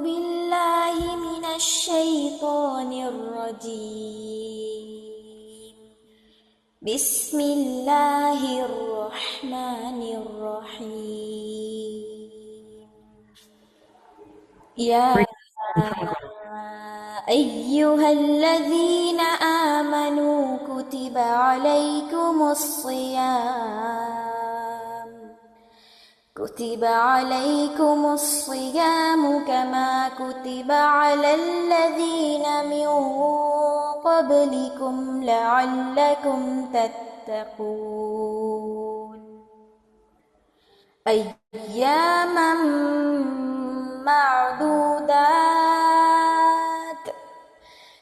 بالله من الشيطان الرجيم. بسم الله الرحمن الرحيم. يا أيها الذين آمنوا كتب عليكم الصيام كما كتب على الذين من قبلكم لعلكم تتقون. أياما معدودات،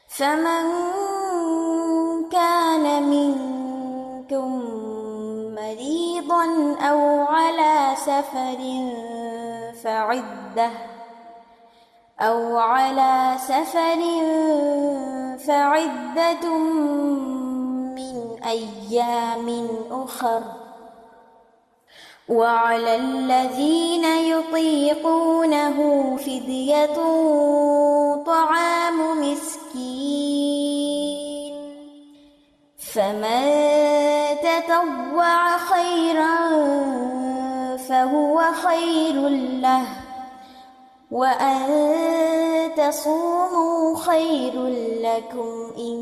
فمن كان منكم مريضا أو على سفر فعدة من أيام أخر. وعلى الذين يطيقونه فدية طعام مسكين، فمن تطوع خيرا فهو خير له، وأن تصوموا خير لكم إن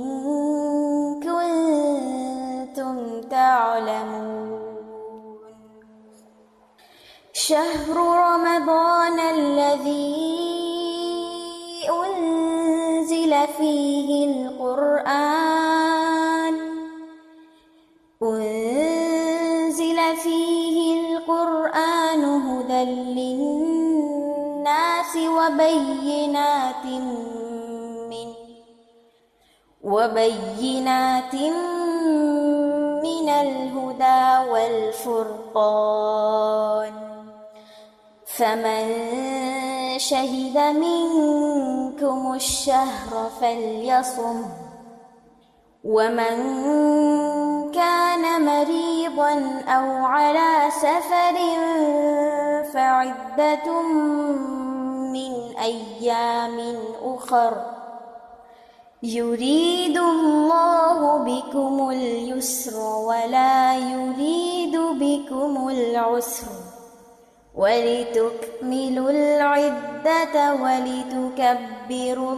كنتم تعلمون. شهر رمضان الذي أنزل فيه القرآن هدى للناس وبينات من الهدى والفرقان، فمن شهد منكم الشهر فليصم، ومن كان مريضا أو على سفر فعدة من أيام أخر. يريد الله بكم اليسر ولا يريد بكم العسر، ولتكملوا العدة ولتكبروا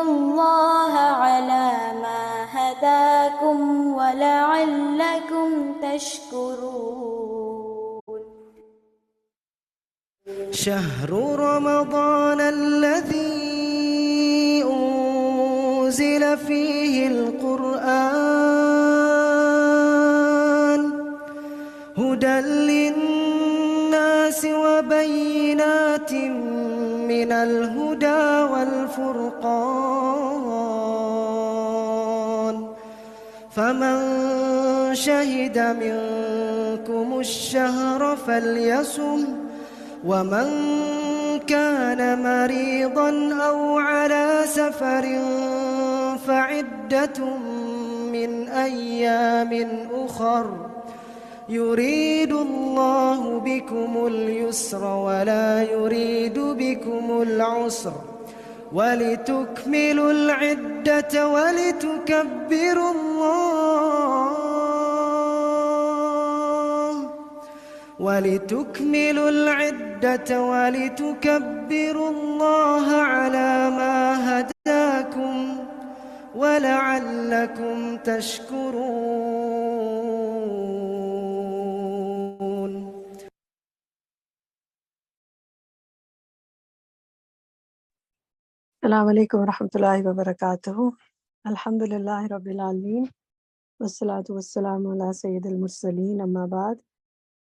الله على ما هداكم ولعلكم تشكرون. شهر رمضان الذي أنزل فيه القرآن هدى للناس وبينات من الهدى والفرقان، فمن شهد منكم الشهر فليصم، ومن كان مريضا أو على سفر فعدة من أيام أخر. يريد الله بكم اليسر ولا يريد بكم العسر، ولتكملوا العدة ولتكبروا الله على ما هداكم ولعلكم تشكرون. السلام عليكم ورحمة الله وبركاته. الحمد لله رب العالمين، والصلاة والسلام على سيد المرسلين، أما بعد،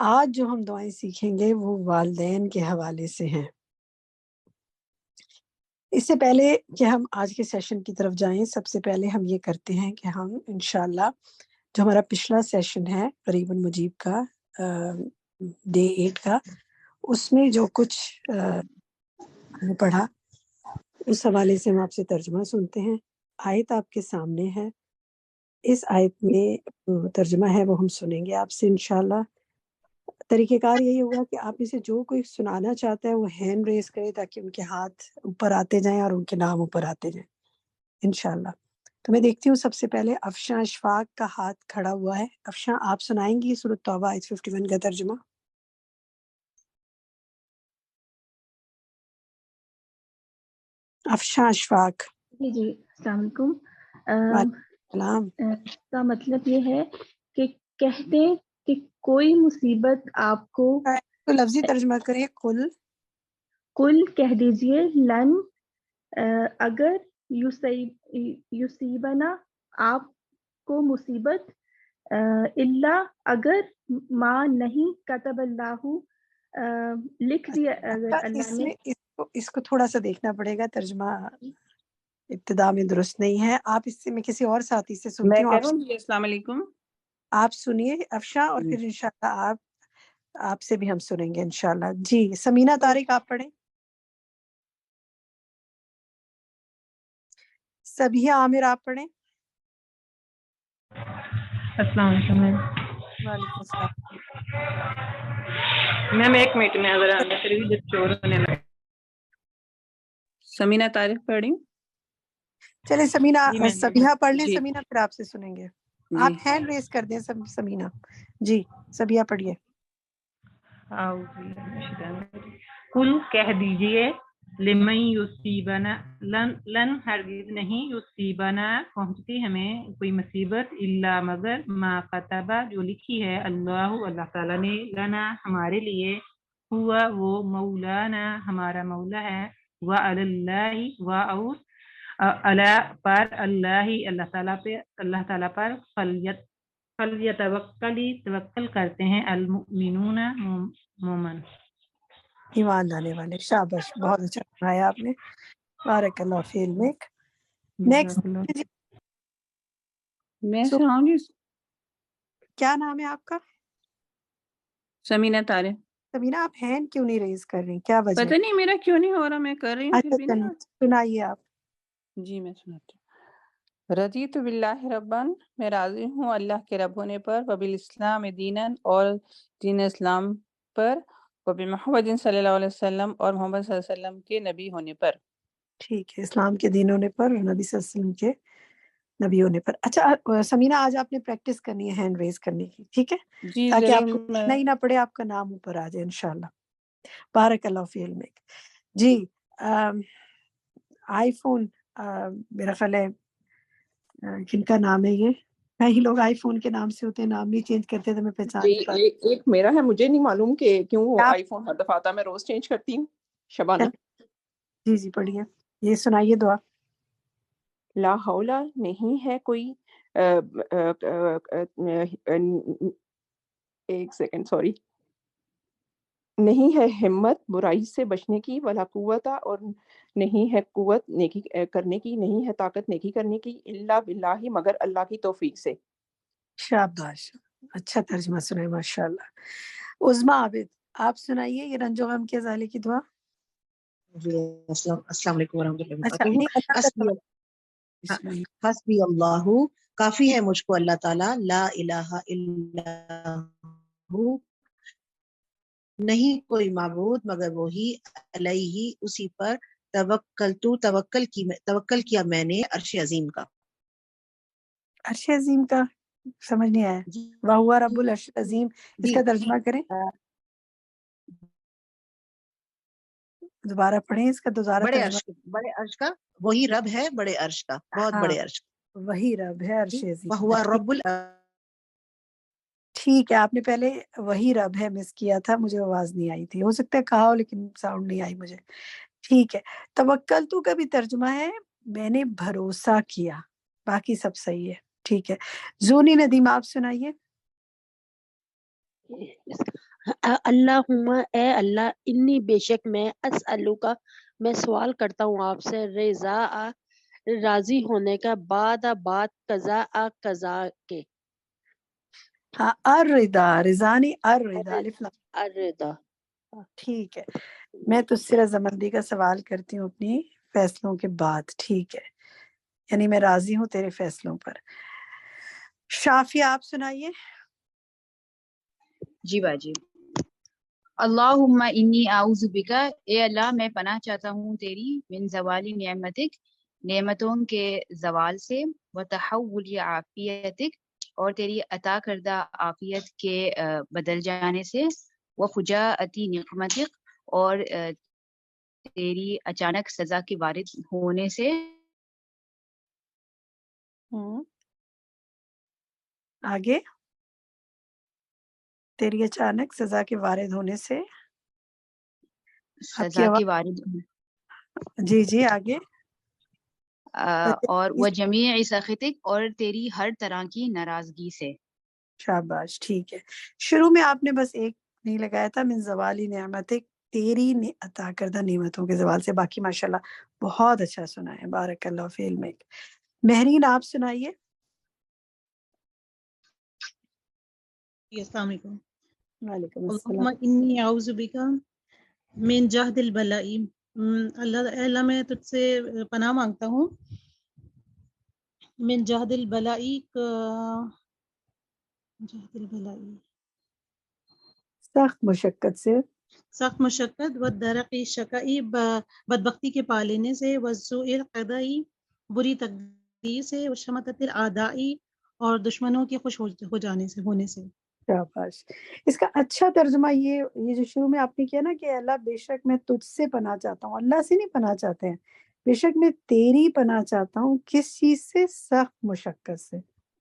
آج جو ہم دعائیں سیکھیں گے وہ والدین کے حوالے سے ہیں۔ اس سے پہلے کہ ہم آج کے سیشن کی طرف جائیں، سب سے پہلے ہم یہ کرتے ہیں کہ ہم انشاءاللہ جو ہمارا پچھلا سیشن ہے قریب المجیب کا ڈے 8 کا، اس میں جو کچھ ہم نے پڑھا اس حوالے سے ہم آپ سے ترجمہ سنتے ہیں۔ آیت آپ کے سامنے ہے، اس آیت میں ترجمہ ہے وہ ہم سنیں گے آپ سے انشاءاللہ۔ طریقہ کار یہی ہوگا کہ آپ میں سے جو کوئی سنانا چاہتا ہے وہ ہینڈ ریز کرے تاکہ ان کے ہاتھ اوپر آتے جائیں اور ان کے نام اوپر آتے جائیں انشاءاللہ۔ تو میں دیکھتی ہوں سب سے پہلے افشاں اشفاق کا ہاتھ کھڑا ہوا ہے۔ افشاں آپ سنائیں گی سورۃ توبہ آیت 51 کا ترجمہ؟ افشاں اشفاق۔ جی جی، السلام علیکم۔ وعلیکم السلام۔ کا مطلب یہ ہے کہ کہہ دیں کہ کوئی مصیبت آپ کو، تو لفظی ترجمہ کریں، کل کہہ دیجئے لن، اگر یصیبنا آپ کو مصیبت، اللہ اگر، ما نہیں، کتب اللہ لکھ دیا اگر اللہ نے۔ اس کو تھوڑا سا دیکھنا پڑے گا، ترجمہ ابتدا میں درست نہیں ہے۔ آپ اس سے میں کسی اور ساتھی سے سنتی ہوں۔ السلام علیکم، آپ سنیے افشاں، اور پھر انشاءاللہ آپ سے بھی ہم سنیں گے انشاءاللہ۔ جی سمینہ طارق آپ پڑھیں۔ سبیہ عامر آپ پڑھیں۔ السلام علیکم میم۔ وعلیکم السلام۔ میم ایک منٹ میں ذرا اندر بھی جب چور ہونے لگے۔ سمینہ طارق پڑھی۔ چلے سمینہ، جی میم۔ سبیہ پڑھ لیں جی سمینہ، پھر آپ سے سنیں گے۔ جی۔ آپ ہینڈ ریز کر دیں سمینہ۔ جی سبیہ پڑھیے۔ کل کہہ دیجئے، لمن یصیبنا، لن ہرگز نہیں، یصیبنا پہنچتی ہمیں کوئی مصیبت، الا مگر، ما کتبہ جو لکھی ہے، اللہ تعالیٰ نے، لنا ہمارے لیے، ہوا وہ، مولانا ہمارا مولا ہے، وعلی اللہ و اور اللہ پر، اللہ تعالیٰ پر توکل کرتے ہیں المؤمنون مومن، ایمان لانے والے۔ شاباش، بہت اچھا پڑھایا آپ نے، بارک اللہ فی علمک۔ نیکسٹ جی، میں سناؤں گی۔ کیا نام ہے آپ کا؟ سمینہ طارق۔ سمینہ آپ ہینڈ کیوں نہیں ریز کر رہی، کیا وجہ؟ پتہ نہیں میرا کیوں نہیں ہو رہا، میں کر رہی ہوں پھر بھی اچھا نہیں۔ سنائیے آپ۔ جی میں سناتی ہوں۔ رضیت باللہ ربًا، میں راضی ہوں اللہ کے رب ہونے پر، وبالاسلام دیناً، اور دین اسلام پر، وبمحمد صلی اللہ علیہ وسلم، اور محمد صلی اللہ علیہ وسلم کے نبی ہونے پر۔ ٹھیک ہے، اسلام کے دین ہونے پر اور نبی صلی اللہ علیہ وسلم کے نبی ہونے پر۔ اچھا سمینہ، آج آپ نے پریکٹس کرنی ہے ہینڈ ریز کرنے کی، ٹھیک ہے، جی تاکہ آپ کو ضرور۔ نہیں نہ پڑے، آپ کا نام اوپر آ جائے انشاءاللہ۔ بارک اللہ فی علمک۔ جی آئی فون، میرا خیال ہے کن کا نام ہے یہ؟ کئی لوگ آئی فون کے نام سے ہوتے ہیں، نام نہیں چینج کرتے تو میں پہچان جی نہیں پاتی۔ ایک میرا ہے، مجھے نہیں معلوم کہ کیوں وہ آپ آئی فون ہر دفعہ آتا ہے، میں روز چینج کرتی ہوں۔ شبانہ۔ جی جی پڑھیے، یہ سنائیے دعا۔ لا حول، نہیں ہے کوئی ایک سیکنڈ سوری، نہیں ہے ہمت برائی سے بچنے کی، ولا قوت، اور نہیں ہے قوت نیکی کرنے کی، نہیں ہے طاقت نیکی کرنے کی، الا باللہ مگر اللہ کی توفیق سے۔ شاباش، اچھا ترجمہ سنائے ماشاءاللہ۔ عظمیٰ عابد آپ سنائیے یہ رنج و غم کے ازالے کی دعا۔ جی السلام علیکم ورحمۃ اللہ اچھا وبرکاتہ۔ نہیں، اللہ کا حسبی بسم اللہ۔ حسبی اللہ، کافی ہے مجھ کو اللہ تعالیٰ، لا الہ الا ہو، نہیں کوئی معبود مگر وہی، علیہ اسی پر، توکل کیا میں نے، عرش عظیم کا۔ عرش عظیم کا سمجھ نہیں آیا۔ جی وَهُوَ رب العرش عظیم، اس جی کا ترجمہ کریں، دوبارہ پڑھیں اس کا دوبارہ ترجمہ۔ بڑے عرش کا، وہی رب ہے بڑے عرش کا، بہت ہاں بڑے عرش کا۔ وہی رب ہے عرش عظیم وَهُوَ کا۔ رب ٹھیک ہے، آپ نے پہلے وہی رب ہے مس کیا تھا، مجھے آواز نہیں آئی تھی، ہو سکتا ہے کہا ہو لیکن ساؤنڈ نہیں آئی مجھے۔ ٹھیک ہے، توکلتو کا بھی ترجمہ ہے میں نے بھروسہ کیا، باقی سب صحیح ہے۔ ٹھیک ہے، زونی ندیم آپ سنائیے۔ اللہم اے اللہ انی بے شک میں اسألو کا میں سوال کرتا ہوں آپ سے رضا راضی ہونے کا بعد قضا کے ہاں الرضا، رضا نہیں الرضا، الف لام۔ الرضا۔ ٹھیک ہے، میں تجھ سے رضامندی کا سوال کرتی ہوں اپنی فیصلوں کے بعد، ٹھیک ہے، یعنی میں راضی ہوں تیرے فیصلوں پر۔ شافیہ آپ سنائیے۔ جی باجی۔ اللہم انی اعوذ بکا، اے اللہ میں پناہ چاہتا ہوں تیری، من زوالی نعمتک، نعمتوں کے زوال سے، و تحول عافیتک، اور تیری عطا کردہ عافیت کے بدل جانے سے، و فجاءتی نقمتک، اور تیری اچانک سزا کے وارد ہونے سے، آگے تیری اچانک سزا کے وارد ہونے سے، آپ کی سزا کے آواز، وارد جی جی آگے، اور وہ جمیع سخطک، اور تیری ہر طرح کی ناراضگی سے۔ شاباش، ٹھیک ہے۔ شروع میں آپ نے بس ایک نہیں لگایا تھا، من زوالی نعمتک، تیری عطا کردہ نعمتوں کے زوال سے، باقی ماشاءاللہ بہت اچھا سنا ہے، بارک اللہ فی علمک۔ مہرین آپ سنائیے۔ السلام علیکم۔ وعلیکم اللہم السلام۔ انی اعوذ بکا من جہد البلائی، اے اللہ میں تجھ سے پناہ مانگتا ہوں من جہد البلائی، جہد البلائی سخت مشقت سے، سخت مشقت، و درقی شقائی بدبختی کے پا لینے سے، و سوء القضائی بری تقدیر سے، و شماتت الاعدائی اور دشمنوں کے خوش ہو جانے سے، ہونے سے۔ شاباش۔ اس کا اچھا ترجمہ یہ جو شروع میں آپ نے کیا نا کہ اللہ بے شک میں تجھ سے پناہ چاہتا ہوں، اللہ سے نہیں پناہ چاہتے ہیں، بے شک میں تیری پناہ چاہتا ہوں، کس چیز سے؟ سخت مشقت سے۔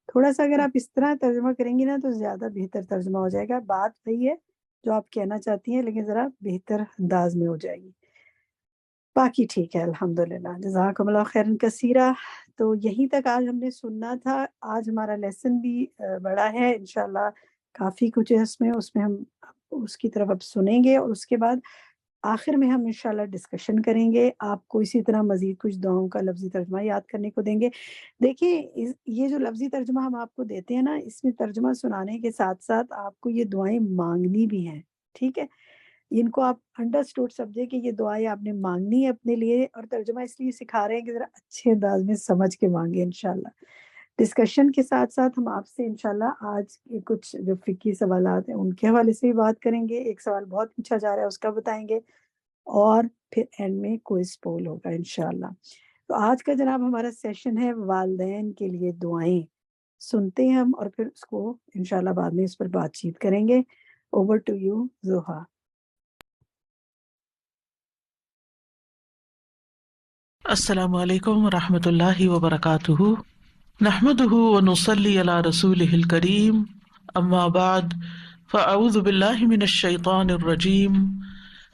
تھوڑا سا اگر آپ اس طرح ترجمہ کریں گی نا تو زیادہ بہتر ترجمہ ہو جائے گا، بات وہی ہے جو آپ کہنا چاہتی ہیں لیکن ذرا بہتر انداز میں ہو جائے گی۔ باقی ٹھیک ہے، الحمدللہ، جزاکم اللہ خیرن کثیرہ۔ تو یہیں تک آج ہم نے سننا تھا۔ آج ہمارا لیسن بھی بڑا ہے، انشاءاللہ کافی کچھ ہے اس میں ہم اس کی طرف اب سنیں گے، اور اس کے بعد آخر میں ہم انشاءاللہ ڈسکشن کریں گے، آپ کو اسی طرح مزید کچھ دعاؤں کا لفظی ترجمہ یاد کرنے کو دیں گے۔ دیکھیں یہ جو لفظی ترجمہ ہم آپ کو دیتے ہیں نا، اس میں ترجمہ سنانے کے ساتھ ساتھ آپ کو یہ دعائیں مانگنی بھی ہیں، ٹھیک ہے؟ ان کو آپ انڈرسٹوڈ سمجھے کہ یہ دعائیں آپ نے مانگنی ہے اپنے لیے، اور ترجمہ اس لیے سکھا رہے ہیں کہ ذرا اچھے انداز میں سمجھ کے مانگے انشاءاللہ۔ ڈسکشن کے ساتھ ساتھ ہم آپ سے انشاءاللہ آج کے کچھ جو فقہی سوالات ہیں ان کے حوالے سے بھی بات کریں گے۔ ایک سوال بہت پوچھا جا رہا ہے، اس کا بتائیں گے، اور پھر اینڈ میں کوئز پول ہوگا انشاءاللہ۔ تو آج کا جناب ہمارا سیشن ہے والدین کے لیے دعائیں، سنتے ہیں ہم اور پھر اس کو انشاءاللہ بعد میں اس پر بات چیت کریں گے۔ Over to you Zoha. السلام علیکم ورحمۃ اللہ وبرکاتہ، نحمده ونصلی علی رسولہ الکریم، اما بعد فاعوذ باللہ من الشیطان الرجیم،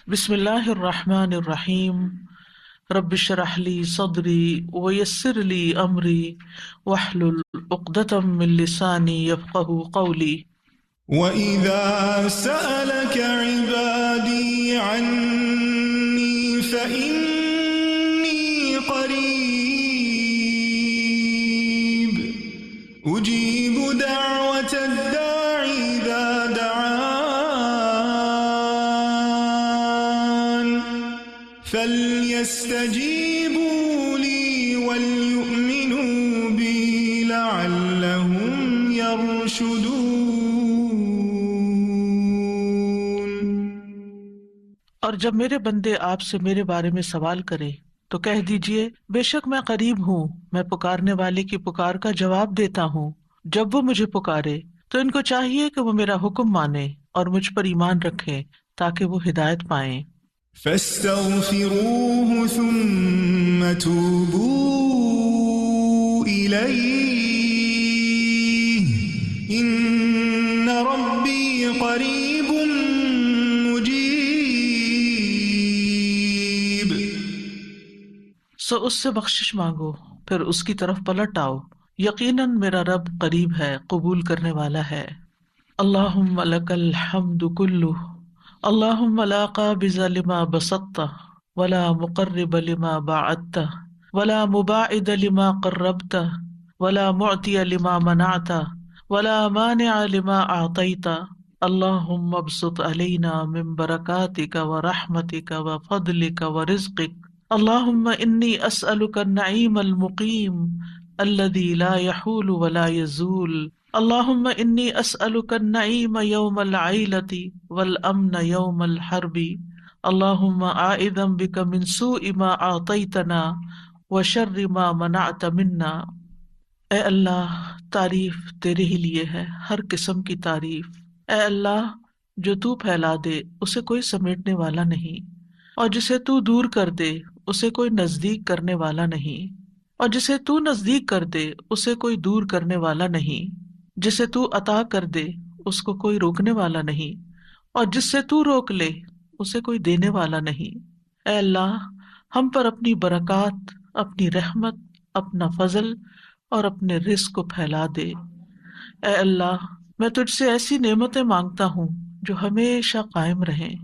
بسم اللہ الرحمن الرحیم، رب اشرح لی صدری ویسر لی امری واحلل عقدۃ من لسانی یفقهوا قولی۔ وَإِذَا سَأَلَكَ عِبَادِي عَنِّي فَإِنِّي قَرِيبٌ أُجِيبُ دَعْوَةَ الدَّاعِ إِذَا دَعَانِ فَلْيَسْتَجِيبُوا لِي وَلْيُؤْمِنُوا بِي لَعَلَّهُمْ يَرْشُدُونَ۔ اور جب میرے بندے آپ سے میرے بارے میں سوال کریں تو کہہ دیجئے بے شک میں قریب ہوں، میں پکارنے والے کی پکار کا جواب دیتا ہوں۔ جب وہ مجھے پکارے تو ان کو چاہیے کہ وہ میرا حکم مانیں اور مجھ پر ایمان رکھیں تاکہ وہ ہدایت پائیں۔ فَاسْتَغْفِرُوهُ ثُمَّ تُوبُوا إِلَيْهِ إِنَّ رَبِّي قَرِيبٌ مُجِيبٌ۔ سو اس سے بخشش مانگو، پھر اس کی طرف پلٹ آؤ، یقیناً میرا رب قریب ہے، قبول کرنے والا ہے۔ اللهم لك الحمد كله اللهم لا قابض لما بسطت ولا مقرب لما باعدت ولا مباعد لما قربت ولا معطي لما منعت ولا مانع لما أعطيت اللهم ابسط علينا من بركاتك ورحمتك وفضلك ورزقك اللهم إني أسألك النعيم المقيم الذي لا يحول ولا يزول اللهم إني أسألك النعيم يوم العيلة والأمن يوم الحرب اللهم أعوذ بك من سوء ما أعطيتنا وشر ما منعت منا۔ اے اللہ تعریف تیرے ہی لیے ہے، ہر قسم کی تعریف۔ اے اللہ جو تو پھیلا دے اسے کوئی سمیٹنے والا نہیں، اور جسے تو دور کر دے اسے کوئی نزدیک کرنے والا نہیں، اور جسے تو نزدیک کر دے اسے کوئی دور کرنے والا نہیں، جسے تو عطا کر دے اس کو کوئی روکنے والا نہیں، اور جس سے تو روک لے اسے کوئی دینے والا نہیں۔ اے اللہ ہم پر اپنی برکات، اپنی رحمت، اپنا فضل اور اپنے رزق کو پھیلا دے۔ اے اللہ میں تجھ سے ایسی نعمتیں مانگتا ہوں جو ہمیشہ قائم رہیں،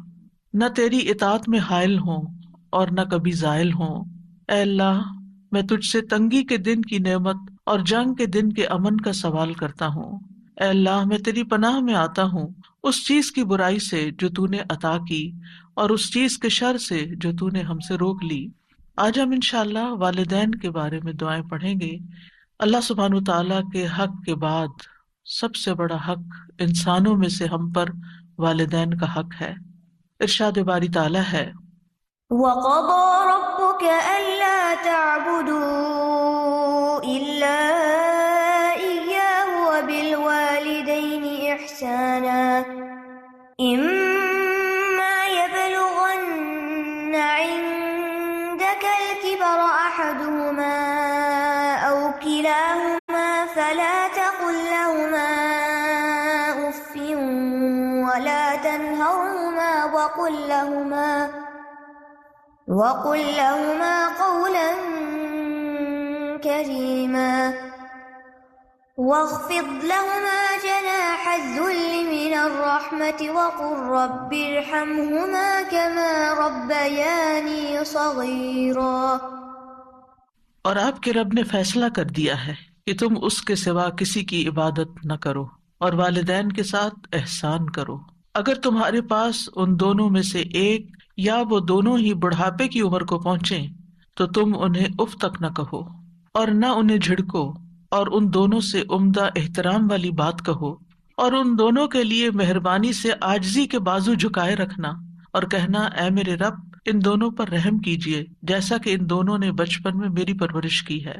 نہ تیری اطاعت میں حائل ہوں اور نہ کبھی زائل ہوں۔ اے اللہ میں تجھ سے تنگی کے دن کی نعمت اور جنگ کے دن کے امن کا سوال کرتا ہوں۔ اے اللہ میں تیری پناہ میں آتا ہوں اس چیز کی برائی سے جو تو نے عطا کی اور اس چیز کے شر سے جو تو نے ہم سے روک لی۔ آج ہم انشاءاللہ والدین کے بارے میں دعائیں پڑھیں گے۔ اللہ سبحانہ وتعالیٰ کے حق کے بعد سب سے بڑا حق انسانوں میں سے ہم پر والدین کا حق ہے۔ ارشاد باری تعالیٰ ہے وَقَضَى رَبُّكَ أَلَّا تَعْبُدُوا إِلَّا إِيَّاهُ وَبِالْوَالِدَيْنِ إِحْسَانًا إِمَّا يَبْلُغَنَّ عِندَكَ الْكِبَرَ أَحَدُهُمَا أَوْ كِلَاهُمَا فَلَا تَقُل لَّهُمَا أُفٍّ وَلَا تَنْهَرْهُمَا وَقُل لَّهُمَا قَوْلًا كَرِيمًا وَاخْفِضْ لَهُمَا جَنَاحَ الذُّلِّ مِنَ الرَّحْمَةِ وَقُل رَّبِّ ارْحَمْهُمَا كَمَا رَبَّيَانِي صَغِيرًا۔ اور آپ کے رب نے فیصلہ کر دیا ہے کہ تم اس کے سوا کسی کی عبادت نہ کرو اور والدین کے ساتھ احسان کرو۔ اگر تمہارے پاس ان دونوں میں سے ایک یا وہ دونوں ہی بڑھاپے کی عمر کو پہنچیں تو تم انہیں اف تک نہ کہو اور نہ انہیں جھڑکو، اور ان دونوں سے عمدہ احترام والی بات کہو، اور ان دونوں کے لیے مہربانی سے عاجزی کے بازو جھکائے رکھنا اور کہنا اے میرے رب ان دونوں پر رحم کیجیے جیسا کہ ان دونوں نے بچپن میں میری پرورش کی ہے۔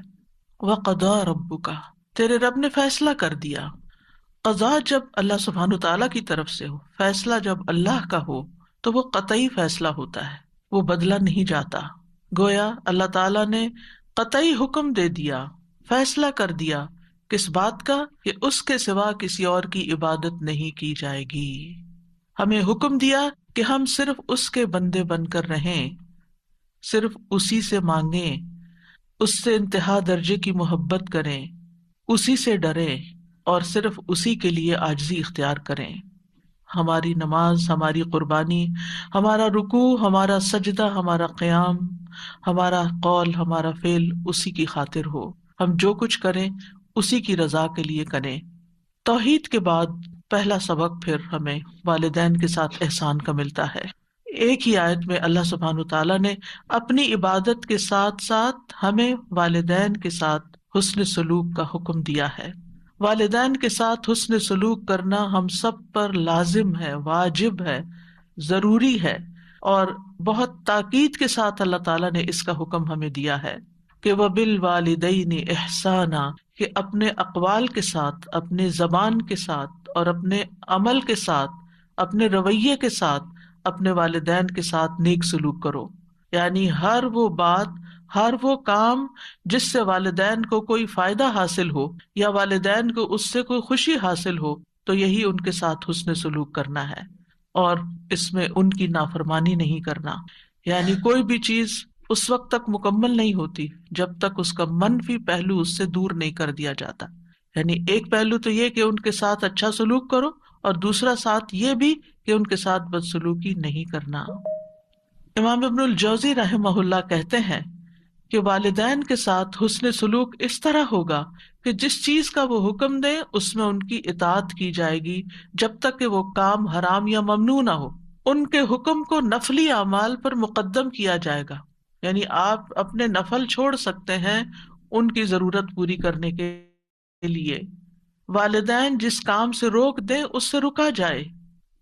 وَقَضَى رَبُّكَ تیرے رب نے فیصلہ کر دیا۔ قضا جب اللہ سبحانہ تعالیٰ کی طرف سے ہو، فیصلہ جب اللہ کا ہو تو وہ قطعی فیصلہ ہوتا ہے، وہ بدلا نہیں جاتا۔ گویا اللہ تعالیٰ نے قطعی حکم دے دیا، فیصلہ کر دیا، کس بات کا؟ کہ اس کے سوا کسی اور کی عبادت نہیں کی جائے گی۔ ہمیں حکم دیا کہ ہم صرف اس کے بندے بن کر رہیں، صرف اسی سے مانگیں، اس سے انتہا درجے کی محبت کریں، اسی سے ڈریں اور صرف اسی کے لیے عاجزی اختیار کریں۔ ہماری نماز، ہماری قربانی، ہمارا رکوع، ہمارا سجدہ، ہمارا قیام، ہمارا قول، ہمارا فعل اسی کی خاطر ہو۔ ہم جو کچھ کریں اسی کی رضا کے لیے کریں۔ توحید کے بعد پہلا سبق پھر ہمیں والدین کے ساتھ احسان کا ملتا ہے۔ ایک ہی آیت میں اللہ سبحانہ تعالیٰ نے اپنی عبادت کے ساتھ ساتھ ہمیں والدین کے ساتھ حسن سلوک کا حکم دیا ہے۔ والدین کے ساتھ حسن سلوک کرنا ہم سب پر لازم ہے، واجب ہے، ضروری ہے، اور بہت تاکید کے ساتھ اللہ تعالیٰ نے اس کا حکم ہمیں دیا ہے کہ وَبِالْوَالِدَيْنِ إِحْسَانًا، کہ اپنے اقوال کے ساتھ، اپنے زبان کے ساتھ اور اپنے عمل کے ساتھ، اپنے رویے کے ساتھ اپنے والدین کے ساتھ نیک سلوک کرو۔ یعنی ہر وہ بات، ہر وہ کام جس سے والدین کو کوئی فائدہ حاصل ہو یا والدین کو اس سے کوئی خوشی حاصل ہو تو یہی ان کے ساتھ حسن سلوک کرنا ہے، اور اس میں ان کی نافرمانی نہیں کرنا۔ یعنی کوئی بھی چیز اس وقت تک مکمل نہیں ہوتی جب تک اس کا منفی پہلو اس سے دور نہیں کر دیا جاتا۔ یعنی ایک پہلو تو یہ کہ ان کے ساتھ اچھا سلوک کرو، اور دوسرا ساتھ یہ بھی کہ ان کے ساتھ بدسلوکی نہیں کرنا۔ امام ابن الجوزی رحمہ اللہ کہتے ہیں کہ والدین کے ساتھ حسن سلوک اس طرح ہوگا کہ جس چیز کا وہ حکم دیں اس میں ان کی اطاعت کی جائے گی جب تک کہ وہ کام حرام یا ممنوع نہ ہو۔ ان کے حکم کو نفلی اعمال پر مقدم کیا جائے گا، یعنی آپ اپنے نفل چھوڑ سکتے ہیں ان کی ضرورت پوری کرنے کے لیے۔ والدین جس کام سے روک دیں اس سے رکا جائے،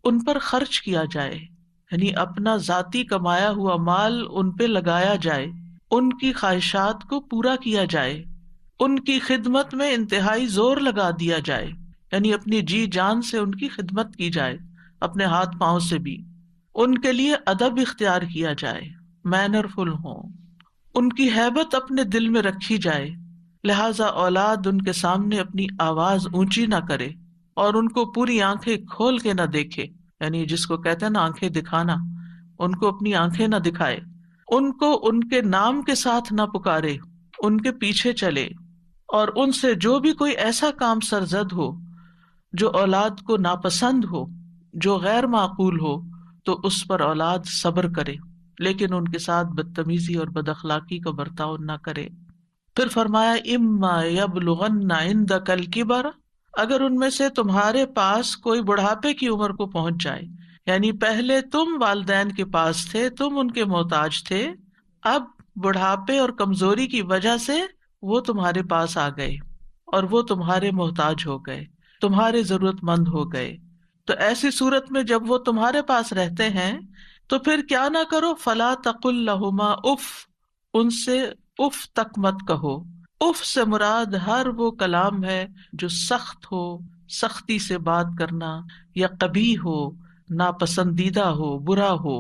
ان پر خرچ کیا جائے، یعنی اپنا ذاتی کمایا ہوا مال ان پہ لگایا جائے، ان کی خواہشات کو پورا کیا جائے، ان کی خدمت میں انتہائی زور لگا دیا جائے، یعنی اپنی جی جان سے ان کی خدمت کی جائے، اپنے ہاتھ پاؤں سے بھی۔ ان کے لیے ادب اختیار کیا جائے، مینرفل ہوں، ان کی ہیبت اپنے دل میں رکھی جائے، لہذا اولاد ان کے سامنے اپنی آواز اونچی نہ کرے اور ان کو پوری آنکھیں کھول کے نہ دیکھے، یعنی جس کو کہتے ہیں نا آنکھیں دکھانا، ان کو اپنی آنکھیں نہ دکھائے، ان کو ان کے نام کے ساتھ نہ پکارے، ان کے پیچھے چلے، اور ان سے جو بھی کوئی ایسا کام سرزد ہو جو اولاد کو ناپسند ہو، جو غیر معقول ہو، تو اس پر اولاد صبر کرے، لیکن ان کے ساتھ بدتمیزی اور بد اخلاقی کا برتاؤ نہ کرے۔ پھر فرمایا اما یبلغن عندک الکبر، اگر ان میں سے تمہارے پاس کوئی بڑھاپے کی عمر کو پہنچ جائے، یعنی پہلے تم والدین کے پاس تھے، تم ان کے محتاج تھے، اب بڑھاپے اور کمزوری کی وجہ سے وہ تمہارے پاس آ گئے اور وہ تمہارے محتاج ہو گئے، تمہارے ضرورت مند ہو گئے، تو ایسی صورت میں جب وہ تمہارے پاس رہتے ہیں تو پھر کیا نہ کرو، فلا تقل لہما اف، ان سے اف تک مت کہو۔ اف سے مراد ہر وہ کلام ہے جو سخت ہو، سختی سے بات کرنا، یا قبیح ہو، ناپسندیدہ ہو، برا ہو۔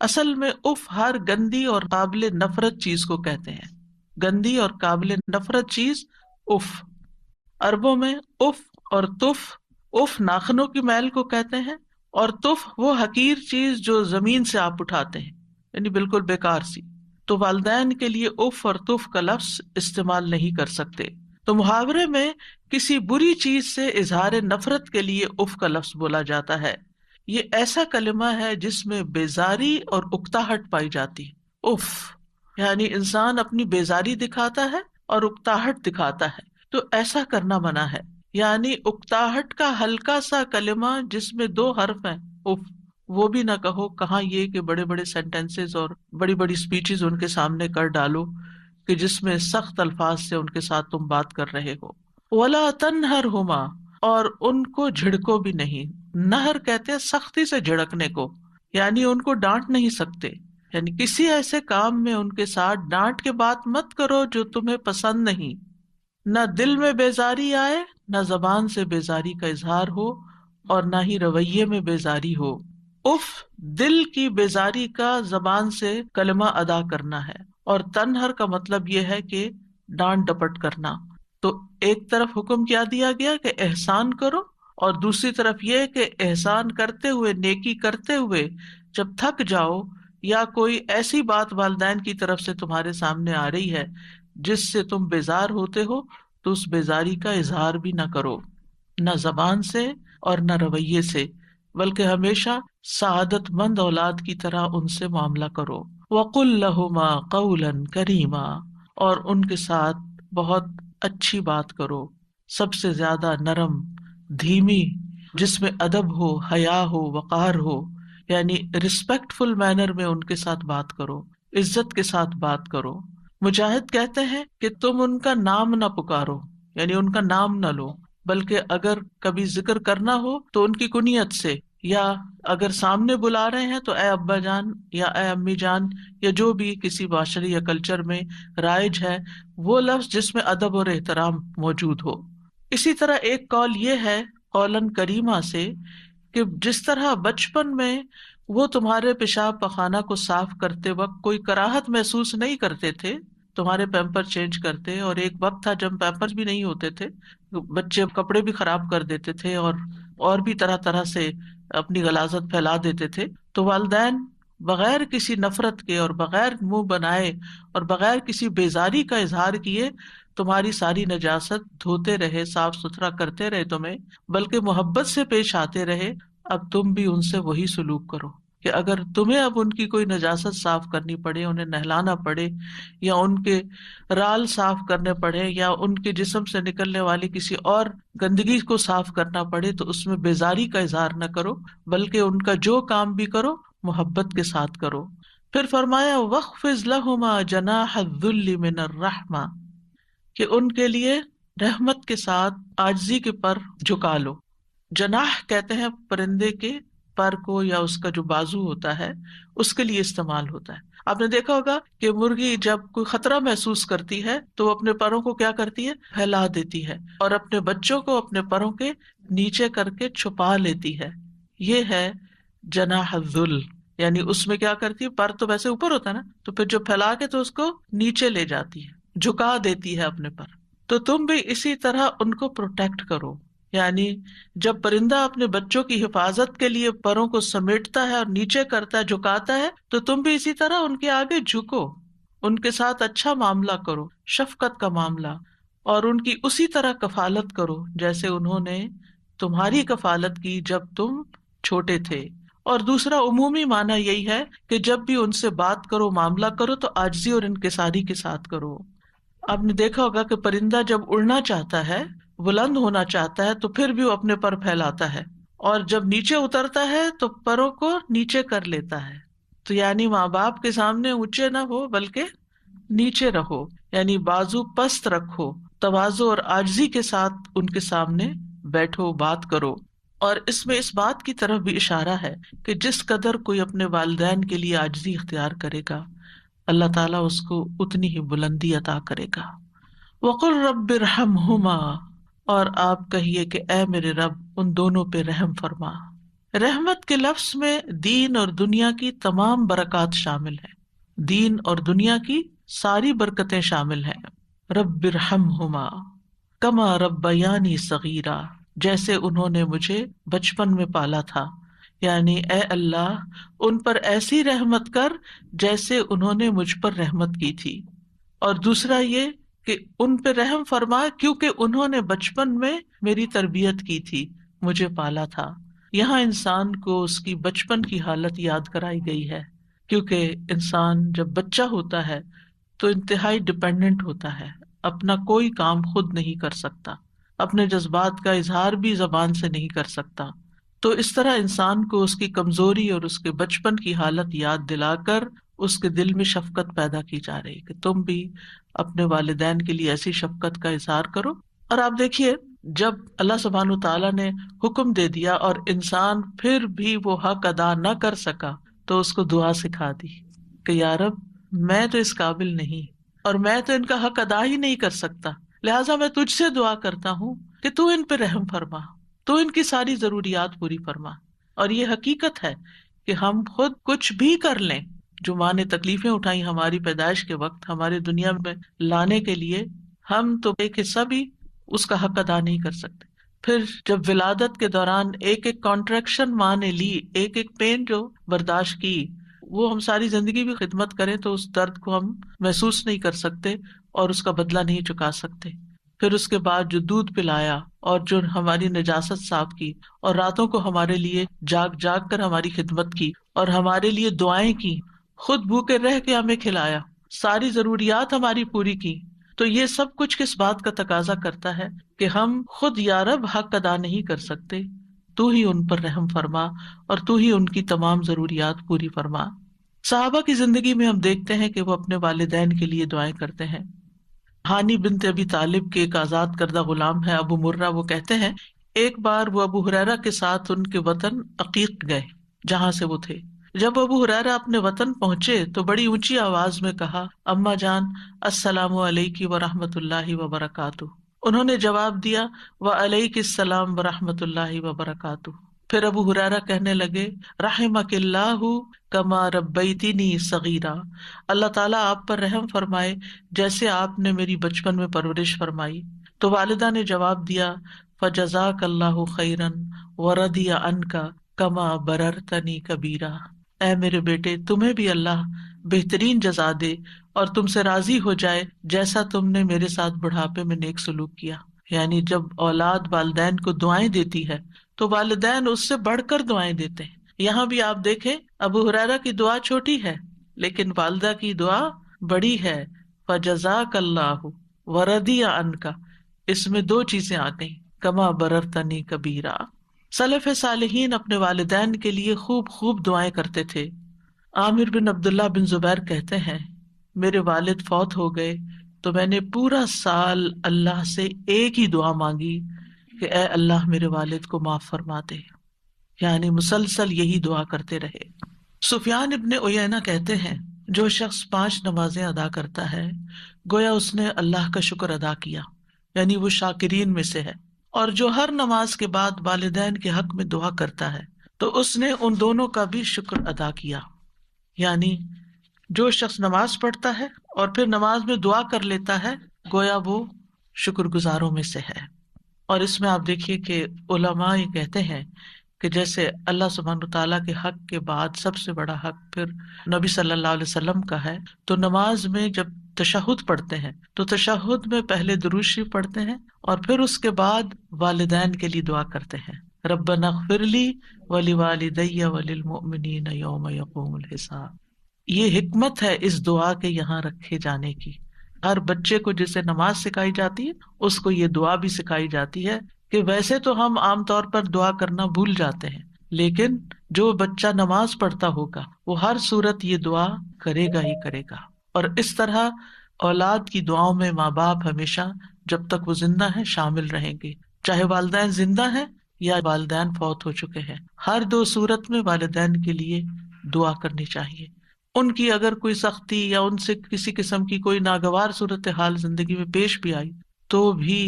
اصل میں اف ہر گندی اور قابل نفرت چیز کو کہتے ہیں، گندی اور قابل نفرت چیز اف۔ عربوں میں اف اور تف، اف ناخنوں کی میل کو کہتے ہیں، اور تف وہ حقیر چیز جو زمین سے آپ اٹھاتے ہیں، یعنی بالکل بیکار سی۔ تو والدین کے لیے اف اور تف کا لفظ استعمال نہیں کر سکتے۔ تو محاورے میں کسی بری چیز سے اظہار نفرت کے لیے اف کا لفظ بولا جاتا ہے۔ یہ ایسا کلمہ ہے جس میں بیزاری اور اکتاہٹ پائی جاتی ہے۔ اف یعنی انسان اپنی بیزاری دکھاتا ہے اور اکتاہٹ دکھاتا ہے، تو ایسا کرنا منع ہے۔ یعنی اکتاہٹ کا ہلکا سا کلمہ جس میں 2 حرف ہیں، اف، وہ بھی نہ کہو۔ کہاں یہ کہ بڑے بڑے سینٹینسز اور بڑی بڑی سپیچز ان کے سامنے کر ڈالو کہ جس میں سخت الفاظ سے ان کے ساتھ تم بات کر رہے ہو۔ وَلَا تَنْهَرْهُمَا، اور ان کو جھڑکو بھی نہیں۔ نہر کہتے ہیں سختی سے جھڑکنے کو، یعنی ان کو ڈانٹ نہیں سکتے، یعنی کسی ایسے کام میں ان کے ساتھ ڈانٹ کے بات مت کرو جو تمہیں پسند نہیں۔ نہ دل میں بیزاری آئے، نہ زبان سے بیزاری کا اظہار ہو، اور نہ ہی رویے میں بیزاری ہو۔ اف دل کی بیزاری کا زبان سے کلمہ ادا کرنا ہے، اور تنہر کا مطلب یہ ہے کہ ڈانٹ ڈپٹ کرنا۔ تو ایک طرف حکم کیا دیا گیا کہ احسان کرو، اور دوسری طرف یہ کہ احسان کرتے ہوئے، نیکی کرتے ہوئے جب تھک جاؤ یا کوئی ایسی بات والدین کی طرف سے تمہارے سامنے آ رہی ہے جس سے تم بیزار ہوتے ہو، تو اس بیزاری کا اظہار بھی نہ کرو، نہ زبان سے اور نہ رویے سے، بلکہ ہمیشہ سعادت مند اولاد کی طرح ان سے معاملہ کرو۔ وَقُلْ لَهُمَا قَوْلًا كَرِيمًا، اور ان کے ساتھ بہت اچھی بات کرو، سب سے زیادہ نرم، دھیمی، جس میں ادب ہو، حیا ہو، وقار ہو، یعنی ریسپیکٹفل مینر میں ان کے ساتھ بات کرو، عزت کے ساتھ بات کرو۔ مجاہد کہتے ہیں کہ تم ان کا نام نہ پکارو، یعنی ان کا نام نہ لو، بلکہ اگر کبھی ذکر کرنا ہو تو ان کی کنیت سے، یا اگر سامنے بلا رہے ہیں تو اے ابا جان یا اے امی جان، یا جو بھی کسی معاشرے یا کلچر میں رائج ہے وہ لفظ جس میں ادب اور احترام موجود ہو۔ اسی طرح ایک قول یہ ہے قولاً کریمہ سے کہ جس طرح بچپن میں وہ تمہارے پیشاب پخانہ کو صاف کرتے وقت کوئی کراہت محسوس نہیں کرتے تھے، تمہارے پیمپر چینج کرتے، اور ایک وقت تھا جب پیمپر بھی نہیں ہوتے تھے، بچے کپڑے بھی خراب کر دیتے تھے اور بھی طرح طرح سے اپنی غلاظت پھیلا دیتے تھے، تو والدین بغیر کسی نفرت کے اور بغیر منہ بنائے اور بغیر کسی بیزاری کا اظہار کیے تمہاری ساری نجاست دھوتے رہے، صاف ستھرا کرتے رہے تمہیں، بلکہ محبت سے پیش آتے رہے، اب تم بھی ان سے وہی سلوک کرو کہ اگر تمہیں اب ان کی کوئی نجاست صاف کرنی پڑے، انہیں نہلانا پڑے، یا ان کے رال صاف کرنے پڑے، یا ان کے جسم سے نکلنے والی کسی اور گندگی کو صاف کرنا پڑے، تو اس میں بیزاری کا اظہار نہ کرو، بلکہ ان کا جو کام بھی کرو محبت کے ساتھ کرو۔ پھر فرمایا وَاخْفِضْ لَهُمَا جَنَاحَ الذُّلِّ مِنَ الرَّحْمَةِ، کہ ان کے لیے رحمت کے ساتھ عاجزی کے پر جھکا لو۔ جناح کہتے ہیں پرندے کے پر کو، یا اس کا جو بازو ہوتا ہے اس کے لیے استعمال ہوتا ہے۔ آپ نے دیکھا ہوگا کہ مرغی جب کوئی خطرہ محسوس کرتی ہے تو وہ اپنے پروں کو کیا کرتی ہے، پھیلا دیتی ہے، اور اپنے بچوں کو اپنے پروں کے نیچے کر کے چھپا لیتی ہے۔ یہ ہے جناح الذل، یعنی اس میں کیا کرتی ہے، پر تو ویسے اوپر ہوتا ہے نا، تو پھر جو پھیلا کے تو اس کو نیچے لے جاتی ہے، جھکا دیتی ہے اپنے پر۔ تو تم بھی اسی طرح ان کو پروٹیکٹ کرو، یعنی جب پرندہ اپنے بچوں کی حفاظت کے لیے پروں کو سمیٹتا ہے اور نیچے کرتا ہے، جھکاتا ہے، تو تم بھی اسی طرح ان کے آگے جھکو، ان کے ساتھ اچھا معاملہ کرو، شفقت کا معاملہ، اور ان کی اسی طرح کفالت کرو جیسے انہوں نے تمہاری کفالت کی جب تم چھوٹے تھے۔ اور دوسرا عمومی معنی یہی ہے کہ جب بھی ان سے بات کرو، معاملہ کرو، تو عاجزی اور انکساری کے ساتھ کرو۔ آپ نے دیکھا ہوگا کہ پرندہ جب اڑنا چاہتا ہے، بلند ہونا چاہتا ہے، تو پھر بھی وہ اپنے پر پھیلاتا ہے، اور جب نیچے اترتا ہے تو پروں کو نیچے کر لیتا ہے۔ تو یعنی ماں باپ کے سامنے اونچے نہ ہو بلکہ نیچے رہو، یعنی بازو پست رکھو، تواضع اور عاجزی کے ساتھ ان کے سامنے بیٹھو، بات کرو۔ اور اس میں اس بات کی طرف بھی اشارہ ہے کہ جس قدر کوئی اپنے والدین کے لیے عاجزی اختیار کرے گا، اللہ تعالیٰ اس کو اتنی ہی بلندی عطا کرے گا۔ وَقُلْ رَبِّ ارْحَمْهُمَا، اور آپ کہیے کہ اے میرے رب ان دونوں پہ رحم فرما۔ رحمت کے لفظ میں دین اور دنیا کی تمام برکات شامل ہیں، دین اور دنیا کی ساری برکتیں شامل ہیں۔ رب ارحمہما کما ربیانی صغیرا، جیسے انہوں نے مجھے بچپن میں پالا تھا، یعنی اے اللہ ان پر ایسی رحمت کر جیسے انہوں نے مجھ پر رحمت کی تھی۔ اور دوسرا یہ کہ ان پہ رحم فرما کیونکہ انہوں نے بچپن میں میری تربیت کی تھی، مجھے پالا تھا۔ یہاں انسان کو اس کی بچپن کی حالت یاد کرائی گئی ہے، کیونکہ انسان جب بچہ ہوتا ہے تو انتہائی ڈپینڈنٹ ہوتا ہے، اپنا کوئی کام خود نہیں کر سکتا، اپنے جذبات کا اظہار بھی زبان سے نہیں کر سکتا۔ تو اس طرح انسان کو اس کی کمزوری اور اس کے بچپن کی حالت یاد دلا کر اس کے دل میں شفقت پیدا کی جا رہی کہ تم بھی اپنے والدین کے لیے ایسی شفقت کا اظہار کرو۔ اور آپ دیکھیے جب اللہ سبحانہ وتعالیٰ نے حکم دے دیا اور انسان پھر بھی وہ حق ادا نہ کر سکا تو اس کو دعا سکھا دی کہ یا رب میں تو اس قابل نہیں اور میں تو ان کا حق ادا ہی نہیں کر سکتا، لہٰذا میں تجھ سے دعا کرتا ہوں کہ تو ان پہ رحم فرما، تو ان کی ساری ضروریات پوری فرما۔ اور یہ حقیقت ہے کہ ہم خود کچھ بھی کر لیں، جو ماں نے تکلیفیں اٹھائی ہماری پیدائش کے وقت ہمارے دنیا میں لانے کے لیے، ہم تو ایک حصہ بھی اس کا حق ادا نہیں کر سکتے۔ پھر جب ولادت کے دوران ایک ایک کانٹریکشن ماں نے لی، ایک ایک پین جو برداشت کی، وہ ہم ساری زندگی بھی خدمت کریں تو اس درد کو ہم محسوس نہیں کر سکتے اور اس کا بدلہ نہیں چکا سکتے۔ پھر اس کے بعد جو دودھ پلایا اور جو ہماری نجاست صاف کی اور راتوں کو ہمارے لیے جاگ جاگ کر ہماری خدمت کی اور ہمارے لیے دعائیں کی، خود بھوکے رہ کے ہمیں کھلایا، ساری ضروریات ہماری پوری کی، تو یہ سب کچھ کس بات کا تقاضا کرتا ہے کہ ہم خود یا رب حق ادا نہیں کر سکتے، تو ہی ان پر رحم فرما اور تو ہی ان کی تمام ضروریات پوری فرما۔ صحابہ کی زندگی میں ہم دیکھتے ہیں کہ وہ اپنے والدین کے لیے دعائیں کرتے ہیں۔ ہانی بنت ابی طالب کے ایک آزاد کردہ غلام ہے ابو مرہ، وہ کہتے ہیں ایک بار وہ ابو ہریرہ کے ساتھ ان کے وطن عقیق گئے جہاں سے وہ تھے۔ جب ابو ہریرہ اپنے وطن پہنچے تو بڑی اونچی آواز میں کہا، اماں جان السلام علیکی ورحمۃ اللہ وبرکاتہ۔ انہوں نے جواب دیا، وعلیک السلام ورحمۃ اللہ وبرکاتہ۔ پھر ابو ہریرہ کہنے لگے، رحمک اللہ کما ربیتنی صغیرا، اللہ تعالیٰ آپ پر رحم فرمائے جیسے آپ نے میری بچپن میں پرورش فرمائی۔ تو والدہ نے جواب دیا، فجزاک اللہ خیرا ورضی عنک کما بررتنی کبیرا، اے میرے بیٹے تمہیں بھی اللہ بہترین جزا دے اور تم سے راضی ہو جائے جیسا تم نے میرے ساتھ بڑھاپے میں نیک سلوک کیا. یعنی جب اولاد والدین کو دعائیں دیتی ہے تو والدین اس سے بڑھ کر دعائیں دیتے ہیں. یہاں بھی آپ دیکھیں ابو ہریرہ کی دعا چھوٹی ہے لیکن والدہ کی دعا بڑی ہے. فجزاک اللہ ورضی عنک، اس میں دو چیزیں آ گئیں، کما بررتنی کبیرا. سلف صالحین اپنے والدین کے لیے خوب خوب دعائیں کرتے تھے. عامر بن عبداللہ بن زبیر کہتے ہیں میرے والد فوت ہو گئے تو میں نے پورا سال اللہ سے ایک ہی دعا مانگی کہ اے اللہ میرے والد کو معاف فرما دے. یعنی مسلسل یہی دعا کرتے رہے. سفیان ابن عیینہ کہتے ہیں جو شخص 5 نمازیں ادا کرتا ہے گویا اس نے اللہ کا شکر ادا کیا، یعنی وہ شاکرین میں سے ہے. اور جو ہر نماز کے بعد والدین کے حق میں دعا کرتا ہے تو اس نے ان دونوں کا بھی شکر ادا کیا. یعنی جو شخص نماز پڑھتا ہے اور پھر نماز میں دعا کر لیتا ہے گویا وہ شکر گزاروں میں سے ہے. اور اس میں آپ دیکھیے کہ علماء یہ کہتے ہیں کہ جیسے اللہ سبحانہ تعالیٰ کے حق کے بعد سب سے بڑا حق پھر نبی صلی اللہ علیہ وسلم کا ہے، تو نماز میں جب تشہد پڑھتے ہیں تو تشہد میں پہلے درود شریف پڑھتے ہیں اور پھر اس کے بعد والدین کے لیے دعا کرتے ہیں، ربنا اغفر لی ولوالدی وللمؤمنین یوم یقوم الحساب. یہ حکمت ہے اس دعا کے یہاں رکھے جانے کی. ہر بچے کو جسے نماز سکھائی جاتی ہے اس کو یہ دعا بھی سکھائی جاتی ہے کہ ویسے تو ہم عام طور پر دعا کرنا بھول جاتے ہیں لیکن جو بچہ نماز پڑھتا ہوگا وہ ہر صورت یہ دعا کرے گا ہی کرے گا. اور اس طرح اولاد کی دعاؤں میں ماں باپ ہمیشہ جب تک وہ زندہ ہیں شامل رہیں گے، چاہے والدین زندہ ہیں یا والدین فوت ہو چکے ہیں. ہر 2 صورت میں والدین کے لیے دعا کرنی چاہیے. ان کی اگر کوئی سختی یا ان سے کسی قسم کی کوئی ناگوار صورتحال زندگی میں پیش بھی آئی تو بھی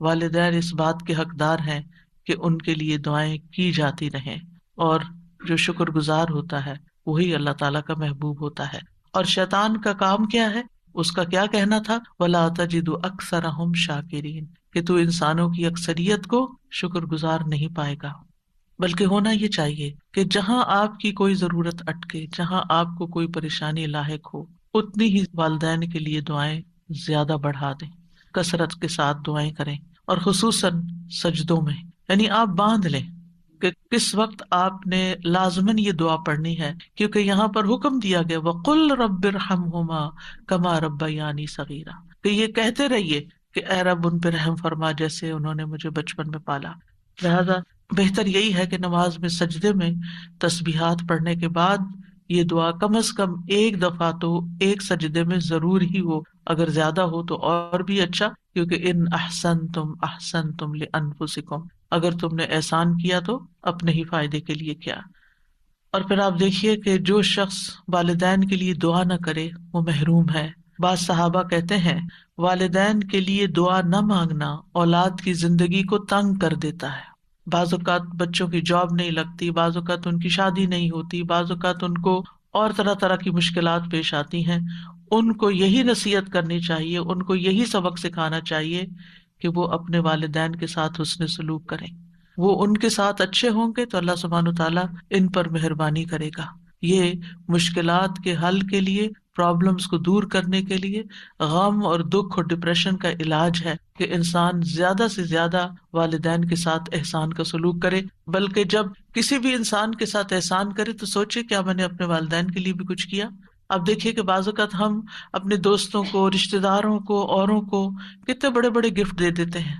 والدین اس بات کے حقدار ہیں کہ ان کے لیے دعائیں کی جاتی رہیں. اور جو شکر گزار ہوتا ہے وہی اللہ تعالیٰ کا محبوب ہوتا ہے. اور شیطان کا کام کیا ہے؟ اس کا کیا کہنا تھا؟ وَلَا تَجِدُ أَكْثَرَهُمْ شَاكِرِينَ، کہ تو انسانوں کی اکثریت کو شکر گزار نہیں پائے گا. بلکہ ہونا یہ چاہیے کہ جہاں آپ کی کوئی ضرورت اٹکے، جہاں آپ کو کوئی پریشانی لاحق ہو، اتنی ہی والدین کے لیے دعائیں زیادہ بڑھا دیں، کثرت کے ساتھ دعائیں کریں. اور خصوصاً سجدوں میں، یعنی آپ باندھ لیں کہ کس وقت آپ نے لازماً یہ دعا پڑھنی ہے، کیونکہ یہاں پر حکم دیا گیا وَقُلْ رَبِّ ارْحَمْهُمَا كَمَا رَبَّيَانِي صَغِيرًا، کہ یہ کہتے رہیے کہ اے رب ان پہ رحم فرما جیسے انہوں نے مجھے بچپن میں پالا. لہذا بہتر یہی ہے کہ نماز میں سجدے میں تسبیحات پڑھنے کے بعد یہ دعا کم از کم ایک دفعہ تو ایک سجدے میں ضرور ہی ہو، اگر زیادہ ہو تو اور بھی اچھا، کیونکہ ان احسنتم احسنتم لانفسکم، اگر تم نے احسان کیا تو اپنے ہی فائدے کے لیے کیا. اور پھر آپ دیکھیے کہ جو شخص والدین کے لیے دعا نہ کرے وہ محروم ہے. بعض صحابہ کہتے ہیں والدین کے لیے دعا نہ مانگنا اولاد کی زندگی کو تنگ کر دیتا ہے. بعض اوقات بچوں کی جاب نہیں لگتی، بعض اوقات ان کی شادی نہیں ہوتی، بعض اوقات ان کو اور طرح طرح کی مشکلات پیش آتی ہیں. ان کو یہی نصیحت کرنی چاہیے، ان کو یہی سبق سکھانا چاہیے کہ وہ اپنے والدین کے ساتھ حسن سلوک کریں. وہ ان کے ساتھ اچھے ہوں گے تو اللہ سبحانہ تعالیٰ ان پر مہربانی کرے گا. یہ مشکلات کے حل کے لیے، پرابلمس کو دور کرنے کے لیے، غم اور دکھ اور ڈپریشن کا علاج ہے کہ انسان زیادہ سے زیادہ والدین کے ساتھ احسان کا سلوک کرے. بلکہ جب کسی بھی انسان کے ساتھ احسان کرے تو سوچے کیا میں نے اپنے والدین کے لیے بھی کچھ کیا. اب دیکھیے کہ بعض اوقات ہم اپنے دوستوں کو، رشتہ داروں کو، اوروں کو کتنے بڑے بڑے گفٹ دے دیتے ہیں،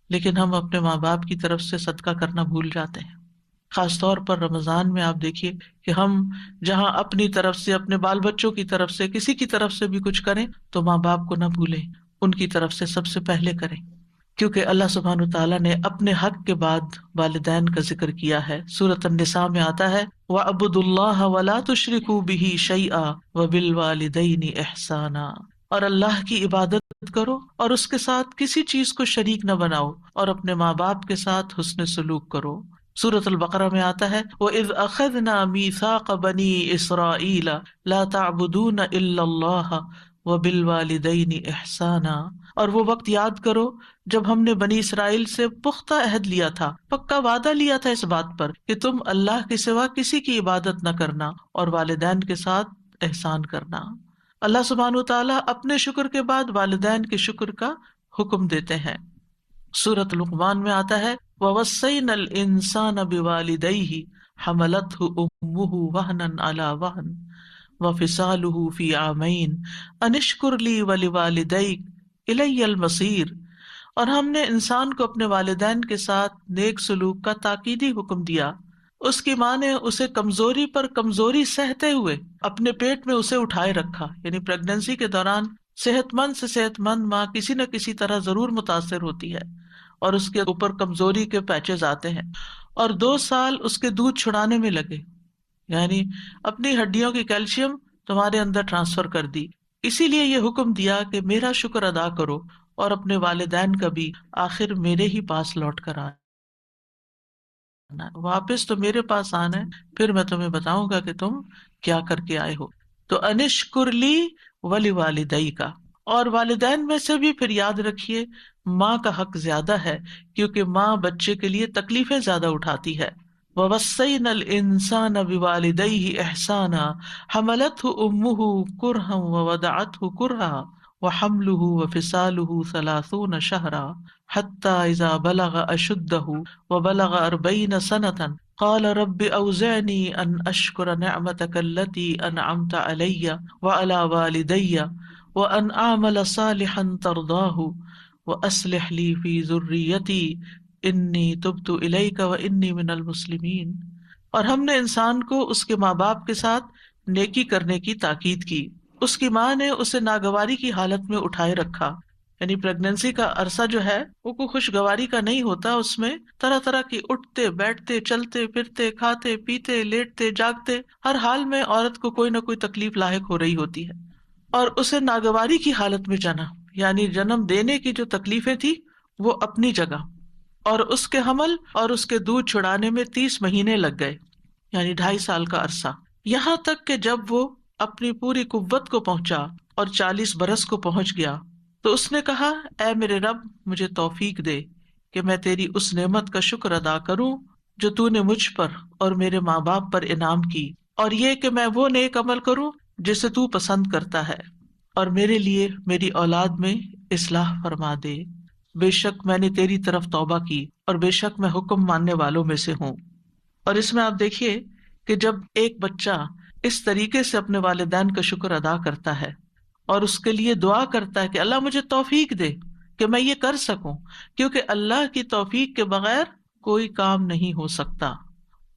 لیکن ہم اپنے ماں باپ کی طرف سے صدقہ کرنا بھول جاتے ہیں. خاص طور پر رمضان میں آپ دیکھیے کہ ہم جہاں اپنی طرف سے، اپنے بال بچوں کی طرف سے، کسی کی طرف سے بھی کچھ کریں تو ماں باپ کو نہ بھولیں، ان کی طرف سے سب سے پہلے کریں. کیونکہ اللہ سبحانہ تعالیٰ نے اپنے حق کے بعد والدین کا ذکر کیا ہے. سورۃ النساء میں آتا ہے وَاعْبُدُوا اللَّهَ وَلَا تُشْرِكُوا بِهِ شَيْئًا وَبِالْوَالِدَيْنِ إِحْسَانًا، اور اللہ کی عبادت کرو اور اس کے ساتھ کسی چیز کو شریک نہ بناؤ، اور اپنے ماں باپ کے ساتھ حسن سلوک کرو. سورۃ البقرہ میں آتا ہے وَإِذْ أَخَذْنَا مِيثَاقَ بَنِي إِسْرَائِيلَ لَا تَعْبُدُونَ إِلَّا اللَّهَ وَبِالْوَالِدَيْنِ إِحْسَانًا، اور وہ وقت یاد کرو جب ہم نے بنی اسرائیل سے پختہ عہد لیا تھا، پکا وعدہ لیا تھا اس بات پر کہ تم اللہ کے سوا کسی کی عبادت نہ کرنا اور والدین کے ساتھ احسان کرنا۔ اللہ سبحانہ وتعالیٰ اپنے شکر کے بعد والدین کے شکر کا حکم دیتے ہیں۔ سورۃ لقمان میں آتا ہے وَوَصَّيْنَا الْإِنسَانَ بِوَالِدَيْهِ حَمَلَتْهُ أُمُّهُ وَهْنًا عَلَى وَهْنٍ وَفِصَالُهُ فِي عَامَيْنِ أَنِ اشْكُرْ لِي وَلِوَالِدَيْكَ إِلَيَّ الْمَصِيرُ، اور ہم نے انسان کو اپنے والدین کے ساتھ نیک سلوک کا تاکیدی حکم دیا۔ اس کی ماں نے اسے کمزوری پر کمزوری سہتے ہوئے اپنے پیٹ میں اسے اٹھائے رکھا، یعنی پریگنینسی کے دوران صحت مند سے صحت مند ماں کسی نہ کسی طرح ضرور متاثر ہوتی ہے اور اس کے اوپر کمزوری کے پیچز آتے ہیں، اور 2 سال اس کے دودھ چھڑانے میں لگے، یعنی اپنی ہڈیوں کی کیلشیم تمہارے اندر ٹرانسفر کر دی۔ اسی لیے یہ حکم دیا کہ میرا شکر ادا کرو اور اپنے والدین کا بھی، آخر میرے ہی پاس لوٹ کر آنا، واپس تو میرے پاس آنا ہے، پھر میں تمہیں بتاؤں گا کہ تم کیا کر کے آئے ہو۔ تو انشکر لی ولی والدئی کا، اور والدین میں سے بھی پھر یاد رکھیے ماں کا حق زیادہ ہے، کیونکہ ماں بچے کے لیے تکلیفیں زیادہ اٹھاتی ہے۔ وَوَصَّيْنَا الْإِنسَانَ بِوَالِدَيْهِ إِحْسَانًا حَمَلَتْهُ أُمُّهُ كُرْهًا وَوَضَعَتْهُ كُرْهًا وَحَمْلُهُ وَفِصَالُهُ 30 شهرا حتى إذا بلغ أشده وبلغ 40 سنة قال رب أوزعني أن أشكر نعمتك التي أنعمت علي وعلى والدي وأن أعمل صالحا ترضاه وأصلح لي في ذريتي إني تبت إليك وإني من المسلمين۔ اور ہم نے انسان کو اس کے ماں باپ کے ساتھ نیکی کرنے کی تاکید کی۔ اس کی ماں نے اسے ناگواری کی حالت میں اٹھائے رکھا، یعنی پریگنینسی کا عرصہ جو ہے وہ کوئی خوشگواری کا نہیں ہوتا، اس میں طرح طرح کی اٹھتے بیٹھتے چلتے پھرتے کھاتے پیتے لیٹتے جاگتے ہر حال میں عورت کو کوئی نہ کوئی تکلیف لاحق ہو رہی ہوتی ہے، اور اسے ناگواری کی حالت میں جنا، یعنی جنم دینے کی جو تکلیفیں تھی وہ اپنی جگہ، اور اس کے حمل اور اس کے دودھ چھڑانے میں 30 مہینے لگ گئے، یعنی 2.5 سال کا عرصہ، یہاں تک کہ جب وہ اپنی پوری قوت کو پہنچا اور 40 برس کو پہنچ گیا تو اس نے کہا اے میرے رب مجھے توفیق دے کہ میں تیری اس نعمت کا شکر ادا کروں جو تو نے مجھ پر اور میرے ماں باپ پر انعام کی، اور یہ کہ میں وہ نیک عمل کروں جسے تو پسند کرتا ہے، اور میرے لیے میری اولاد میں اصلاح فرما دے، بے شک میں نے تیری طرف توبہ کی اور بے شک میں حکم ماننے والوں میں سے ہوں۔ اور اس میں آپ دیکھیے کہ جب ایک بچہ اس طریقے سے اپنے والدین کا شکر ادا کرتا ہے اور اس کے لیے دعا کرتا ہے کہ اللہ مجھے توفیق دے کہ میں یہ کر سکوں، کیونکہ اللہ کی توفیق کے بغیر کوئی کام نہیں ہو سکتا،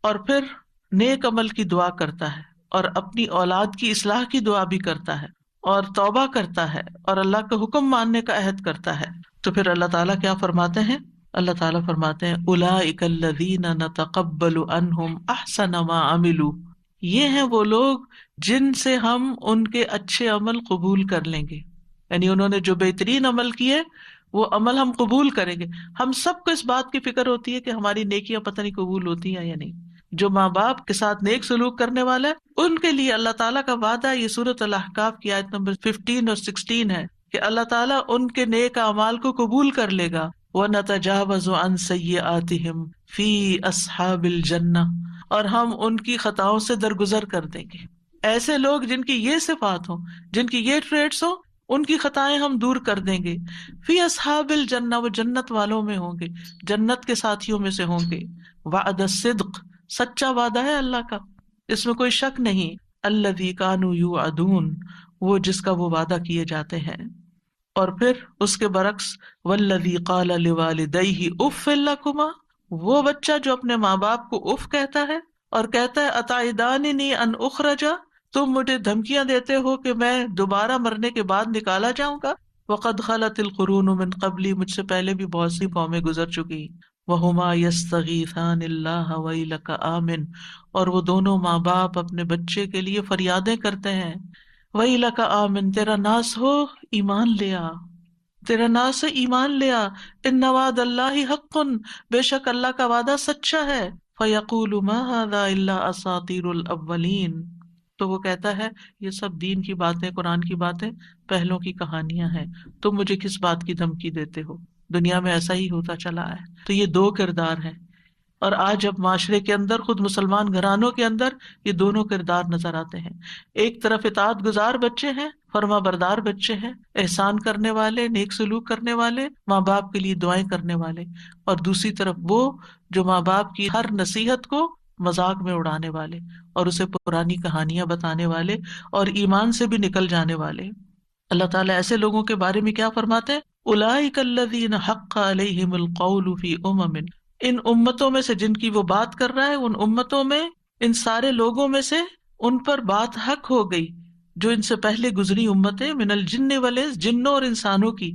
اور پھر نیک عمل کی دعا کرتا ہے اور اپنی اولاد کی اصلاح کی دعا بھی کرتا ہے اور توبہ کرتا ہے اور اللہ کا حکم ماننے کا عہد کرتا ہے، تو پھر اللہ تعالیٰ کیا فرماتے ہیں؟ اللہ تعالیٰ فرماتے ہیں اولئک الذین نتقبل عنہم احسن ما عملوا، یہ ہیں وہ لوگ جن سے ہم ان کے اچھے عمل قبول کر لیں گے، یعنی انہوں نے جو بہترین عمل کیے وہ عمل ہم قبول کریں گے۔ ہم سب کو اس بات کی فکر ہوتی ہے کہ ہماری نیکیاں پتہ نہیں قبول ہوتی ہیں یا نہیں۔ جو ماں باپ کے ساتھ نیک سلوک کرنے والا ہے ان کے لیے اللہ تعالیٰ کا وعدہ، یہ سورۃ الاحقاف کی آیت نمبر 15 اور 16 ہے کہ اللہ تعالیٰ ان کے نیک اعمال کو قبول کر لے گا۔ وَنَتَجَاوَزُ عَنْ سَيِّئَاتِهِمْ فِي أَصْحَابِ الْجَنَّةِ، اور ہم ان کی خطاؤں سے درگزر کر دیں گے۔ ایسے لوگ جن کی یہ صفات ہوں، جن کی یہ ٹریٹس ہوں، ان کی خطائیں ہم دور کر دیں گے۔ فی اصحاب الجنہ، وہ جنت والوں میں ہوں گے، جنت کے ساتھیوں میں سے ہوں گے۔ وعد الصدق، سچا وعدہ ہے اللہ کا، اس میں کوئی شک نہیں۔ الذی کانوا یوعدون، وہ جس کا وہ وعدہ کیے جاتے ہیں۔ اور پھر اس کے برعکس والذی قال لوالدیہ اف لکما، وہ بچہ جو اپنے ماں باپ کو اف کہتا ہے اور کہتا ہے اتعداننی ان اخرج، تم مجھے دھمکیاں دیتے ہو کہ میں دوبارہ مرنے کے بعد نکالا جاؤں گا۔ وقد خلت القرون من قبلی، مجھ سے پہلے بھی بہت سی قومیں گزر چکی۔ وہما یستغیثان اللہ ویلک آمن، اور وہ دونوں ماں باپ اپنے بچے کے لیے فریادیں کرتے ہیں، ویلک آمن، تیرا ناس ہو ایمان لیا، تیرا ناس ہے ایمان لیا، ان وعد اللہ حق، بے شک اللہ کا وعدہ سچا ہے۔ فیقول ما ھذا الا اساطیر الاولین، تو وہ کہتا ہے یہ سب دین کی باتیں، قرآن کی باتیں پہلوں کی کہانیاں ہیں، تم مجھے کس بات کی دھمکی دیتے ہو، دنیا میں ایسا ہی ہوتا چلا ہے۔ تو یہ 2 کردار ہیں، اور آج اب معاشرے کے اندر خود مسلمان گھرانوں کے اندر یہ دونوں کردار نظر آتے ہیں. ایک طرف اطاعت گزار بچے ہیں، فرما بردار بچے ہیں، احسان کرنے والے، نیک سلوک کرنے والے، ماں باپ کے لیے دعائیں کرنے والے، اور دوسری طرف وہ جو ماں باپ کی ہر نصیحت کو مذاق میں اڑانے والے اور اسے پرانی کہانیاں بتانے والے اور ایمان سے بھی نکل جانے والے. اللہ تعالیٰ ایسے لوگوں کے بارے میں کیا فرماتے ہیں؟ اولئک الذین حق علیہم القول فی امم، ان امتوں میں سے جن کی وہ بات کر رہا ہے، ان امتوں میں، ان سارے لوگوں میں سے ان پر بات حق ہو گئی جو ان سے پہلے گزری امتیں، من الجن والانس، جنوں اور انسانوں کی،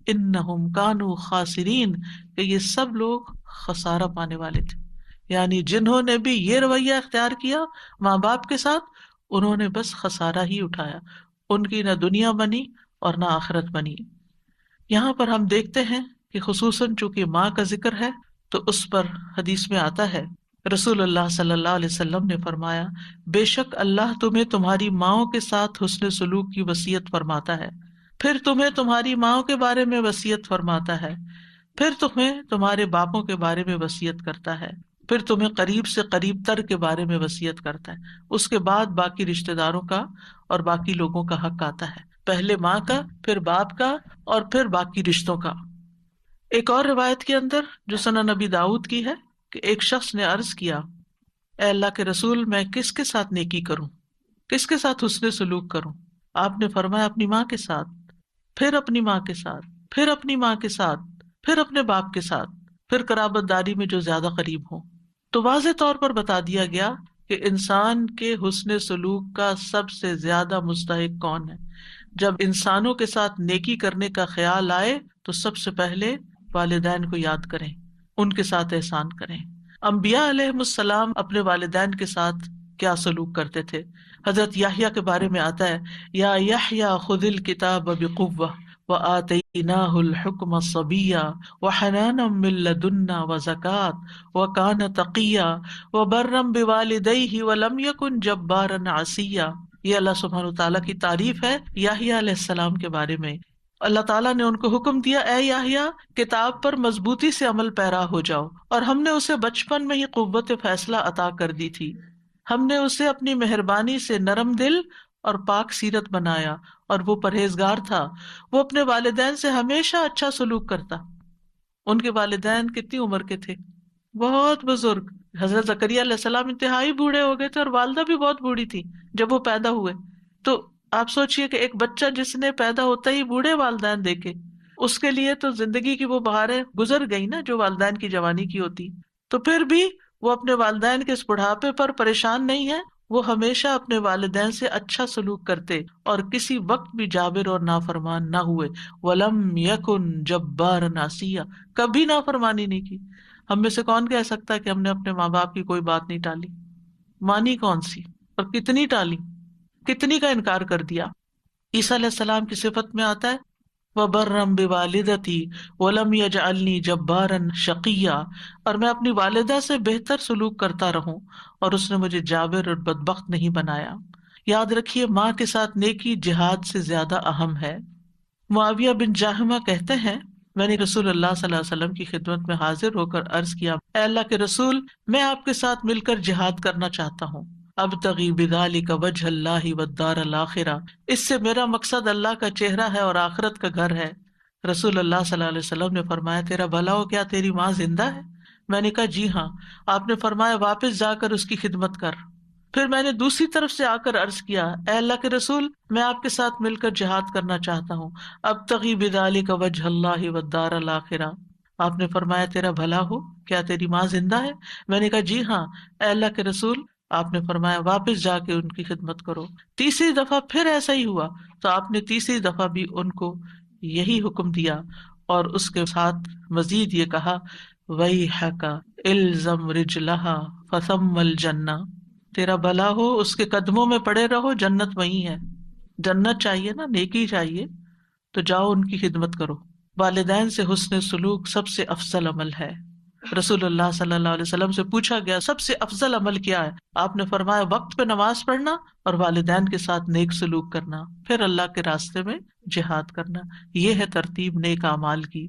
انہم کانوا خاسرین، کہ یہ سب لوگ خسارہ پانے والے تھے. یعنی جنہوں نے بھی یہ رویہ اختیار کیا ماں باپ کے ساتھ، انہوں نے بس خسارہ ہی اٹھایا، ان کی نہ دنیا بنی اور نہ آخرت بنی. یہاں پر ہم دیکھتے ہیں کہ خصوصاً چونکہ ماں کا ذکر ہے تو اس پر حدیث میں آتا ہے، رسول اللہ صلی اللہ علیہ وسلم نے فرمایا، بے شک اللہ تمہیں تمہاری ماؤں کے ساتھ حسن سلوک کی وصیت فرماتا ہے، پھر تمہیں تمہاری ماؤں کے بارے میں وصیت فرماتا ہے، پھر تمہیں تمہارے باپوں کے بارے میں وصیت کرتا ہے، پھر تمہیں قریب سے قریب تر کے بارے میں وصیت کرتا ہے. اس کے بعد باقی رشتہ داروں کا اور باقی لوگوں کا حق آتا ہے، پہلے ماں کا، پھر باپ کا، اور پھر باقی رشتوں کا. ایک اور روایت کے اندر جو سنن نبی داؤد کی ہے کہ ایک شخص نے عرض کیا، اے اللہ کے رسول، میں کس کے ساتھ نیکی کروں، کس کے ساتھ حسن سلوک کروں؟ آپ نے فرمایا اپنی ماں کے ساتھ، پھر اپنی ماں کے ساتھ، پھر اپنی ماں کے ساتھ، پھر اپنے باپ کے ساتھ، پھر قرابت داری میں جو زیادہ قریب ہو. تو واضح طور پر بتا دیا گیا کہ انسان کے حسن سلوک کا سب سے زیادہ مستحق کون ہے. جب انسانوں کے ساتھ نیکی کرنے کا خیال آئے تو سب سے پہلے والدین کو یاد کریں، ان کے ساتھ احسان کریں. انبیاء علیہم السلام اپنے والدین کے ساتھ کیا سلوک کرتے تھے؟ حضرت یحییٰ کے بارے میں آتا ہے، یا یحییٰ خذ الکتاب بقوہ وآتیناہ الحکم صبیا وحنانا من لدنا وزکاۃ وکان تقیا وبرا بوالدیہ ولم یکن جبارا عصیا. یہ اللہ سبحانہ وتعالیٰ کی تعریف ہے یحییٰ علیہ السلام کے بارے میں. اللہ تعالیٰ نے ان کو حکم دیا، اے یحییٰ کتاب پر مضبوطی سے عمل پیرا ہو جاؤ، اور ہم نے اسے بچپن میں ہی قوت فیصلہ عطا کر دی تھی، ہم نے اسے اپنی مہربانی سے نرم دل اور پاک سیرت بنایا، اور وہ پرہیزگار تھا، وہ اپنے والدین سے ہمیشہ اچھا سلوک کرتا. ان کے والدین کتنی عمر کے تھے؟ بہت بزرگ. حضرت زکریا علیہ السلام انتہائی بوڑھے ہو گئے تھے اور والدہ بھی بہت بوڑھی تھی جب وہ پیدا ہوئے. تو آپ سوچئے کہ ایک بچہ جس نے پیدا ہوتا ہی بوڑھے والدین دیکھے، اس کے لیے تو زندگی کی وہ بہاریں گزر گئی نا جو والدین کی جوانی کی ہوتی. تو پھر بھی وہ اپنے والدین کے اس بڑھاپے پر پریشان نہیں ہے، وہ ہمیشہ اپنے والدین سے اچھا سلوک کرتے اور کسی وقت بھی جابر اور نافرمان نہ ہوئے. وَلَمْ يَكُنْ جَبَّارًا عَصِيًّا، کبھی نافرمانی نہیں کی. ہم میں سے کون کہہ سکتا ہے کہ ہم نے اپنے ماں باپ کی کوئی بات نہیں ٹالی؟ مانی کون سی اور کتنی ٹالی، کتنی کا انکار کر دیا. عیسیٰ علیہ السلام کی صفت میں آتا ہے وَبَرًّا بِوَالِدَتِي وَلَمْ يَجْعَلْنِي جَبَّارًا شَقِيًّا، اور میں اپنی والدہ سے بہتر سلوک کرتا رہوں اور اس نے مجھے جابر اور بدبخت نہیں بنایا. یاد رکھیے ماں کے ساتھ نیکی جہاد سے زیادہ اہم ہے. معاویہ بن جاہمہ کہتے ہیں، میں نے رسول اللہ صلی اللہ علیہ وسلم کی خدمت میں حاضر ہو کر عرض کیا، اے اللہ کے رسول، میں آپ کے ساتھ مل کر جہاد کرنا چاہتا ہوں. ابتغی بذالک وجہ اللہ والدار الآخرہ، اس سے میرا مقصد اللہ کا چہرہ ہے اور آخرت کا گھر ہے. رسول اللہ صلی اللہ علیہ وسلم نے فرمایا، تیرا بھلا ہو، کیا تیری ماں زندہ ہے؟ میں نے کہا جی ہاں. آپ نے فرمایا واپس جا کر اس کی خدمت کر. پھر میں نے دوسری طرف سے آ کر عرض کیا، اے اللہ کے رسول، میں آپ کے ساتھ مل کر جہاد کرنا چاہتا ہوں. ابتغی بذالک وجہ اللہ والدار الآخرہ. آپ نے فرمایا تیرا بھلا ہو، کیا تیری ماں زندہ ہے؟ میں نے کہا جی ہاں. اے اللہ کے رسول، آپ نے فرمایا واپس جا کے ان کی خدمت کرو. تیسری دفعہ پھر ایسا ہی ہوا تو آپ نے تیسری دفعہ بھی ان کو یہی حکم دیا اور اس کے ساتھ مزید یہ کہا، وَيْحَكَ إِلْزَمْ رِجْلَهَا فَثَمَّ الْجَنَّةُ، تیرا بھلا ہو، اس کے قدموں میں پڑے رہو، جنت وہیں ہے. جنت چاہیے نا، نیکی چاہیے، تو جاؤ ان کی خدمت کرو. والدین سے حسن سلوک سب سے افضل عمل ہے. رسول اللہ صلی اللہ علیہ وسلم سے پوچھا گیا سب سے افضل عمل کیا ہے؟ آپ نے فرمایا وقت پہ نماز پڑھنا اور والدین کے ساتھ نیک سلوک کرنا، پھر اللہ کے راستے میں جہاد کرنا. یہ ہے ترتیب نیک اعمال کی.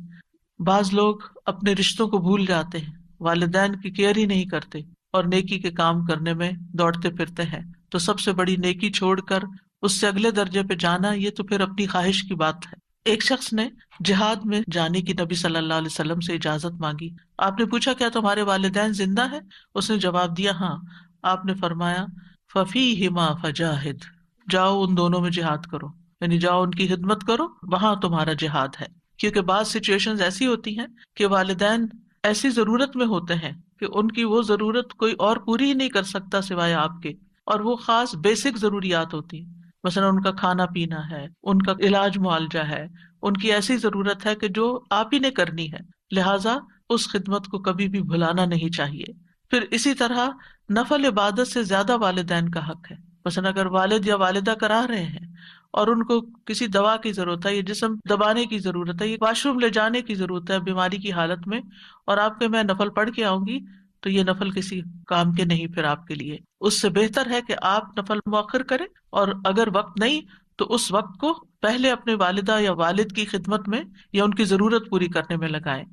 بعض لوگ اپنے رشتوں کو بھول جاتے ہیں والدین کی کیئر ہی نہیں کرتے اور نیکی کے کام کرنے میں دوڑتے پھرتے ہیں، تو سب سے بڑی نیکی چھوڑ کر اس سے اگلے درجے پہ جانا، یہ تو پھر اپنی خواہش کی بات ہے۔ ایک شخص نے جہاد میں جانے کی نبی صلی اللہ علیہ وسلم سے اجازت مانگی۔ آپ نے پوچھا کیا تمہارے والدین زندہ ہیں؟ اس نے جواب دیا ہاں۔ آپ نے فرمایا فَفِيهِمَا فَجَاهِدْ، جاؤ ان دونوں میں جہاد کرو، یعنی جاؤ ان کی خدمت کرو، وہاں تمہارا جہاد ہے۔ کیونکہ بعض سچویشنز ایسی ہوتی ہیں کہ والدین ایسی ضرورت میں ہوتے ہیں کہ ان کی وہ ضرورت کوئی اور پوری ہی نہیں کر سکتا سوائے آپ کے، اور وہ خاص بیسک ضروریات ہوتی ہیں، مثلا ان کا کھانا پینا ہے، ان کا علاج معالجہ ہے، ان کی ایسی ضرورت ہے کہ جو آپ ہی نے کرنی ہے، لہٰذا اس خدمت کو کبھی بھی بھلانا نہیں چاہیے۔ پھر اسی طرح نفل عبادت سے زیادہ والدین کا حق ہے۔ مثلا اگر والد یا والدہ کرا رہے ہیں اور ان کو کسی دوا کی ضرورت ہے، یہ جسم دبانے کی ضرورت ہے، یہ واش روم لے جانے کی ضرورت ہے بیماری کی حالت میں، اور آپ کے میں نفل پڑھ کے آؤں گی، تو یہ نفل کسی کام کے نہیں پھر آپ کے لیے۔ اس سے بہتر ہے کہ آپ نفل مؤخر کریں، اور اگر وقت نہیں تو اس وقت کو پہلے اپنے والدہ یا والد کی خدمت میں یا ان کی ضرورت پوری کرنے میں لگائیں۔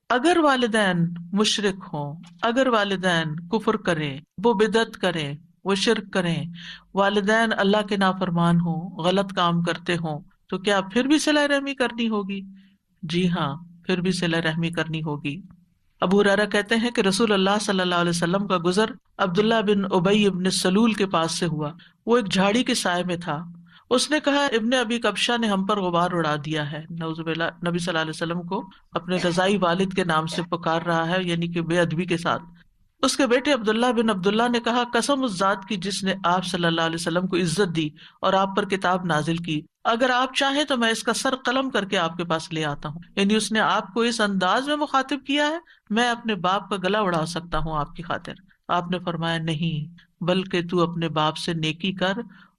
اگر والدین مشرک ہوں، اگر والدین کفر کریں، وہ بدعت کریں، وہ شرک کریں، والدین اللہ کے نافرمان ہوں، غلط کام کرتے ہوں، تو کیا پھر بھی صلہ رحمی کرنی ہوگی؟ جی ہاں، پھر بھی صلہ رحمی کرنی ہوگی۔ ابو ہریرہ کہتے ہیں کہ رسول اللہ صلی اللہ علیہ وسلم کا گزر عبداللہ بن ابی بن سلول کے پاس سے ہوا۔ وہ ایک جھاڑی کے سائے میں تھا۔ اس نے کہا ابن ابی کبشہ نے ہم پر غبار اڑا دیا ہے۔ نعوذ باللہ، نبی صلی اللہ علیہ وسلم کو اپنے رضائی والد کے نام سے پکار رہا ہے، یعنی کہ بے ادبی کے ساتھ۔ اس کے بیٹے عبداللہ بن عبداللہ نے کہا قسم اس ذات کی جس نے آپ صلی اللہ علیہ وسلم کو عزت دی اور آپ پر کتاب نازل کی، اگر آپ چاہیں تو میں اس کا سر قلم کر کے آپ کے پاس لے آتا ہوں۔ یعنی اس نے آپ کو اس انداز میں مخاطب کیا ہے، میں اپنے باپ کا گلا اڑا سکتا ہوں آپ کی خاطر۔ آپ نے فرمایا نہیں، بلکہ تو اپنے باپ سے نیکی کر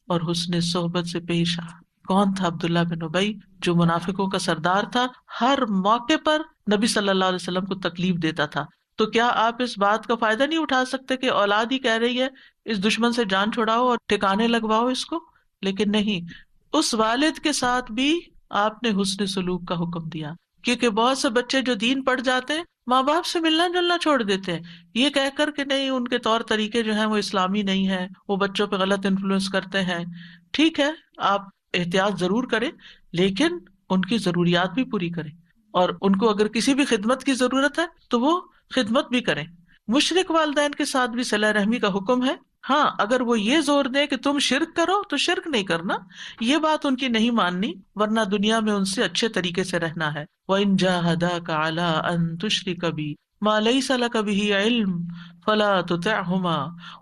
اور حسن صحبت سے پیش آ۔ کون تھا عبداللہ بن ابی؟ جو منافقوں کا سردار تھا، ہر موقع پر نبی صلی اللہ علیہ وسلم کو تکلیف دیتا تھا۔ تو کیا آپ اس بات کا فائدہ نہیں اٹھا سکتے کہ اولاد ہی کہہ رہی ہے اس دشمن سے جان چھڑاؤ اور ٹھکانے لگواؤ اس کو؟ لیکن نہیں، اس والد کے ساتھ بھی آپ نے حسن سلوک کا حکم دیا، کیونکہ بہت سے بچے جو دین پڑھ جاتے ہیں ماں باپ سے ملنا جلنا چھوڑ دیتے ہیں، یہ کہہ کر کہ نہیں ان کے طور طریقے جو ہیں وہ اسلامی نہیں ہے، وہ بچوں پہ غلط انفلوئنس کرتے ہیں۔ ٹھیک ہے، آپ احتیاط ضرور کریں، لیکن ان کی ضروریات بھی پوری کریں، اور ان کو اگر کسی بھی خدمت کی ضرورت ہے تو وہ خدمت بھی کریں۔ مشرک والدین کے ساتھ بھی صلہ رحمی کا حکم ہے۔ ہاں، اگر وہ یہ زور دیں کہ تم شرک کرو تو شرک نہیں کرنا، یہ بات ان کی نہیں ماننی، ورنہ دنیا میں ان سے اچھے طریقے سے رہنا ہے۔ وَإِن جَاهَدَاكَ عَلَىٰ أَن تُشْرِكَ بِي مَا لَيْسَ لَكَ بِهِ عِلْمٌ فَلَا تُطِعْهُمَا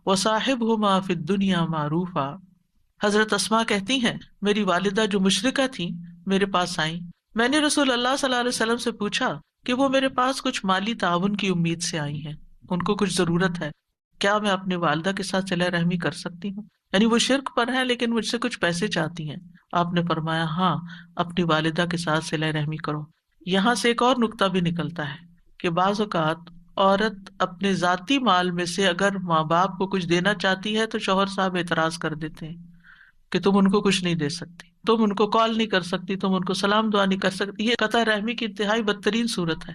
وَصَاحِبْهُمَا فِي الدُّنْيَا مَعْرُوفًا۔ حضرت اسماء کہتی ہیں میری والدہ جو مشرکہ تھیں میرے پاس آئیں، میں نے رسول اللہ صلی اللہ علیہ وسلم سے پوچھا کہ وہ میرے پاس کچھ مالی تعاون کی امید سے آئی ہیں، ان کو کچھ ضرورت ہے، کیا میں اپنی والدہ کے ساتھ صلہ رحمی کر سکتی ہوں؟ یعنی وہ شرک پر ہے لیکن مجھ سے کچھ پیسے چاہتی ہیں۔ آپ نے فرمایا ہاں، اپنی والدہ کے ساتھ صلہ رحمی کرو۔ یہاں سے ایک اور نکتہ بھی نکلتا ہے کہ بعض اوقات عورت اپنے ذاتی مال میں سے اگر ماں باپ کو کچھ دینا چاہتی ہے تو شوہر صاحب اعتراض کر دیتے ہیں کہ تم ان کو کچھ نہیں دے سکتی، تم ان کو کال نہیں کر سکتی، تم ان کو سلام دعا نہیں کر سکتی۔ یہ قطع رحمی کی انتہائی بدترین صورت ہے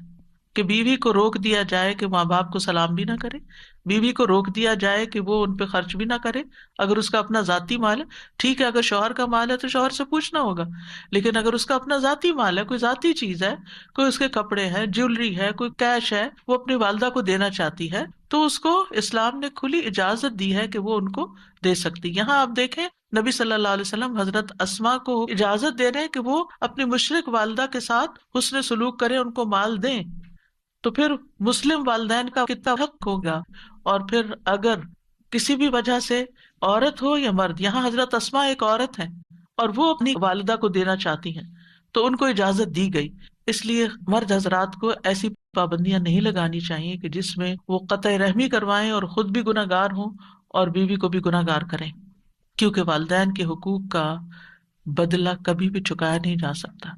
کہ بیوی کو روک دیا جائے کہ ماں باپ کو سلام بھی نہ کرے، بیوی کو روک دیا جائے کہ وہ ان پہ خرچ بھی نہ کرے اگر اس کا اپنا ذاتی مال ہے۔ ٹھیک ہے، اگر شوہر کا مال ہے تو شوہر سے پوچھنا ہوگا، لیکن اگر اس کا اپنا ذاتی مال ہے، کوئی ذاتی چیز ہے، کوئی اس کے کپڑے ہیں، جیولری ہے، کوئی کیش ہے، وہ اپنی والدہ کو دینا چاہتی ہے تو اس کو اسلام نے کھلی اجازت دی ہے کہ وہ ان کو دے سکتی۔ یہاں آپ دیکھیں نبی صلی اللہ علیہ وسلم حضرت اسماء کو اجازت دے رہے ہیں کہ وہ اپنی مشرک والدہ کے ساتھ حسن سلوک کریں، ان کو مال دیں، تو پھر مسلم والدین کا کتنا حق ہوگا۔ اور پھر اگر کسی بھی وجہ سے عورت ہو یا مرد، یہاں حضرت اسماء ایک عورت ہے اور وہ اپنی والدہ کو دینا چاہتی ہیں تو ان کو اجازت دی گئی۔ اس لیے مرد حضرات کو ایسی پابندیاں نہیں لگانی چاہیے کہ جس میں وہ قطع رحمی کروائیں اور خود بھی گناہ گار ہوں اور بیوی کو بھی گناہ گار کریں، کیونکہ والدین کے حقوق کا بدلہ کبھی بھی چکایا نہیں جا سکتا،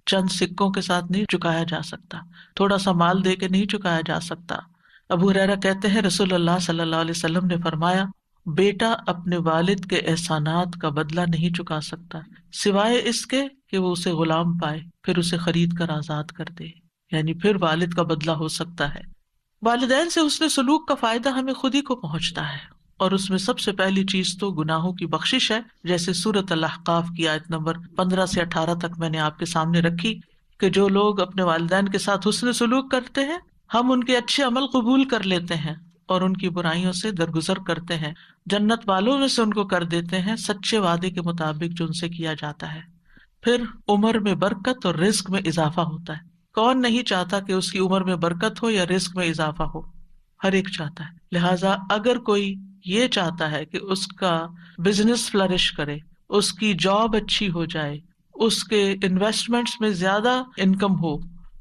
چند سکوں کے ساتھ نہیں چکایا جا سکتا، تھوڑا سا مال دے کے نہیں چکایا جا سکتا۔ ابو ہریرہ کہتے ہیں رسول اللہ صلی اللہ علیہ وسلم نے فرمایا بیٹا اپنے والد کے احسانات کا بدلہ نہیں چکا سکتا سوائے اس کے کہ وہ اسے غلام پائے، پھر اسے خرید کر آزاد کر دے، یعنی پھر والد کا بدلہ ہو سکتا ہے۔ والدین سے حسن سلوک کا فائدہ ہمیں خود ہی کو پہنچتا ہے، اور اس میں سب سے پہلی چیز تو گناہوں کی بخشش ہے، جیسے سورۃ الاحقاف کی آیت نمبر 15 سے 18 تک میں نے آپ کے سامنے رکھی کہ جو لوگ اپنے والدین کے ساتھ حسن سلوک کرتے ہیں ہم ان کے اچھے عمل قبول کر لیتے ہیں اور ان کی برائیوں سے درگزر کرتے ہیں، جنت والوں میں سے ان کو کر دیتے ہیں سچے وعدے کے مطابق جو ان سے کیا جاتا ہے۔ پھر عمر میں برکت اور رزق میں اضافہ ہوتا ہے۔ کون نہیں چاہتا کہ اس کی عمر میں برکت ہو یا رزق میں اضافہ ہو؟ ہر ایک چاہتا ہے۔ لہٰذا اگر کوئی یہ چاہتا ہے کہ اس کا بزنس فلرش کرے، اس کی جاب اچھی ہو جائے، اس کے انویسٹمنٹس میں زیادہ انکم ہو،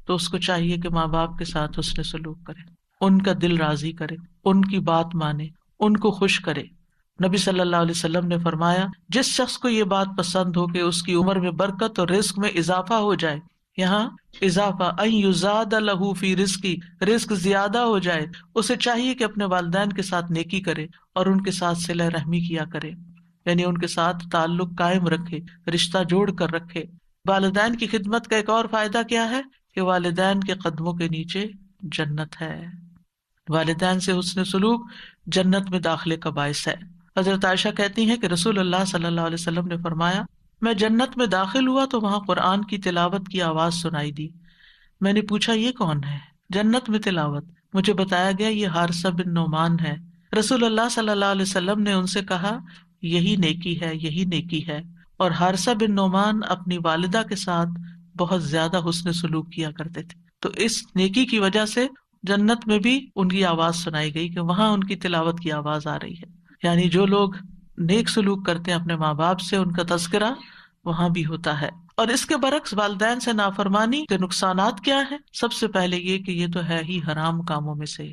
تو اس کو چاہیے کہ ماں باپ کے ساتھ حسن سلوک کرے، ان کا دل راضی کرے، ان کی بات مانے، ان کو خوش کرے۔ نبی صلی اللہ علیہ وسلم نے فرمایا جس شخص کو یہ بات پسند ہو کہ اس کی عمر میں برکت اور رزق میں اضافہ ہو جائے، یہاں اضافہ ان یزاد لہ فی رزقی، رزق زیادہ ہو جائے، اسے چاہیے کہ اپنے والدین کے ساتھ نیکی کرے اور ان کے ساتھ صلہ رحمی کیا کرے، یعنی ان کے ساتھ تعلق قائم رکھے، رشتہ جوڑ کر رکھے۔ والدین کی خدمت کا ایک اور فائدہ کیا ہے کہ والدین کے قدموں کے نیچے جنت ہے۔ والدین سے حسن سلوک جنت میں داخلے کا باعث ہے۔ حضرت عائشہ کہتی ہیں کہ رسول اللہ صلی اللہ علیہ وسلم نے فرمایا میں جنت میں داخل ہوا تو وہاں قرآن کی تلاوت کی آواز سنائی دی۔ میں نے پوچھا یہ کون ہے؟ جنت میں تلاوت؟ مجھے بتایا گیا یہ حارثہ بن نعمان ہے۔ رسول اللہ صلی اللہ علیہ وسلم نے ان سے کہا یہی نیکی ہے، یہی نیکی ہے۔ اور حارثہ بن نعمان اپنی والدہ کے ساتھ بہت زیادہ حسن سلوک کیا کرتے تھے، تو اس نیکی کی وجہ سے جنت میں بھی ان کی آواز سنائی گئی کہ وہاں ان کی تلاوت کی آواز آ رہی ہے۔ یعنی جو لوگ نیک سلوک کرتے ہیں اپنے ماں باپ سے، ان کا تذکرہ وہاں بھی ہوتا ہے۔ اور اس کے برعکس والدین سے نافرمانی کے نقصانات کیا ہیں؟ سب سے پہلے یہ کہ یہ تو ہے ہی حرام کاموں میں سے۔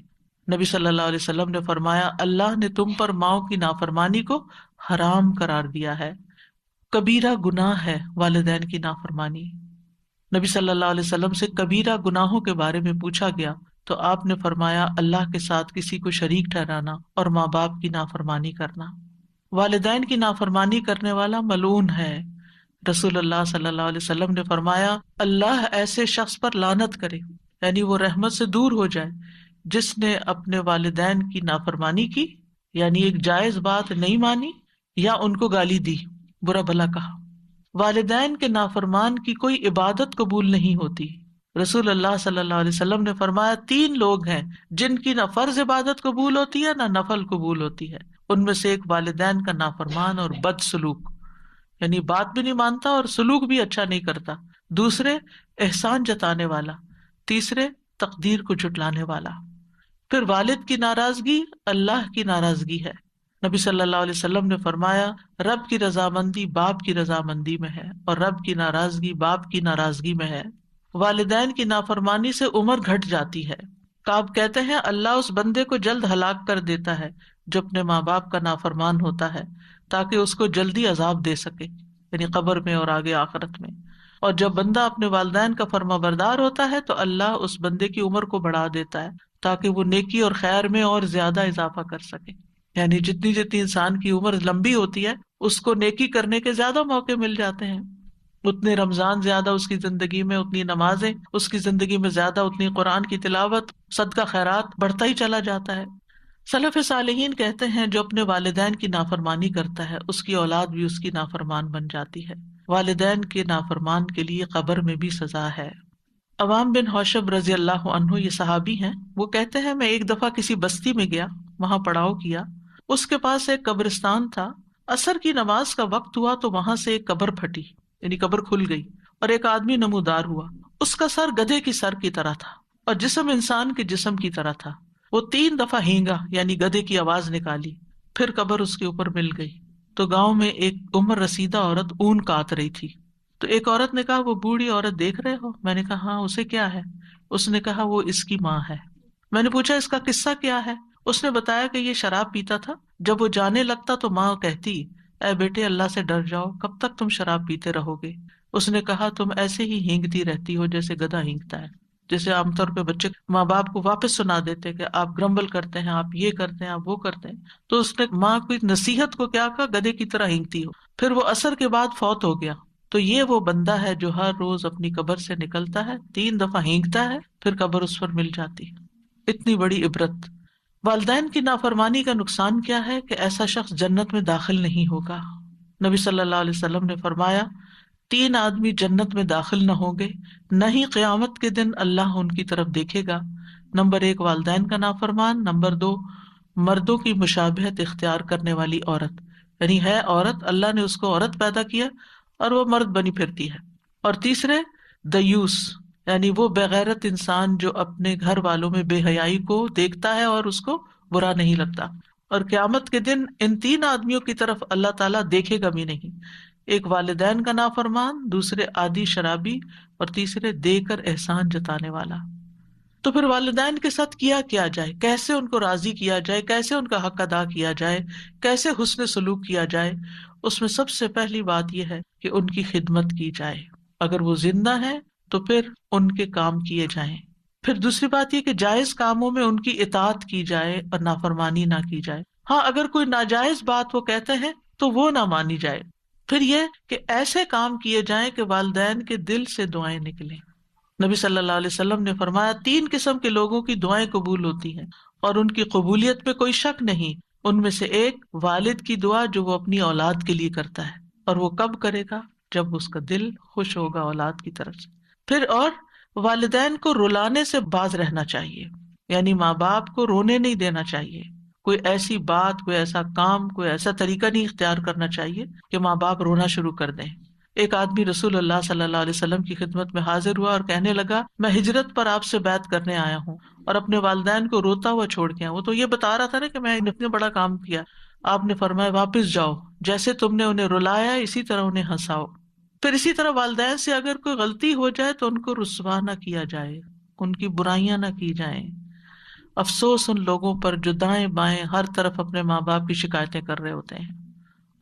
نبی صلی اللہ علیہ وسلم نے فرمایا اللہ نے تم پر ماؤں کی نافرمانی کو حرام قرار دیا ہے، کبیرہ گناہ ہے والدین کی نافرمانی۔ نبی صلی اللہ علیہ وسلم سے کبیرہ گناہوں کے بارے میں پوچھا گیا تو آپ نے فرمایا اللہ کے ساتھ کسی کو شریک ٹھہرانا اور ماں باپ کی نافرمانی کرنا۔ والدین کی نافرمانی کرنے والا ملعون ہے۔ رسول اللہ صلی اللہ علیہ وسلم نے فرمایا اللہ ایسے شخص پر لعنت کرے، یعنی وہ رحمت سے دور ہو جائے جس نے اپنے والدین کی نافرمانی کی، یعنی ایک جائز بات نہیں مانی یا ان کو گالی دی، برا بھلا کہا۔ والدین کے نافرمان کی کوئی عبادت قبول نہیں ہوتی۔ رسول اللہ صلی اللہ علیہ وسلم نے فرمایا 3 لوگ ہیں جن کی نہ فرض عبادت قبول ہوتی ہے نہ نفل قبول ہوتی ہے، ان میں سے ایک والدین کا نافرمان اور بد سلوک، یعنی بات بھی نہیں مانتا اور سلوک بھی اچھا نہیں کرتا، دوسرے احسان جتانے والا، تیسرے تقدیر کو جھٹلانے والا۔ پھر والد کی ناراضگی اللہ کی ناراضگی ہے۔ نبی صلی اللہ علیہ وسلم نے فرمایا رب کی رضامندی باپ کی رضامندی میں ہے اور رب کی ناراضگی باپ کی ناراضگی میں ہے۔ والدین کی نافرمانی سے عمر گھٹ جاتی ہے۔ کعب کہتے ہیں اللہ اس بندے کو جلد ہلاک کر دیتا ہے جو اپنے ماں باپ کا نافرمان ہوتا ہے تاکہ اس کو جلدی عذاب دے سکے، یعنی قبر میں اور آگے آخرت میں۔ اور جب بندہ اپنے والدین کا فرما بردار ہوتا ہے تو اللہ اس بندے کی عمر کو بڑھا دیتا ہے تاکہ وہ نیکی اور خیر میں اور زیادہ اضافہ کر سکے، یعنی جتنی جتنی انسان کی عمر لمبی ہوتی ہے اس کو نیکی کرنے کے زیادہ موقع مل جاتے ہیں، اتنے رمضان زیادہ اس کی زندگی میں، اتنی نمازیں اس کی زندگی میں زیادہ، اتنی قرآن کی تلاوت، صدقہ خیرات بڑھتا ہی چلا جاتا ہے۔ سلف صالحین کہتے ہیں جو اپنے والدین کی نافرمانی کرتا ہے اس کی اولاد بھی اس کی نافرمان بن جاتی ہے۔ والدین کے نافرمان کے لیے قبر میں بھی سزا ہے۔ عوام بن حوشب رضی اللہ عنہ یہ صحابی ہیں، وہ کہتے ہیں میں ایک دفعہ کسی بستی میں گیا، وہاں پڑاؤ کیا، اس کے پاس ایک قبرستان تھا، عصر کی نماز کا وقت ہوا تو وہاں سے ایک قبر پھٹی، یعنی قبر کھل گئی اور ایک آدمی نمودار ہوا، اس کا سر گدھے کی سر کی طرح تھا اور جسم انسان کے جسم کی طرح تھا۔ وہ 3 دفعہ ہینگا یعنی گدھے کی آواز نکالی، پھر قبر اس کے اوپر مل گئی۔ تو گاؤں میں ایک عمر رسیدہ عورت اون کاٹ رہی تھی، تو ایک عورت نے کہا وہ بوڑھی عورت دیکھ رہے ہو؟ میں نے کہا ہاں، اسے کیا ہے؟ اس نے کہا وہ اس کی ماں ہے۔ میں نے پوچھا اس کا قصہ کیا ہے؟ اس نے بتایا کہ یہ شراب پیتا تھا، جب وہ جانے لگتا تو ماں کہتی اے بیٹے اللہ سے ڈر جاؤ، کب تک تم شراب پیتے رہو گے؟ اس نے کہا تم ایسے ہی ہینگتی رہتی ہو جیسے گدھا ہینگتا ہے۔ جیسے عام طور پہ بچے ماں باپ کو واپس سنا دیتے کہ آپ گرمبل کرتے ہیں، آپ یہ کرتے ہیں، آپ وہ کرتے ہیں، تو اس نے ماں کی نصیحت کو کیا کہا، گدھے کی طرح ہینگتی ہو۔ پھر وہ عصر کے بعد فوت ہو گیا۔ تو یہ وہ بندہ ہے جو ہر روز اپنی قبر سے نکلتا ہے، 3 دفعہ ہینگتا ہے، پھر قبر اس پر مل جاتی ہے۔ اتنی بڑی عبرت. والدین کی نافرمانی کا نقصان کیا ہے کہ ایسا شخص جنت میں داخل نہیں ہوگا. نبی صلی اللہ علیہ وسلم نے فرمایا 3 آدمی جنت میں داخل نہ ہوں گے، نہ ہی قیامت کے دن اللہ ان کی طرف دیکھے گا. نمبر 1 والدین کا نافرمان، نمبر 2 مردوں کی مشابہت اختیار کرنے والی عورت، یعنی ہے عورت، اللہ نے اس کو عورت پیدا کیا اور وہ مرد بنی پھرتی ہے. اور تیسرے دیوس، یعنی وہ بغیرت انسان جو اپنے گھر والوں میں بے حیائی کو دیکھتا ہے اور اس کو برا نہیں لگتا. اور قیامت کے دن ان 3 آدمیوں کی طرف اللہ تعالیٰ دیکھے گا بھی نہیں. ایک والدین کا نافرمان، دوسرے عادی شرابی، اور تیسرے دے کر احسان جتانے والا. تو پھر والدین کے ساتھ کیا جائے، کیسے ان کو راضی کیا جائے، کیسے ان کا حق ادا کیا جائے، کیسے حسن سلوک کیا جائے؟ اس میں سب سے پہلی بات یہ ہے کہ ان کی خدمت کی جائے. اگر وہ زندہ ہے تو پھر ان کے کام کیے جائیں. پھر دوسری بات یہ کہ جائز کاموں میں ان کی اطاعت کی جائے اور نافرمانی نہ کی جائے. ہاں اگر کوئی ناجائز بات وہ کہتے ہیں تو وہ نہ مانی جائے. پھر یہ کہ ایسے کام کیے جائیں کہ والدین کے دل سے دعائیں نکلیں. نبی صلی اللہ علیہ وسلم نے فرمایا 3 قسم کے لوگوں کی دعائیں قبول ہوتی ہیں اور ان کی قبولیت میں کوئی شک نہیں. ان میں سے ایک والد کی دعا جو وہ اپنی اولاد کے لیے کرتا ہے، اور وہ کب کرے گا؟ جب اس کا دل خوش ہوگا اولاد کی طرف سے. پھر اور والدین کو رلانے سے باز رہنا چاہیے، یعنی ماں باپ کو رونے نہیں دینا چاہیے. کوئی ایسی بات، کوئی ایسا کام، کوئی ایسا طریقہ نہیں اختیار کرنا چاہیے کہ ماں باپ رونا شروع کر دیں. ایک آدمی رسول اللہ صلی اللہ علیہ وسلم کی خدمت میں حاضر ہوا اور کہنے لگا میں ہجرت پر آپ سے بیعت کرنے آیا ہوں اور اپنے والدین کو روتا ہوا چھوڑ کے آیا. وہ تو یہ بتا رہا تھا نا کہ میں نے اتنا بڑا کام کیا. آپ نے فرمایا واپس جاؤ، جیسے تم نے انہیں رلایا اسی طرح انہیں ہنساؤ. پھر اسی طرح والدین سے اگر کوئی غلطی ہو جائے تو ان کو رسوا نہ کیا جائے، ان کی برائیاں نہ کی جائیں. افسوس ان لوگوں پر جو دائیں بائیں ہر طرف اپنے ماں باپ کی شکایتیں کر رہے ہوتے ہیں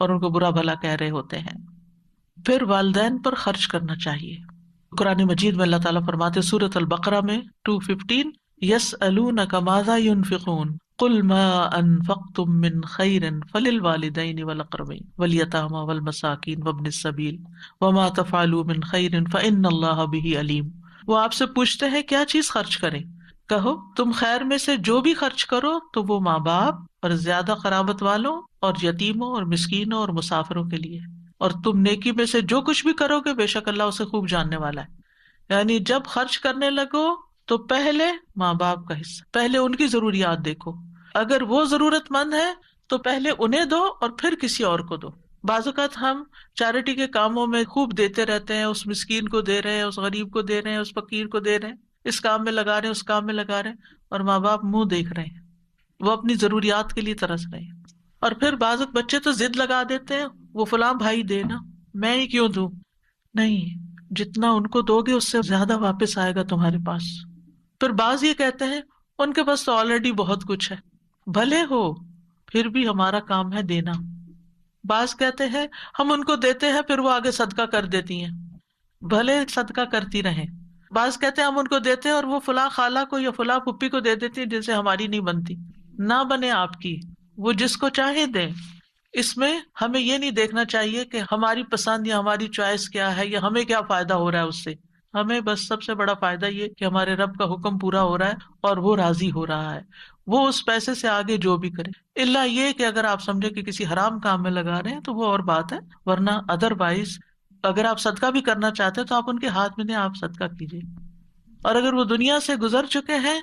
اور ان کو برا بھلا کہہ رہے ہوتے ہیں. پھر والدین پر خرچ کرنا چاہیے. قرآن مجید میں اللہ تعالیٰ فرماتے سورۃ البقرہ میں 215 یسألونک ماذا ينفقون قل ما انفقتم من خیر فللوالدین والاقربین والیتامى والمساکین وابن السبیل وما تفعلوا من خیر فإن اللہ بہ علیم. وہ آپ سے پوچھتے ہیں کیا چیز خرچ کریں، کہو تم خیر میں سے جو بھی خرچ کرو تو وہ ماں باپ اور زیادہ قرابت والوں اور یتیموں اور مسکینوں اور مسافروں کے لیے، اور تم نیکی میں سے جو کچھ بھی کرو گے بے شک اللہ اسے خوب جاننے والا ہے. یعنی جب خرچ کرنے لگو تو پہلے ماں باپ کا حصہ، پہلے ان کی ضروریات دیکھو. اگر وہ ضرورت مند ہے تو پہلے انہیں دو اور پھر کسی اور کو دو. بعض اوقات ہم چیریٹی کے کاموں میں خوب دیتے رہتے ہیں، اس مسکین کو دے رہے ہیں، اس غریب کو دے رہے ہیں، اس فقیر کو دے رہے ہیں، اس کام میں لگا رہے ہیں، اس کام میں لگا رہے ہیں، اور ماں باپ منہ دیکھ رہے ہیں، وہ اپنی ضروریات کے لیے ترس رہے ہیں. اور پھر بعض اوقات بچے تو ضد لگا دیتے ہیں وہ فلاں بھائی دے نا، میں ہی کیوں دوں. نہیں، جتنا ان کو دو گے اس سے زیادہ واپس آئے گا تمہارے پاس. پھر بعض یہ کہتے ہیں ان کے پاس تو آلریڈی بہت کچھ ہے، بھلے ہو پھر بھی ہمارا کام ہے دینا. بعض کہتے ہیں ہم ان کو دیتے ہیں پھر وہ آگے صدقہ کر دیتی ہیں، بھلے صدقہ کرتی رہیں. بعض کہتے ہیں ہم ان کو دیتے ہیں اور وہ فلاں خالہ کو یا فلاں پھپھی کو دے دیتی ہیں جن سے ہماری نہیں بنتی. نہ بنے آپ کی، وہ جس کو چاہے دیں. اس میں ہمیں یہ نہیں دیکھنا چاہیے کہ ہماری پسند یا ہماری چوائس کیا ہے یا ہمیں کیا فائدہ ہو رہا ہے اس سے. ہمیں بس سب سے بڑا فائدہ یہ کہ ہمارے رب کا حکم پورا ہو رہا ہے اور وہ راضی ہو رہا ہے. وہ اس پیسے سے آگے جو بھی کرے، الا یہ کہ اگر آپ سمجھے کہ کسی حرام کام میں لگا رہے ہیں تو وہ اور بات ہے، ورنہ ادروائز اگر آپ صدقہ بھی کرنا چاہتے ہیں تو آپ ان کے ہاتھ میں دیں، آپ صدقہ کیجیے. اور اگر وہ دنیا سے گزر چکے ہیں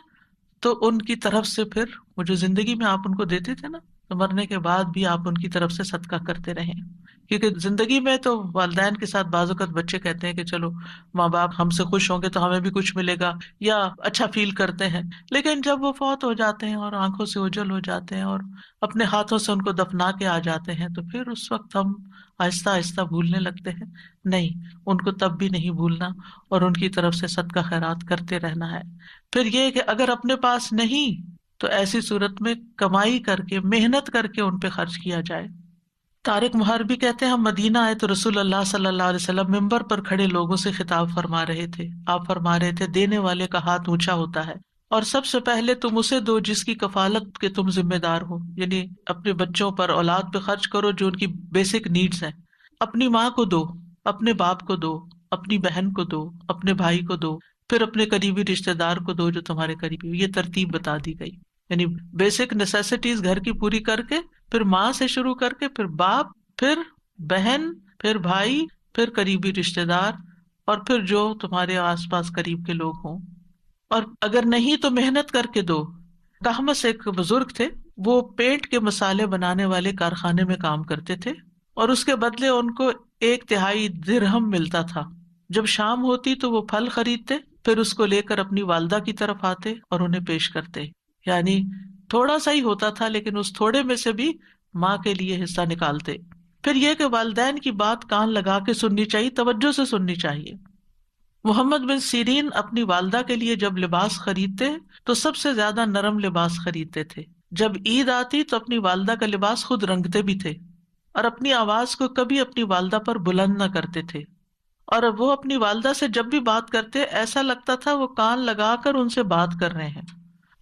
تو ان کی طرف سے پھر وہ جو زندگی میں آپ ان کو دیتے تھے نا، تو مرنے کے بعد بھی آپ ان کی طرف سے صدقہ کرتے رہیں. کیونکہ زندگی میں تو والدین کے ساتھ بعض اوقات بچے کہتے ہیں کہ چلو ماں باپ ہم سے خوش ہوں گے تو ہمیں بھی کچھ ملے گا، یا اچھا فیل کرتے ہیں. لیکن جب وہ فوت ہو جاتے ہیں اور آنکھوں سے اوجھل ہو جاتے ہیں اور اپنے ہاتھوں سے ان کو دفنا کے آ جاتے ہیں تو پھر اس وقت ہم آہستہ آہستہ بھولنے لگتے ہیں. نہیں، ان کو تب بھی نہیں بھولنا اور ان کی طرف سے صدقہ خیرات کرتے رہنا ہے. پھر یہ کہ اگر اپنے پاس نہیں تو ایسی صورت میں کمائی کر کے، محنت کر کے ان پہ خرچ کیا جائے. طارق محربی کہتے ہیں ہم مدینہ آئے تو رسول اللہ صلی اللہ علیہ وسلم ممبر پر کھڑے لوگوں سے خطاب فرما رہے تھے. آپ فرما رہے تھے دینے والے کا ہاتھ اونچا ہوتا ہے اور سب سے پہلے تم اسے دو جس کی کفالت کے تم ذمہ دار ہو. یعنی اپنے بچوں پر، اولاد پہ خرچ کرو جو ان کی بیسک نیڈز ہیں. اپنی ماں کو دو، اپنے باپ کو دو، اپنی بہن کو دو، اپنے بھائی کو دو. پھر اپنے قریبی رشتے دار کو دو جو تمہارے قریبی ہو. یہ ترتیب بتا دی گئی. یعنی بیسک نیسیسٹیز گھر کی پوری کر کے پھر ماں سے شروع کر کے پھر باپ، پھر بہن، پھر بھائی، پھر قریبی رشتے دار، اور پھر جو تمہارے آس پاس قریب کے لوگ ہوں. اور اگر نہیں تو محنت کر کے دو. کہمس ایک بزرگ تھے، وہ پینٹ کے مسالے بنانے والے کارخانے میں کام کرتے تھے اور اس کے بدلے ان کو 1/3 درہم ملتا تھا. جب شام ہوتی تو وہ پھل خریدتے، پھر اس کو لے کر اپنی والدہ کی طرف آتے اور انہیں پیش کرتے. یعنی تھوڑا سا ہی ہوتا تھا لیکن اس تھوڑے میں سے بھی ماں کے لیے حصہ نکالتے. پھر یہ کہ والدین کی بات کان لگا کے سننی چاہیے، توجہ سے سننی چاہیے. محمد بن سیرین اپنی والدہ کے لیے جب لباس خریدتے تو سب سے زیادہ نرم لباس خریدتے تھے. جب عید آتی تو اپنی والدہ کا لباس خود رنگتے بھی تھے اور اپنی آواز کو کبھی اپنی والدہ پر بلند نہ کرتے تھے. اور وہ اپنی والدہ سے جب بھی بات کرتے ایسا لگتا تھا وہ کان لگا کر ان سے بات کر رہے ہیں.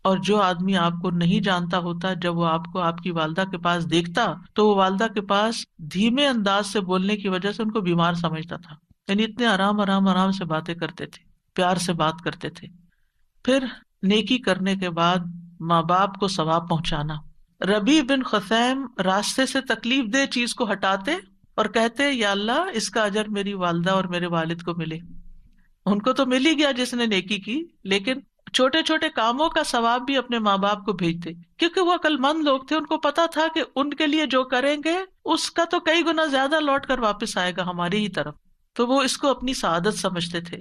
اور جو آدمی آپ کو نہیں جانتا ہوتا جب وہ آپ کو آپ کی والدہ کے پاس دیکھتا تو وہ والدہ کے پاس دھیمے انداز سے بولنے کی وجہ سے ان کو بیمار سمجھتا تھا. یعنی اتنے آرام سے باتیں کرتے تھے، پیار سے بات کرتے تھے. پھر نیکی کرنے کے بعد ماں باپ کو ثواب پہنچانا. ربیع بن خثیم راستے سے تکلیف دہ چیز کو ہٹاتے اور کہتے یا اللہ اس کا اجر میری والدہ اور میرے والد کو ملے. ان کو تو مل ہی گیا جس نے نیکی کی، لیکن چھوٹے چھوٹے کاموں کا ثواب بھی اپنے ماں باپ کو بھیجتے، کیونکہ وہ عقل مند لوگ تھے. ان کو پتا تھا کہ ان کے لیے جو کریں گے اس کا تو کئی گنا زیادہ لوٹ کر واپس آئے گا ہماری ہی طرف. تو وہ اس کو اپنی سعادت سمجھتے تھے.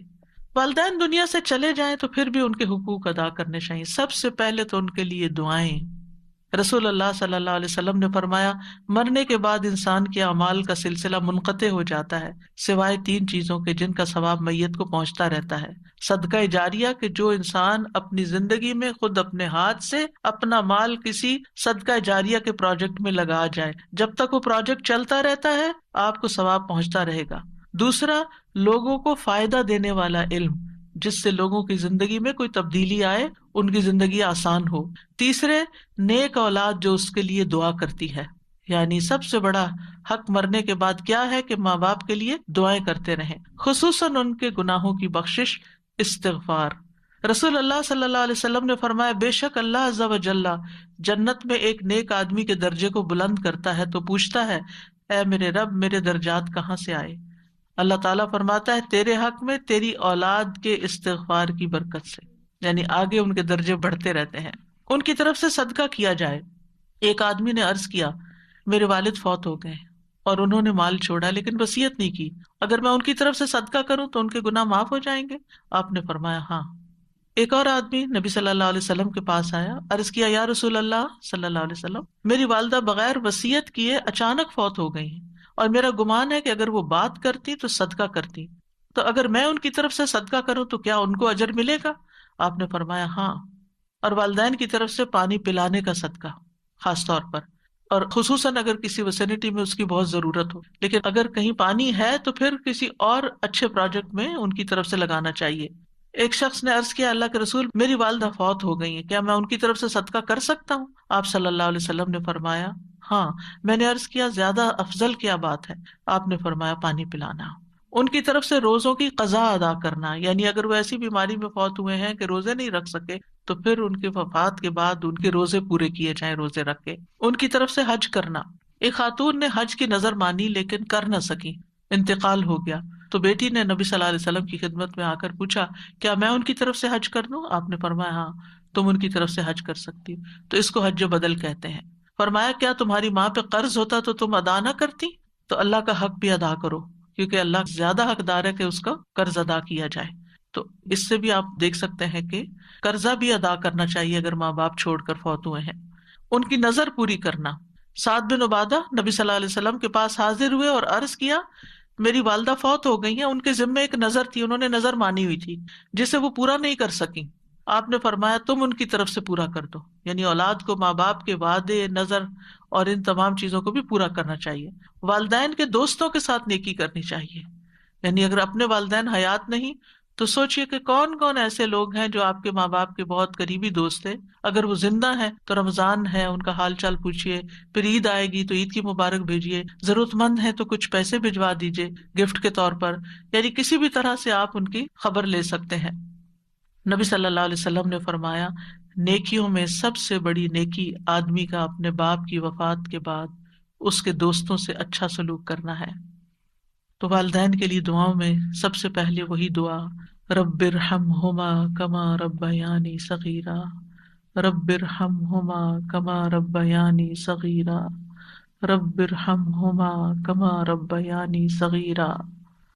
والدین دنیا سے چلے جائیں تو پھر بھی ان کے حقوق ادا کرنے چاہیے. سب سے پہلے تو ان کے لیے دعائیں. رسول اللہ صلی اللہ علیہ وسلم نے فرمایا مرنے کے بعد انسان کے اعمال کا سلسلہ منقطع ہو جاتا ہے سوائے 3 چیزوں کے جن کا ثواب میت کو پہنچتا رہتا ہے. صدقہ جاریہ کہ جو انسان اپنی زندگی میں خود اپنے ہاتھ سے اپنا مال کسی صدقہ جاریہ کے پروجیکٹ میں لگا جائے، جب تک وہ پروجیکٹ چلتا رہتا ہے آپ کو ثواب پہنچتا رہے گا. دوسرا، لوگوں کو فائدہ دینے والا علم جس سے لوگوں کی زندگی میں کوئی تبدیلی آئے، ان کی زندگی آسان ہو. تیسرے، نیک اولاد جو اس کے لیے دعا کرتی ہے. یعنی سب سے بڑا حق مرنے کے بعد کیا ہے کہ ماں باپ کے لیے دعائیں کرتے رہیں، خصوصاً ان کے گناہوں کی بخشش، استغفار. رسول اللہ صلی اللہ علیہ وسلم نے فرمایا بے شک اللہ عز و جل جنت میں ایک نیک آدمی کے درجے کو بلند کرتا ہے تو پوچھتا ہے اے میرے رب میرے درجات کہاں سے آئے؟ اللہ تعالیٰ فرماتا ہے تیرے حق میں تیری اولاد کے استغفار کی برکت سے. یعنی آگے ان کے درجے بڑھتے رہتے ہیں. ان کی طرف سے صدقہ کیا جائے. ایک آدمی نے عرض کیا میرے والد فوت ہو گئے اور انہوں نے مال چھوڑا لیکن وصیت نہیں کی، اگر میں ان کی طرف سے صدقہ کروں تو ان کے گناہ معاف ہو جائیں گے؟ آپ نے فرمایا ہاں. ایک اور آدمی نبی صلی اللہ علیہ وسلم کے پاس آیا، عرض کیا یا رسول اللہ صلی اللہ علیہ وسلم میری والدہ بغیر وصیت کیے اچانک فوت ہو گئی ہیں اور میرا گمان ہے کہ اگر وہ بات کرتی تو صدقہ کرتی، تو اگر میں ان کی طرف سے صدقہ کروں تو کیا ان کو اجر ملے گا؟ آپ نے فرمایا ہاں. اور والدین کی طرف سے پانی پلانے کا صدقہ خاص طور پر، اور خصوصاً اگر کسی ویسینٹی میں اس کی بہت ضرورت ہو، لیکن اگر کہیں پانی ہے تو پھر کسی اور اچھے پروجیکٹ میں ان کی طرف سے لگانا چاہیے. ایک شخص نے عرض کیا اللہ کے رسول میری والدہ فوت ہو گئی ہیں، کیا میں ان کی طرف سے صدقہ کر سکتا ہوں؟ آپ صلی اللہ علیہ وسلم نے فرمایا ہاں. میں نے عرض کیا زیادہ افضل کیا بات ہے؟ آپ نے فرمایا پانی پلانا. ان کی طرف سے روزوں کی قضا ادا کرنا، یعنی اگر وہ ایسی بیماری میں فوت ہوئے ہیں کہ روزے نہیں رکھ سکے تو پھر ان کے وفات کے بعد ان کے روزے پورے کیے جائیں روزے رکھ کے. ان کی طرف سے حج کرنا. ایک خاتون نے حج کی نظر مانی لیکن کر نہ سکی، انتقال ہو گیا تو بیٹی نے نبی صلی اللہ علیہ وسلم کی خدمت میں آ کر پوچھا کیا میں ان کی طرف سے حج کر دوں؟ آپ نے فرمایا ہاں تم ان کی طرف سے حج کر سکتی. تو اس کو حج بدل کہتے ہیں. فرمایا کیا تمہاری ماں پہ قرض ہوتا تو تم ادا نہ کرتی؟ تو اللہ کا حق بھی ادا کرو کیونکہ اللہ زیادہ حقدار ہے کہ اس کا قرض ادا کیا جائے. تو اس سے بھی آپ دیکھ سکتے ہیں کہ قرضہ بھی ادا کرنا چاہیے اگر ماں باپ چھوڑ کر فوت ہوئے ہیں. ان کی نظر پوری کرنا. سعد بن عبادہ نبی صلی اللہ علیہ وسلم کے پاس حاضر ہوئے اور عرض کیا میری والدہ فوت ہو گئی ہیں، ان کے ذمے ایک نظر تھی، انہوں نے نظر مانی ہوئی تھی جسے وہ پورا نہیں کر سکی. آپ نے فرمایا تم ان کی طرف سے پورا کر دو. یعنی اولاد کو ماں باپ کے وعدے، نظر اور ان تمام چیزوں کو بھی پورا کرنا چاہیے. والدین کے دوستوں کے ساتھ نیکی کرنی چاہیے. یعنی اگر اپنے والدین حیات نہیں تو سوچئے کہ کون کون ایسے لوگ ہیں جو آپ کے ماں باپ کے بہت قریبی دوست ہیں. اگر وہ زندہ ہیں تو رمضان ہے ان کا حال چال پوچھیے، پھر عید آئے گی تو عید کی مبارک بھیجیے، ضرورت مند ہے تو کچھ پیسے بھجوا دیجیے گفٹ کے طور پر. یعنی کسی بھی طرح سے آپ ان کی خبر لے سکتے ہیں. نبی صلی اللہ علیہ وسلم نے فرمایا نیکیوں میں سب سے بڑی نیکی آدمی کا اپنے باپ کی وفات کے بعد اس کے دوستوں سے اچھا سلوک کرنا ہے۔ تو والدین کے لیے دعاؤں میں سب سے پہلے وہی دعا رب ارحمہما کما ربیانی صغیرا، رب ارحمہما کما ربیانی صغیرا، رب ارحمہما کما ربیانی صغیرا۔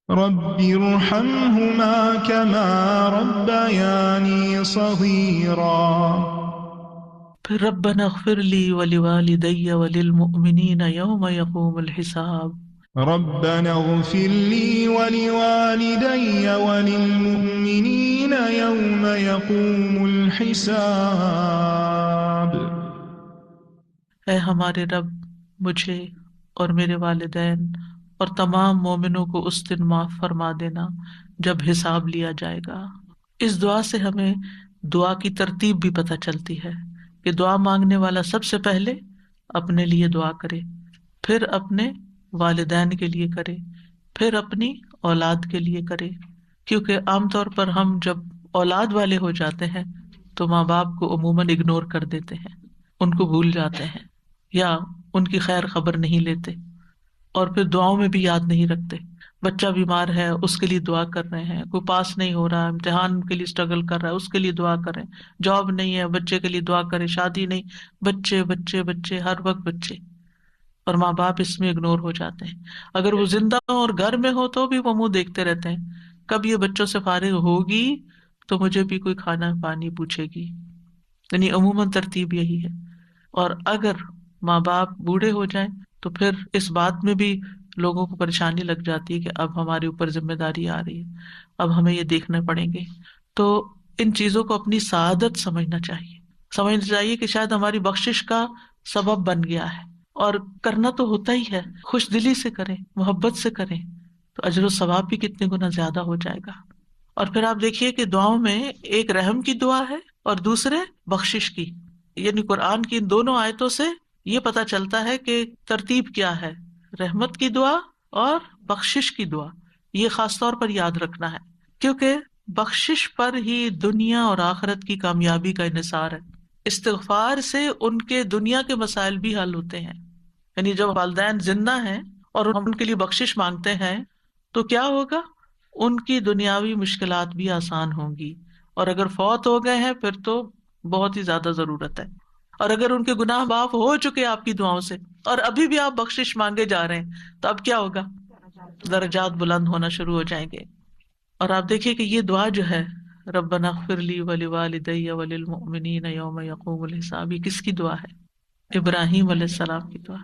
رب ارحمهما كما ربياني صغيرا۔ پھر ربنا اغفر لی ولوالدی وللمؤمنین یوم یقوم الحساب، ربنا اغفر لي ولوالدي وللمؤمنين يوم يقوم الحساب۔ اے ہمارے رب مجھے اور میرے والدین اور تمام مومنوں کو اس دن معاف فرما دینا جب حساب لیا جائے گا۔ اس دعا سے ہمیں دعا کی ترتیب بھی پتہ چلتی ہے کہ دعا مانگنے والا سب سے پہلے اپنے لیے دعا کرے، پھر اپنے والدین کے لیے کرے، پھر اپنی اولاد کے لیے کرے، کیونکہ عام طور پر ہم جب اولاد والے ہو جاتے ہیں تو ماں باپ کو عموماً اگنور کر دیتے ہیں، ان کو بھول جاتے ہیں یا ان کی خیر خبر نہیں لیتے، اور پھر دعاؤں میں بھی یاد نہیں رکھتے۔ بچہ بیمار ہے اس کے لیے دعا کر رہے ہیں، کوئی پاس نہیں ہو رہا امتحان کے لیے اسٹرگل کر رہا ہے اس کے لیے دعا کریں، جاب نہیں ہے بچے کے لیے دعا کریں، شادی نہیں، بچے بچے بچے ہر وقت بچے، اور ماں باپ اس میں اگنور ہو جاتے ہیں۔ اگر وہ زندہ ہو اور گھر میں ہو تو بھی وہ منہ دیکھتے رہتے ہیں، کب یہ بچوں سے فارغ ہوگی تو مجھے بھی کوئی کھانا پانی پوچھے گی، یعنی عموماً ترتیب یہی ہے۔ اور اگر ماں باپ بوڑھے ہو جائیں تو پھر اس بات میں بھی لوگوں کو پریشانی لگ جاتی ہے کہ اب ہمارے اوپر ذمہ داری آ رہی ہے، اب ہمیں یہ دیکھنے پڑیں گے۔ تو ان چیزوں کو اپنی سعادت سمجھنا چاہیے کہ شاید ہماری بخشش کا سبب بن گیا ہے، اور کرنا تو ہوتا ہی ہے، خوش دلی سے کریں، محبت سے کریں تو اجر و ثواب بھی کتنے گنا زیادہ ہو جائے گا۔ اور پھر آپ دیکھیے کہ دعاؤں میں ایک رحم کی دعا ہے اور دوسرے بخشش کی، یعنی قرآن کی ان دونوں آیتوں سے یہ پتہ چلتا ہے کہ ترتیب کیا ہے، رحمت کی دعا اور بخشش کی دعا۔ یہ خاص طور پر یاد رکھنا ہے کیونکہ بخشش پر ہی دنیا اور آخرت کی کامیابی کا انحصار ہے۔ استغفار سے ان کے دنیا کے مسائل بھی حل ہوتے ہیں، یعنی جب والدین زندہ ہیں اور ہم ان کے لیے بخشش مانگتے ہیں تو کیا ہوگا، ان کی دنیاوی مشکلات بھی آسان ہوں گی، اور اگر فوت ہو گئے ہیں پھر تو بہت ہی زیادہ ضرورت ہے۔ اور اگر ان کے گناہ معاف ہو چکے آپ کی دعاؤں سے اور ابھی بھی آپ بخشش مانگے جا رہے ہیں تو اب کیا ہوگا، درجات بلند ہونا شروع ہو جائیں گے۔ اور آپ دیکھیے کہ یہ دعا جو ہے ربنا اغفر لی ولوالدی وللمؤمنین یوم یقوم الحساب، یہ کس کی دعا ہے؟ ابراہیم علیہ السلام کی دعا۔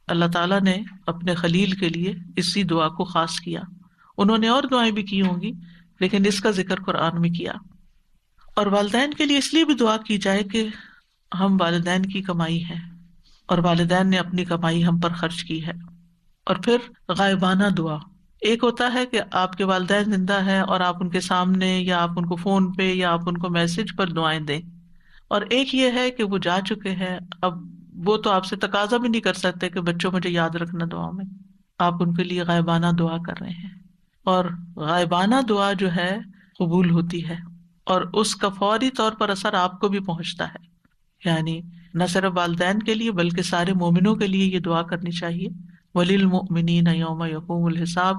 اللہ تعالیٰ نے اپنے خلیل کے لیے اسی دعا کو خاص کیا، انہوں نے اور دعائیں بھی کی ہوں گی لیکن اس کا ذکر قرآن میں کیا۔ اور والدین کے لیے اس لیے بھی دعا کی جائے کہ ہم والدین کی کمائی ہیں اور والدین نے اپنی کمائی ہم پر خرچ کی ہے۔ اور پھر غائبانہ دعا، ایک ہوتا ہے کہ آپ کے والدین زندہ ہیں اور آپ ان کے سامنے یا آپ ان کو فون پہ یا آپ ان کو میسج پر دعائیں دیں، اور ایک یہ ہے کہ وہ جا چکے ہیں، اب وہ تو آپ سے تقاضا بھی نہیں کر سکتے کہ بچوں مجھے یاد رکھنا دعا میں، آپ ان کے لیے غائبانہ دعا کر رہے ہیں۔ اور غائبانہ دعا جو ہے قبول ہوتی ہے اور اس کا فوری طور پر اثر آپ کو بھی پہنچتا ہے، یعنی نہ صرف والدین کے لیے بلکہ سارے مومنوں کے لیے یہ دعا کرنی چاہیے، وَلِلْمُؤْمِنِينَ يَوْمَ يَقُومُ الْحِسَابُ۔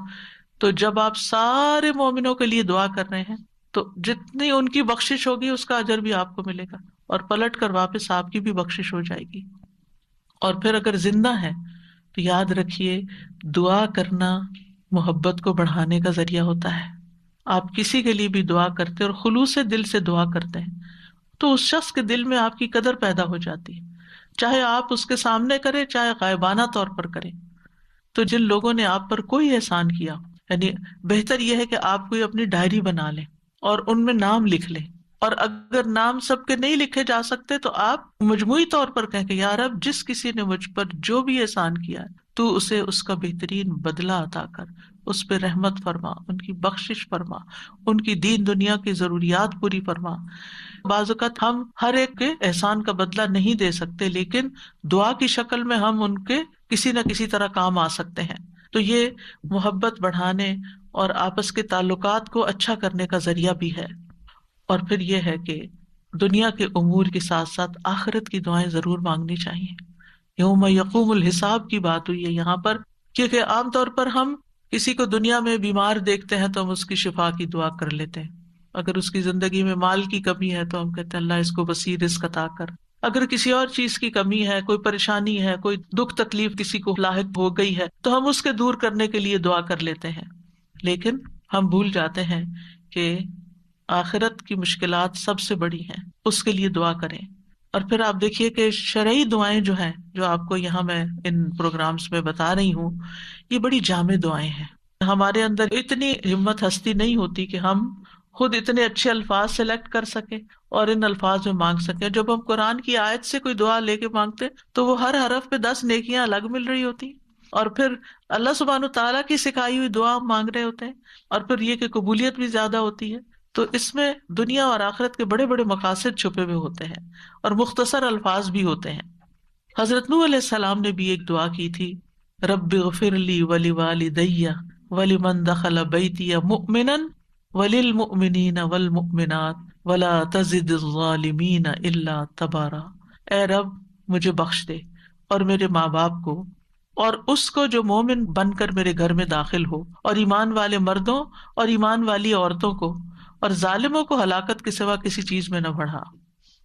تو جب آپ سارے مومنوں کے لیے دعا کر رہے ہیں تو جتنی ان کی بخشش ہوگی اس کا اجر بھی آپ کو ملے گا، اور پلٹ کر واپس آپ کی بھی بخشش ہو جائے گی۔ اور پھر اگر زندہ ہے تو یاد رکھیے دعا کرنا محبت کو بڑھانے کا ذریعہ ہوتا ہے۔ آپ کسی کے لیے بھی دعا کرتے اور خلوص دل سے دعا کرتے ہیں تو اس شخص کے دل میں آپ کی قدر پیدا ہو جاتی ہے، چاہے آپ اس کے سامنے کریں چاہے غائبانہ طور پر کریں۔ تو جن لوگوں نے آپ پر کوئی احسان کیا، یعنی بہتر یہ ہے کہ آپ کوئی اپنی ڈائری بنا لیں اور ان میں نام لکھ لیں، اور اگر نام سب کے نہیں لکھے جا سکتے تو آپ مجموعی طور پر کہیں کہ یا رب جس کسی نے مجھ پر جو بھی احسان کیا ہے تو اسے اس کا بہترین بدلہ عطا کر، اس پہ رحمت فرما، ان کی بخشش فرما، ان کی دین دنیا کی ضروریات پوری فرما۔ بعض اوقات ہم ہر ایک کے احسان کا بدلہ نہیں دے سکتے لیکن دعا کی شکل میں ہم ان کے کسی نہ کسی طرح کام آ سکتے ہیں، تو یہ محبت بڑھانے اور آپس کے تعلقات کو اچھا کرنے کا ذریعہ بھی ہے۔ اور پھر یہ ہے کہ دنیا کے امور کے ساتھ ساتھ آخرت کی دعائیں ضرور مانگنی چاہیے. یوم یقوم الحساب کی بات ہوئی ہے یہاں پر، کیونکہ عام طور پر ہم کسی کو دنیا میں بیمار دیکھتے ہیں تو ہم اس کی شفا کی دعا کر لیتے ہیں. اگر اس کی زندگی میں مال کی کمی ہے تو ہم کہتے ہیں اللہ اس کو وسیع رزق عطا کر. اگر کسی اور چیز کی کمی ہے، کوئی پریشانی ہے، کوئی دکھ تکلیف کسی کو لاحق ہو گئی ہے تو ہم اس کے دور کرنے کے لیے دعا کر لیتے ہیں. لیکن ہم بھول جاتے ہیں کہ آخرت کی مشکلات سب سے بڑی ہیں، اس کے لیے دعا کریں. اور پھر آپ دیکھیے کہ شرعی دعائیں جو ہیں، جو آپ کو یہاں میں ان پروگرامز میں بتا رہی ہوں، یہ بڑی جامع دعائیں ہیں. ہمارے اندر اتنی ہمت ہستی نہیں ہوتی کہ ہم خود اتنے اچھے الفاظ سلیکٹ کر سکیں اور ان الفاظ میں مانگ سکیں. جب ہم قرآن کی آیت سے کوئی دعا لے کے مانگتے تو وہ ہر حرف پہ 10 نیکیاں الگ مل رہی ہوتی، اور پھر اللہ سبحانہ تعالیٰ کی سکھائی ہوئی دعا ہم مانگ رہے ہوتے ہیں، اور پھر یہ کہ قبولیت بھی زیادہ ہوتی ہے. تو اس میں دنیا اور آخرت کے بڑے بڑے مقاصد چھپے ہوئے ہوتے ہیں اور مختصر الفاظ بھی ہوتے ہیں. حضرت نوح علیہ السلام نے بھی ایک دعا کی تھی، رب اغفر لی ولوالدی ولمن دخل بیتی مؤمنا وللمؤمنین والمؤمنات ولا تزد الظالمین الا تبارا. اے رب مجھے بخش دے اور میرے ماں باپ کو اور اس کو جو مومن بن کر میرے گھر میں داخل ہو، اور ایمان والے مردوں اور ایمان والی عورتوں کو، اور ظالموں کو ہلاکت کے سوا کسی چیز میں نہ بڑھا.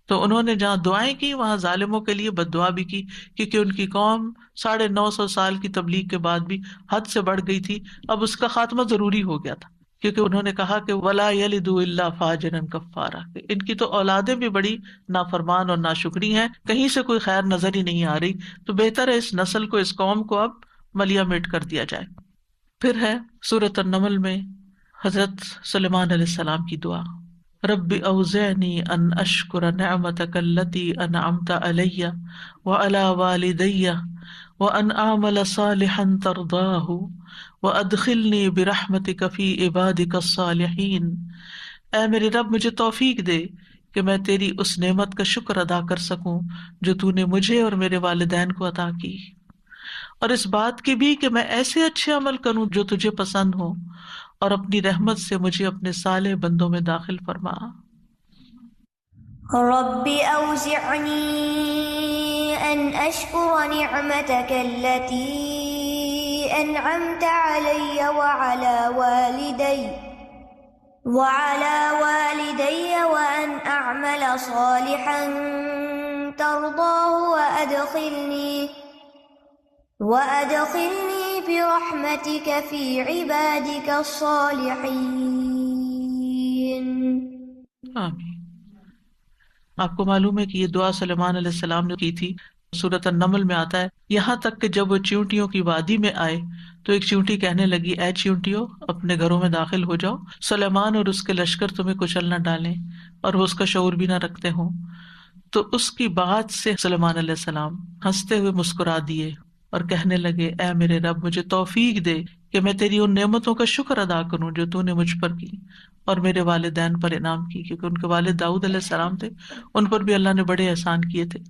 تو انہوں نے جہاں دعائیں کی وہاں ظالموں کے لیے بد دعا بھی کی، کیونکہ ان کی قوم 950 سال کی تبلیغ کے بعد بھی حد سے بڑھ گئی تھی. اب اس کا خاتمہ ضروری ہو گیا تھا، کیونکہ انہوں نے کہا کہ ولا یلد الا فاجرا کفارا، ان کی تو اولادیں بھی بڑی نافرمان اور ناشکری ہیں، کہیں سے کوئی خیر نظر ہی نہیں آ رہی. تو بہتر ہے اس نسل کو، اس قوم کو اب ملیا میٹ کر دیا جائے. پھر ہے سورۃ النمل میں حضرت سلیمان علیہ السلام کی دعا، رب اوزعنی ان اشکر نعمتک التی انعمت علی وعلی والدی وان اعمل صالحا ترضاہ وادخلنی برحمتک فی عبادک الصالحین. اے میرے رب مجھے توفیق دے کہ میں تیری اس نعمت کا شکر ادا کر سکوں جو تو نے مجھے اور میرے والدین کو عطا کی، اور اس بات کی بھی کہ میں ایسے اچھے عمل کروں جو تجھے پسند ہو، اور اپنی رحمت سے مجھے اپنے صالح بندوں میں داخل فرما. رب أوزعني أن أشكر نعمتك التي أنعمت علي وعلى والدي وأن أعمل صالحا ترضاه وأدخلني برحمتك في عبادك الصالحين. آمین. آپ کو معلوم ہے کہ یہ دعا سلیمان علیہ السلام نے کی تھی. سورۃ النمل میں آتا ہے یہاں تک کہ جب وہ چیونٹیوں کی وادی میں آئے تو ایک چیونٹی کہنے لگی، اے چیونٹیوں اپنے گھروں میں داخل ہو جاؤ، سلیمان اور اس کے لشکر تمہیں کچل نہ ڈالیں اور وہ اس کا شعور بھی نہ رکھتے ہوں. تو اس کی بات سے سلیمان علیہ السلام ہنستے ہوئے مسکرا دیے اور کہنے لگے، اے میرے رب مجھے توفیق دے کہ میں تیری ان نعمتوں کا شکر ادا کروں جو تو نے مجھ پر کی اور میرے والدین پر انعام کی، کیونکہ ان کے والد داؤد علیہ السلام تھے، ان پر بھی اللہ نے بڑے احسان کیے تھے.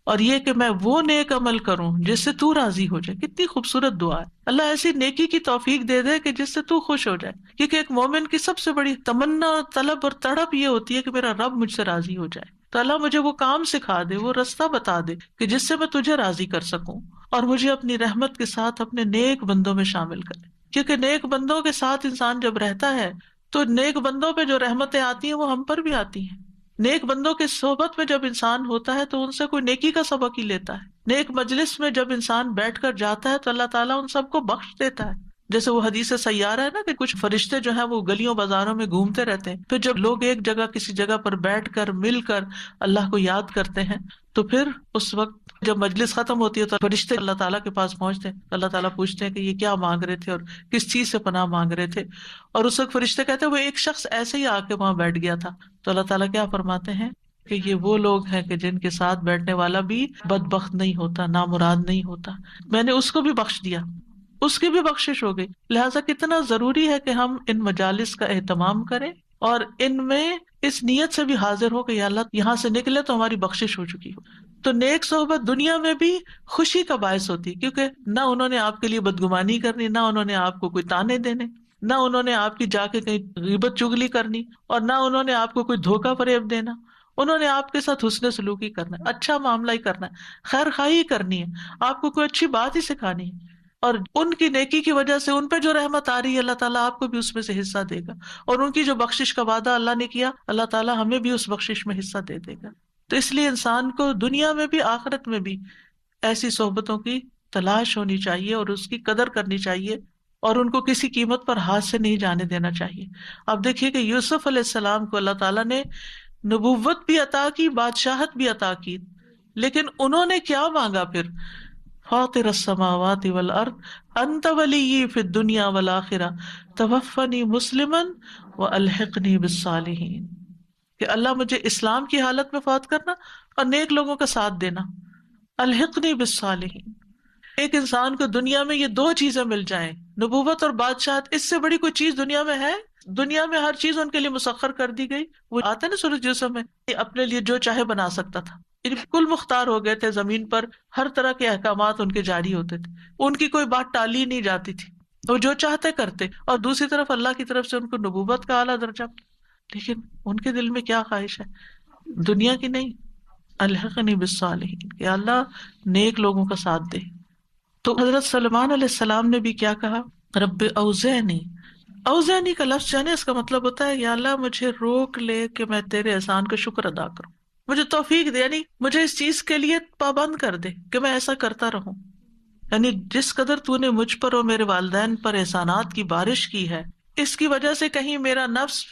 اور یہ کہ میں وہ نیک عمل کروں جس سے تو راضی ہو جائے. کتنی خوبصورت دعا ہے. اللہ ایسی نیکی کی توفیق دے دے کہ جس سے تو خوش ہو جائے، کیونکہ ایک مومن کی سب سے بڑی تمنا، طلب اور تڑپ یہ ہوتی ہے کہ میرا رب مجھ سے راضی ہو جائے. تو اللہ مجھے وہ کام سکھا دے، وہ رستہ بتا دے کہ جس سے میں تجھے راضی کر سکوں، اور مجھے اپنی رحمت کے ساتھ اپنے نیک بندوں میں شامل کرے. کیونکہ نیک بندوں کے ساتھ انسان جب رہتا ہے تو نیک بندوں پہ جو رحمتیں آتی ہیں وہ ہم پر بھی آتی ہیں. نیک بندوں کے صحبت میں جب انسان ہوتا ہے تو ان سے کوئی نیکی کا سبق ہی لیتا ہے. نیک مجلس میں جب انسان بیٹھ کر جاتا ہے تو اللہ تعالیٰ ان سب کو بخش دیتا ہے. جیسے وہ حدیث سیارہ ہے نا کہ کچھ فرشتے جو ہیں وہ گلیوں بازاروں میں گھومتے رہتے ہیں، پھر جب لوگ ایک جگہ کسی جگہ پر بیٹھ کر مل کر اللہ کو یاد کرتے ہیں تو پھر اس وقت جب مجلس ختم ہوتی ہے تو فرشتے اللہ تعالیٰ کے پاس پہنچتے ہیں. اللہ تعالیٰ پوچھتے ہیں کہ یہ کیا مانگ رہے تھے اور کس چیز سے پناہ مانگ رہے تھے، اور اس وقت فرشتے کہتے ہیں وہ ایک شخص ایسے ہی آ کے وہاں بیٹھ گیا تھا. تو اللہ تعالیٰ کیا فرماتے ہیں کہ یہ وہ لوگ ہیں کہ جن کے ساتھ بیٹھنے والا بھی بدبخت نہیں ہوتا، نامراد نہیں ہوتا، میں نے اس کو بھی بخش دیا، اس کی بھی بخشش ہو گئی. لہٰذا کتنا ضروری ہے کہ ہم ان مجالس کا اہتمام کریں اور ان میں اس نیت سے بھی حاضر ہو کہ یا اللہ یہاں سے نکلے تو ہماری بخشش ہو چکی ہو. تو نیک صحبت دنیا میں بھی خوشی کا باعث ہوتی، کیونکہ نہ انہوں نے آپ کے لیے بدگمانی کرنی، نہ انہوں نے آپ کو کوئی تانے دینے. نہ انہوں نے آپ کی جا کے کہیں غیبت چگلی کرنی، اور نہ انہوں نے آپ کو کوئی دھوکہ فریب دینا. انہوں نے آپ کے ساتھ حسن سلوکی کرنا ہے، اچھا معاملہ ہی کرنا ہے، خیر خواہی کرنی ہے، آپ کو کوئی اچھی بات ہی سکھانی ہے. اور ان کی نیکی کی وجہ سے ان پہ جو رحمت آ رہی ہے اللہ تعالیٰ آپ کو بھی اس میں سے حصہ دے گا، اور ان کی جو بخشش کا وعدہ اللہ نے کیا اللہ تعالیٰ ہمیں بھی اس بخشش میں حصہ دے دے گا. تو اس لیے انسان کو دنیا میں بھی آخرت میں بھی ایسی صحبتوں کی تلاش ہونی چاہیے اور اس کی قدر کرنی چاہیے، اور ان کو کسی قیمت پر ہاتھ سے نہیں جانے دینا چاہیے. اب دیکھیے کہ یوسف علیہ السلام کو اللہ تعالیٰ نے نبوت بھی عطا کی، بادشاہت بھی عطا کی، لیکن انہوں نے کیا مانگا پھر؟ فاطر السماوات والارض انت ولی فی الدنیا والآخرہ توفنی مسلما والحقنی بالصالحین، کہ اللہ مجھے اسلام کی حالت میں فوت کرنا اور نیک لوگوں کا ساتھ دینا. الحقنی بالصالحین. ایک انسان کو دنیا میں یہ دو چیزیں مل جائیں، نبوت اور بادشاہت، اس سے بڑی کوئی چیز دنیا میں ہے؟ دنیا میں ہر چیز ان کے لیے مسخر کر دی گئی. وہ آتا ہے نا سورۃ یوسف میں، اپنے لیے جو چاہے بنا سکتا تھا، بالکل مختار ہو گئے تھے زمین پر، ہر طرح کے احکامات ان کے جاری ہوتے تھے، ان کی کوئی بات ٹالی نہیں جاتی تھی، وہ جو چاہتے کرتے. اور دوسری طرف اللہ کی طرف سے ان کو نبوت کا اعلیٰ درجہ، لیکن ان کے دل میں کیا خواہش ہے؟ دنیا کی نہیں، الحقنی بالصالحین، کہ اللہ نیک لوگوں کا ساتھ دے. تو حضرت سلمان علیہ السلام نے بھی کیا کہا؟ رب اوزعنی. اوزعنی کا لفظ جانے اس کا مطلب ہوتا ہے یا اللہ مجھے روک لے کہ میں تیرے احسان کا شکر ادا کروں، مجھے توفیق دے، یعنی مجھے اس چیز کے لیے پابند کر دے کہ میں ایسا کرتا رہوں. یعنی جس قدر تو نے مجھ پر اور میرے والدین پر احسانات کی بارش کی ہے، اس کی وجہ سے کہیں میرا نفس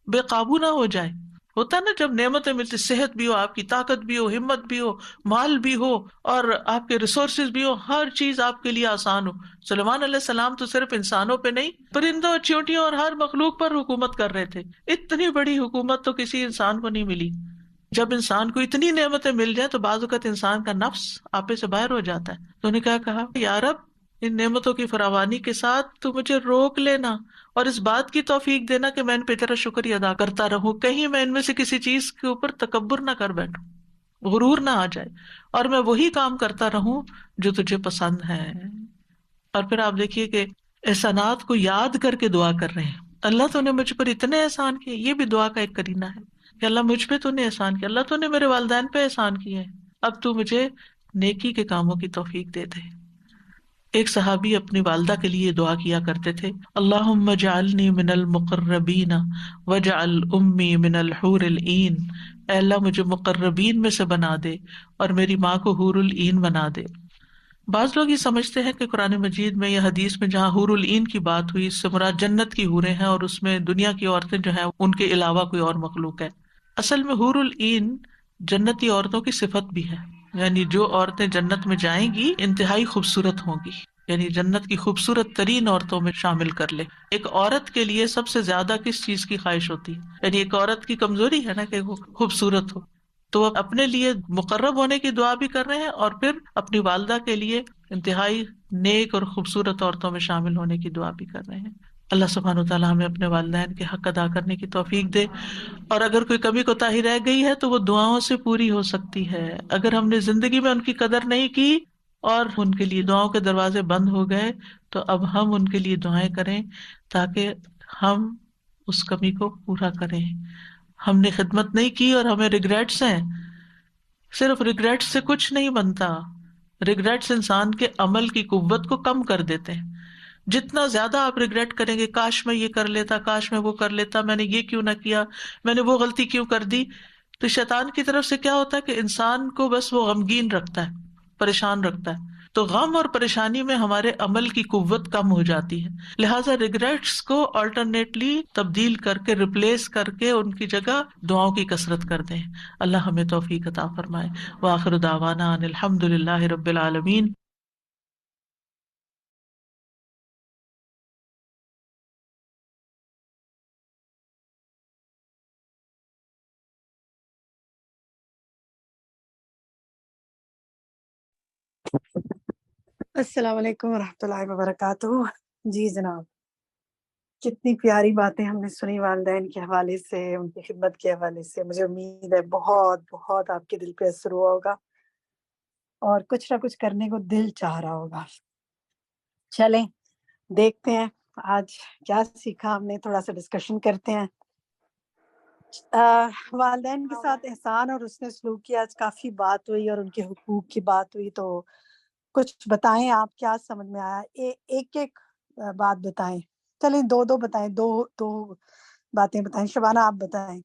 بے قابو نہ ہو جائے. ہوتا ہے نا جب نعمتیں ملتی، صحت بھی ہو، آپ کی طاقت بھی ہو، ہمت بھی ہو، مال بھی ہو، اور آپ کے ریسورسز بھی ہو، ہر چیز آپ کے لیے آسان ہو. سلیمان علیہ السلام تو صرف انسانوں پہ نہیں، پرندوں، چیونٹیوں اور ہر مخلوق پر حکومت کر رہے تھے. اتنی بڑی حکومت تو کسی انسان کو نہیں ملی. جب انسان کو اتنی نعمتیں مل جائیں تو بعض اوقات انسان کا نفس آپے سے باہر ہو جاتا ہے. تو انہیں کیا کہا؟ یا رب ان نعمتوں کی فراوانی کے ساتھ تو مجھے روک لینا اور اس بات کی توفیق دینا کہ میں ان پہ تیرا شکریہ ادا کرتا رہوں، کہیں میں ان میں سے کسی چیز کے اوپر تکبر نہ کر بیٹھوں، غرور نہ آ جائے، اور میں وہی کام کرتا رہوں جو تجھے پسند ہے. اور پھر آپ دیکھیے کہ احسانات کو یاد کر کے دعا کر رہے ہیں. اللہ تو نے مجھ پر اتنے احسان کیے، یہ بھی دعا کا ایک قرینہ ہے کہ اللہ مجھ پہ تو نے احسان کیا، اللہ تو نے میرے والدین پہ احسان کیے ہیں، اب تو مجھے نیکی کے کاموں کی توفیق دے دے. ایک صحابی اپنی والدہ کے لیے دعا کیا کرتے تھے، اللہم اجعلنی من المقربین واجعل امی من الحور العین. اے اللہ مجھے مقربین میں سے بنا دے اور میری ماں کو حور العین بنا دے. بعض لوگ یہ سمجھتے ہیں کہ قرآن مجید میں یا حدیث میں جہاں حور العین کی بات ہوئی اس سے مراد جنت کی حوریں ہیں، اور اس میں دنیا کی عورتیں جو ہیں ان کے علاوہ کوئی اور مخلوق ہے. اصل میں حور العین جنتی عورتوں کی صفت بھی ہے، یعنی جو عورتیں جنت میں جائیں گی انتہائی خوبصورت ہوں گی، یعنی جنت کی خوبصورت ترین عورتوں میں شامل کر لے. ایک عورت کے لیے سب سے زیادہ کس چیز کی خواہش ہوتی ہے؟ یعنی ایک عورت کی کمزوری ہے نا کہ وہ خوبصورت ہو. تو وہ اپنے لیے مقرب ہونے کی دعا بھی کر رہے ہیں اور پھر اپنی والدہ کے لیے انتہائی نیک اور خوبصورت عورتوں میں شامل ہونے کی دعا بھی کر رہے ہیں. اللہ سبحانہ وتعالیٰ ہمیں اپنے والدین کے حق ادا کرنے کی توفیق دے، اور اگر کوئی کمی کوتاہی رہ گئی ہے تو وہ دعاؤں سے پوری ہو سکتی ہے. اگر ہم نے زندگی میں ان کی قدر نہیں کی اور ان کے لیے دعاؤں کے دروازے بند ہو گئے تو اب ہم ان کے لیے دعائیں کریں تاکہ ہم اس کمی کو پورا کریں. ہم نے خدمت نہیں کی اور ہمیں ریگریٹس ہیں، صرف ریگریٹس سے کچھ نہیں بنتا. ریگریٹس انسان کے عمل کی قوت کو کم کر دیتے ہیں. جتنا زیادہ آپ ریگریٹ کریں گے، کاش میں یہ کر لیتا، کاش میں وہ کر لیتا، میں نے یہ کیوں نہ کیا، میں نے وہ غلطی کیوں کر دی، تو شیطان کی طرف سے کیا ہوتا ہے کہ انسان کو بس وہ غمگین رکھتا ہے، پریشان رکھتا ہے. تو غم اور پریشانی میں ہمارے عمل کی قوت کم ہو جاتی ہے. لہٰذا ریگریٹس کو آلٹرنیٹلی تبدیل کر کے، ریپلیس کر کے ان کی جگہ دعاؤں کی کثرت کر دیں. اللہ ہمیں توفیق عطا فرمائے. وآخر دعوانا ان الحمد للہ رب العالمین. السلام علیکم ورحمۃ اللہ وبرکاتہ. جی جناب، کتنی پیاری باتیں ہم نے سنی والدین کے حوالے سے، ان کی خدمت کے حوالے سے. مجھے امید ہے بہت بہت آپ کے دل پہ اثر ہوا ہوگا اور کچھ نہ کچھ کرنے کو دل چاہ رہا ہوگا. چلیں دیکھتے ہیں آج کیا سیکھا ہم نے، تھوڑا سا ڈسکشن کرتے ہیں۔ والدین کے ساتھ احسان اور حسن سلوک کی آج کافی بات ہوئی اور ان کے حقوق کی بات ہوئی، تو کچھ بتائیں آپ کیا سمجھ میں آیا؟ ایک ایک بات بتائیں، چلیں دو بتائیں، دو باتیں بتائیں۔ شبانہ آپ بتائیں،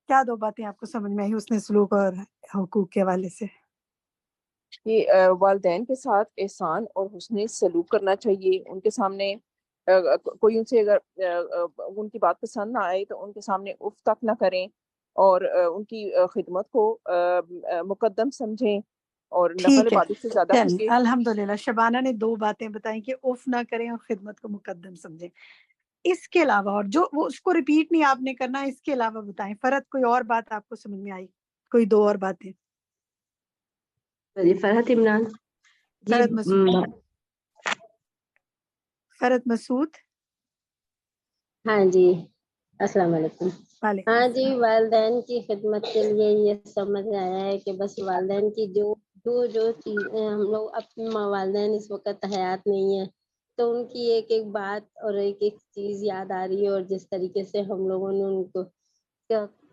کیا دو باتیں آپ کو سمجھ میں آئی حسن سلوک اور حقوق کے حوالے سے؟ کہ والدین کے ساتھ احسان اور حسن سلوک کرنا چاہیے، ان کے سامنے کوئی ان سے اگر ان کی بات پسند نہ آئے تو ان کے سامنے اف تک نہ کریں، اور ان کی خدمت کو مقدم سمجھیں اور نفل ٹھیک ہے، عبادت سے زیادہ چلیں کیونکہ الحمدللہ شبانہ نے دو باتیں بتائیں کہ اف نہ کریں اور خدمت کو مقدم سمجھیں۔ اس کے علاوہ اور جو وہ اس کو ریپیٹ نہیں آپ نے کرنا، اس کے علاوہ بتائیں فرحت کوئی اور بات آپ کو سمجھ میں آئی، کوئی دو اور باتیں؟ جی فرحت عمران جی فرحت مسعود، فرحت مسعود، ہاں جی السلام علیکم۔ وعلیکم ہاں جی السلام۔ والدین کی خدمت کے لیے یہ سمجھ آیا ہے کہ بس والدین کی جو چیزیں ہم لوگ اپنے والدین اس وقت حیات نہیں ہے تو ان کی ایک ایک بات اور ایک ایک چیز یاد آ رہی ہے، اور جس طریقے سے ہم لوگوں نے ان کو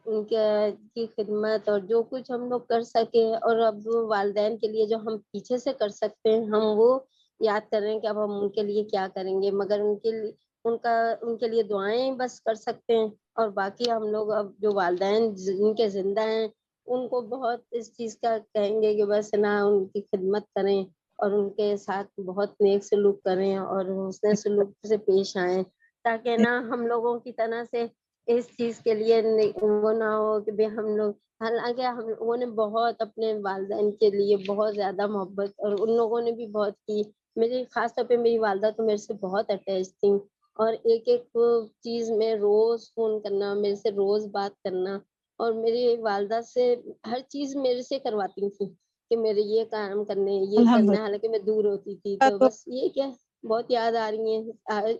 ان کی خدمت اور جو کچھ ہم لوگ کر سکے، اور اب والدین کے لیے جو ہم پیچھے سے کر سکتے ہیں ہم وہ یاد کر رہے ہیں کہ اب ہم ان کے لیے کیا کریں گے، مگر ان کے لیے دعائیں بس کر سکتے ہیں، اور باقی ہم لوگ اب جو والدین جن کے زندہ ہیں ان کو بہت اس چیز کا کہیں گے کہ بس نہ ان کی خدمت کریں اور ان کے ساتھ بہت نیک سلوک کریں اور حسن سلوک سے پیش آئیں، تاکہ نہ ہم لوگوں کی طرح سے اس چیز کے لیے وہ نہ ہو کہ بھی ہم لوگ، حالانکہ ہم لوگوں نے بہت اپنے والدین کے لیے بہت زیادہ محبت، اور ان لوگوں نے بھی بہت کی، میری خاص طور پہ میری والدہ تو میرے سے بہت اٹیچ تھیں، اور ایک ایک چیز میں روز فون کرنا، میرے سے روز بات کرنا، اور میری والدہ سے ہر چیز میرے سے کرواتی تھیں کہ میرے یہ کام کرنے یہ کرنا، الحمدللہ حالانکہ میں دور ہوتی تھی، تو تو بس یہ کیا بہت یاد آ رہی ہیں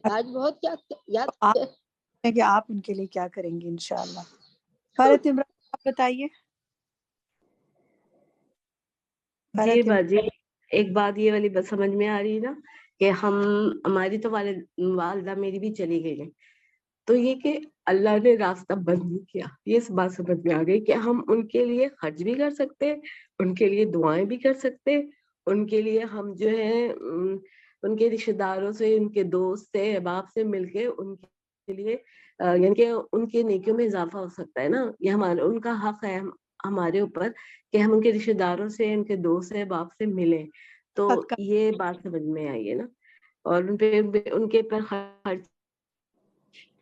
آج بہت کیا یاد آپ ہیں کہ آپ ان کے لیے کیا کریں گے انشاءاللہ۔ فرحت عمران آپ بتائیے۔ جی فرحت عمران، باجی ایک بات یہ والی بات سمجھ میں آ رہی ہے نا کہ ہماری تو والدہ میری بھی چلی گئی ہے، تو یہ کہ اللہ نے راستہ بند نہیں کیا، یہ اس بات سمجھ میں آ گئی کہ ہم ان کے لیے خرچ بھی کر سکتے، ان کے لیے دعائیں بھی کر سکتے، ان کے لیے ہم جو ہے ان کے رشتے داروں سے، ان کے دوست سے، احباب سے مل کے ان کے لیے یعنی کہ ان کے نیکیوں میں اضافہ ہو سکتا ہے نا، یہ ہمارا ان کا حق ہے ہمارے اوپر کہ ہم ان کے رشتے داروں سے، ان کے دوست سے، باپ سے ملیں، تو صدقہ۔ یہ بات سمجھ میں آئی ہے نا، اور ان کے پر خرچ۔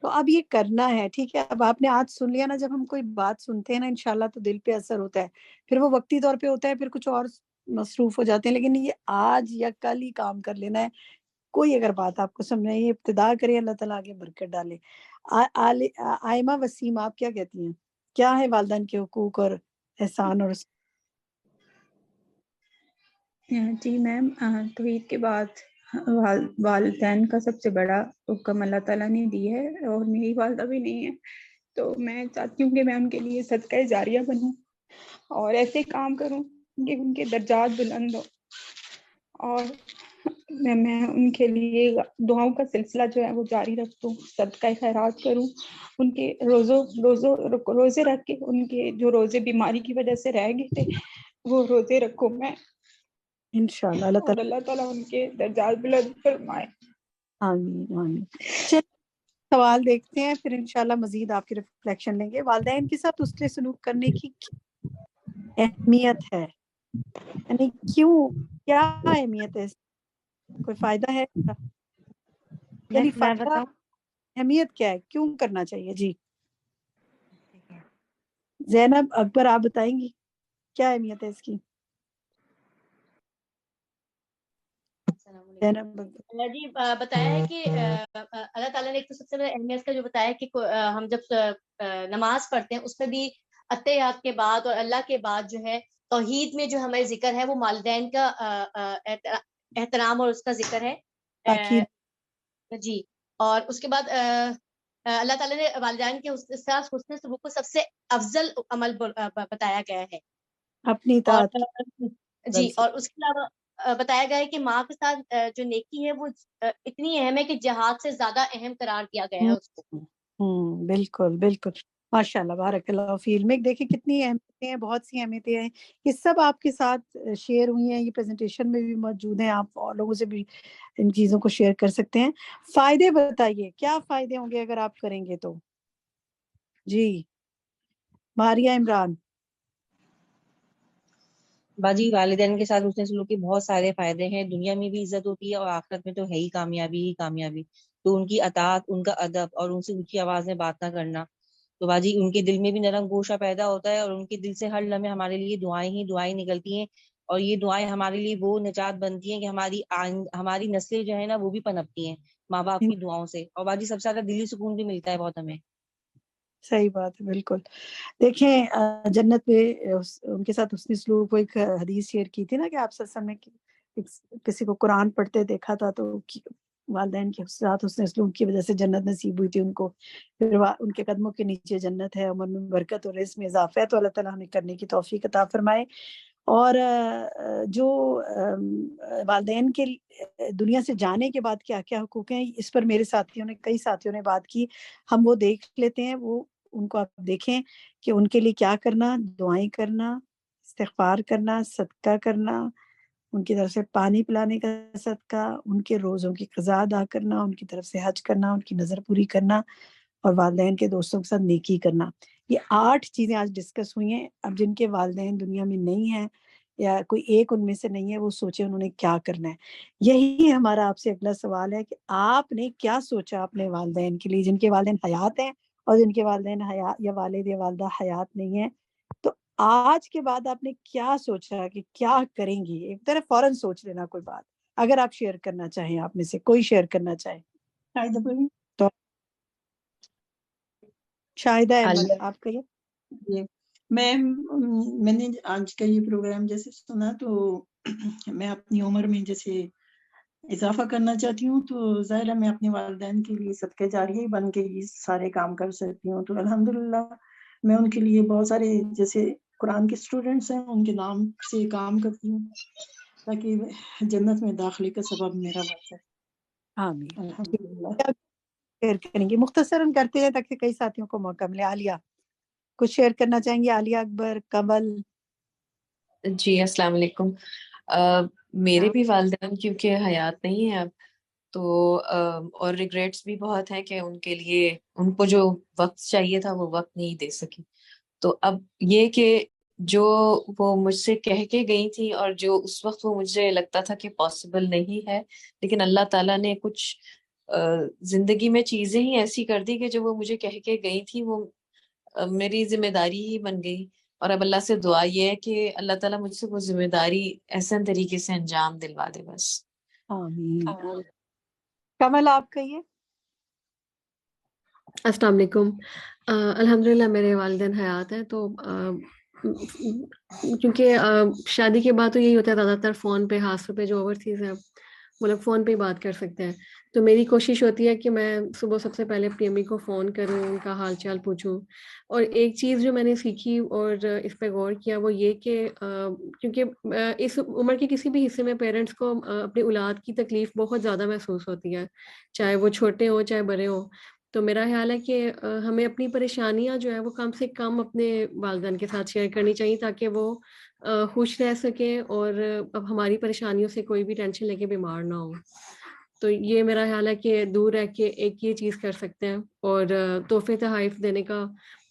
تو اب یہ کرنا ہے، ٹھیک ہے، اب آپ نے آج سن لیا نا، جب ہم کوئی بات سنتے ہیں نا انشاءاللہ تو دل پہ اثر ہوتا ہے، پھر وہ وقتی طور پہ ہوتا ہے، پھر کچھ اور مصروف ہو جاتے ہیں، لیکن یہ آج یا کل ہی کام کر لینا ہے۔ کوئی اگر بات آپ کو سمجھ آئی، ابتدا کرے، اللہ تعالیٰ آگے برکت ڈالے۔ آئمہ وسیم آپ کیا کہتی ہیں، کیا ہے والدین کے حقوق اور احسان اور جی میم، توحید کے بعد والدین کا سب سے بڑا حکم اللہ تعالیٰ نے دی ہے، اور میری والدہ بھی نہیں ہے، تو میں چاہتی ہوں کہ میں ان کے لیے صدقہ جاریہ بنوں اور ایسے کام کروں کہ ان کے درجات بلند ہوں، اور میں ان کے لیے دعاؤں کا سلسلہ جو ہے وہ جاری رکھوں، صدقہ خیرات کروں، ان کے روزے رکھ کے ان کے جو روزے بیماری کی وجہ سے رہ گئے تھے وہ روزے رکھوں میں، انشاءاللہ اللہ اور تعالیٰ۔ اللہ تعالیٰ ان کے درجات بلند فرمائے۔ آمین آمین۔ چلیے سوال دیکھتے ہیں، پھر انشاءاللہ مزید آپ کی ریفلیکشن لیں گے۔ والدین کے ساتھ اس نے سلوک کرنے کی اہمیت ہے، یعنی کیوں، کیا اہمیت ہے، کوئی فائدہ ہے، یعنی میں فائدہ، بتاؤں؟ اہمیت کیا ہے، کیوں کرنا چاہیے؟ جی زینب اکبر آپ بتائیں گی کیا اہمیت ہے اس کی؟ السلام زینب علیکم جی، بتایا ہے کہ اللہ تعالیٰ نے ایک تو سب سے بڑا اہمیت کا جو بتایا ہے کہ ہم جب نماز پڑھتے ہیں اس میں بھی اتحیات کے بعد اور اللہ کے بعد جو ہے توحید میں جو ہمارے ذکر ہے وہ والدین کا احترام اور اس کا ذکر ہے تاکید۔ جی، اور اس کے بعد اللہ تعالیٰ نے والدین کے ساتھ حسن سلوک کو سب سے افضل عمل بتایا گیا ہے، اپنی اور اطاعت جی، اور اس کے علاوہ بتایا گیا ہے کہ ماں کے ساتھ جو نیکی ہے وہ اتنی اہم ہے کہ جہاد سے زیادہ اہم قرار دیا گیا ہے اس کو. بالکل بالکل، ماشاء اللہ، بارک اللہ فی علمک. دیکھیں کتنی اہمیتیں ہیں، بہت سی اہمیتیں ہیں، یہ سب آپ کے ساتھ شیئر ہوئی ہیں، یہ پریزنٹیشن میں بھی موجود ہیں، آپ اور لوگوں سے بھی ان چیزوں کو شیئر کر سکتے ہیں. فائدے بتائیے، کیا فائدے ہوں گے اگر آپ کریں گے تو؟ جی ماریہ عمران. باجی والدین کے ساتھ حسن سلوک کے بہت سارے فائدے ہیں، دنیا میں بھی عزت ہوتی ہے اور آخرت میں تو ہے ہی کامیابی ہی کامیابی. تو ان کی اطاعت، ان کا ادب اور ان سے اونچی آواز میں بات نہ کرنا، تو باجی ان کے دل میں بھی نرم گوشہ پیدا ہوتا ہے اور ان کے دل سے ہر لمحے ہمارے لیے دعائیں ہی دعائیں نکلتی ہیں. اور یہ دعائیں ہمارے لیے وہ نجات بنتی ہیں کہ ہماری نسلیں جو ہے نا وہ بھی پنپتی ہیں ماں باپ کی دعاؤں سے. اور باجی سب سے زیادہ دلی سکون بھی ملتا ہے بہت ہمیں. صحیح بات ہے، بالکل. دیکھیں جنت میں ان کے ساتھ حسن سلوک، وہ ایک حدیث شیئر کی تھی نا کہ آپ سلسلہ میں کسی کو قرآن پڑھتے دیکھا تھا تو والدین کے ساتھ حسن سلوک کی وجہ سے جنت نصیب ہوئی تھی ان کو. پھر ان کے قدموں کے نیچے جنت ہے، عمر میں برکت اور رزق میں اضافہ ہے. تو اللہ تعالیٰ ہمیں کرنے کی توفیق عطا فرمائے. اور جو والدین کے دنیا سے جانے کے بعد کیا کیا حقوق ہیں، اس پر میرے کئی ساتھیوں نے بات کی، ہم وہ دیکھ لیتے ہیں. وہ ان کو آپ دیکھیں کہ ان کے لیے کیا کرنا: دعائیں کرنا، استغفار کرنا، صدقہ کرنا، ان کی طرف سے پانی پلانے کا صدقہ، ان کے روزوں کی قضا ادا کرنا، ان کی طرف سے حج کرنا، ان کی نظر پوری کرنا، اور والدین کے دوستوں کے ساتھ نیکی کرنا. یہ 8 چیزیں آج ڈسکس ہوئی ہیں. اب جن کے والدین دنیا میں نہیں ہیں یا کوئی ایک ان میں سے نہیں ہے، وہ سوچے انہوں نے کیا کرنا ہے. یہی ہمارا آپ سے اگلا سوال ہے کہ آپ نے کیا سوچا اپنے والدین کے لیے، جن کے والدین حیات ہیں اور جن کے والدین یا والد یا والدہ حیات نہیں ہیں. تو آج کے بعد آپ نے کیا سوچا کہ کیا کریں گی؟ ایک طرح فوراً سوچ لینا کوئی بات، اگر آپ شیئر کرنا چاہیں، آپ میں سے کوئی شیئر کرنا چاہے تو. شاہدہ احمد آپ کہیے. جی میں نے آج کا یہ پروگرام جیسے سنا تو میں اپنی عمر میں جیسے اضافہ کرنا چاہتی ہوں، تو ظاہر ہے میں اپنے والدین کے لیے صدقہ جاریہ بن کے یہ سارے کام کر سکتی ہوں. تو الحمدللہ میں ان کے لیے بہت سارے جیسے قرآن کے اسٹوڈنٹس ہیں ان کے نام سے کام کرتی ہوں تاکہ جنت میں داخلے کا سبب میرا بن جائے. آمین. الحمدللہ. شیئر کریں گے، مختصراً کرتے ہیں تاکہ کئی ساتھیوں کو موقع ملے. عالیہ کچھ شیئر کرنا چاہیں گے؟ عالیہ اکبر، کمل. جی السلام علیکم. میرے بھی والدین کیونکہ حیات نہیں ہیں اب تو اور ریگریٹس بھی بہت ہیں کہ ان کے لیے ان کو جو وقت چاہیے تھا وہ وقت نہیں دے سکی. تو اب یہ کہ جو وہ مجھ سے کہہ کے گئی تھی اور جو اس وقت وہ مجھے لگتا تھا کہ پاسبل نہیں ہے، لیکن اللہ تعالیٰ نے کچھ زندگی میں چیزیں ہی ایسی کر دی کہ جو وہ مجھے کہہ کے گئی تھی وہ میری ذمہ داری ہی بن گئی. اور اب اللہ سے دعا یہ ہے کہ اللہ تعالیٰ مجھ سے وہ ذمہ داری احسن طریقے سے انجام دلوا دے بس. آمین. کمل آپ کہیے. السلام علیکم. الحمدللہ میرے والدین حیات ہیں، تو کیونکہ شادی کے بعد تو یہی ہوتا ہے زیادہ تر فون پہ، خاص پہ جو اوورسیز ہیں وہ لوگ فون پہ ہی بات کر سکتے ہیں. تو میری کوشش ہوتی ہے کہ میں صبح سب سے پہلے اپنی امی کو فون کروں، ان کا حال چال پوچھوں. اور ایک چیز جو میں نے سیکھی اور اس پہ غور کیا وہ یہ کہ کیونکہ اس عمر کے کسی بھی حصے میں پیرنٹس کو اپنی اولاد کی تکلیف بہت زیادہ محسوس ہوتی ہے، چاہے وہ چھوٹے ہوں چاہے بڑے ہوں. تو میرا خیال ہے کہ ہمیں اپنی پریشانیاں جو ہیں وہ کم سے کم اپنے والدین کے ساتھ شیئر کرنی چاہیے تاکہ وہ خوش رہ سکیں اور اب ہماری پریشانیوں سے کوئی بھی ٹینشن لے کے بیمار نہ ہو. تو یہ میرا خیال ہے کہ دور رہ کے ایک یہ چیز کر سکتے ہیں. اور تحفے تحائف دینے کا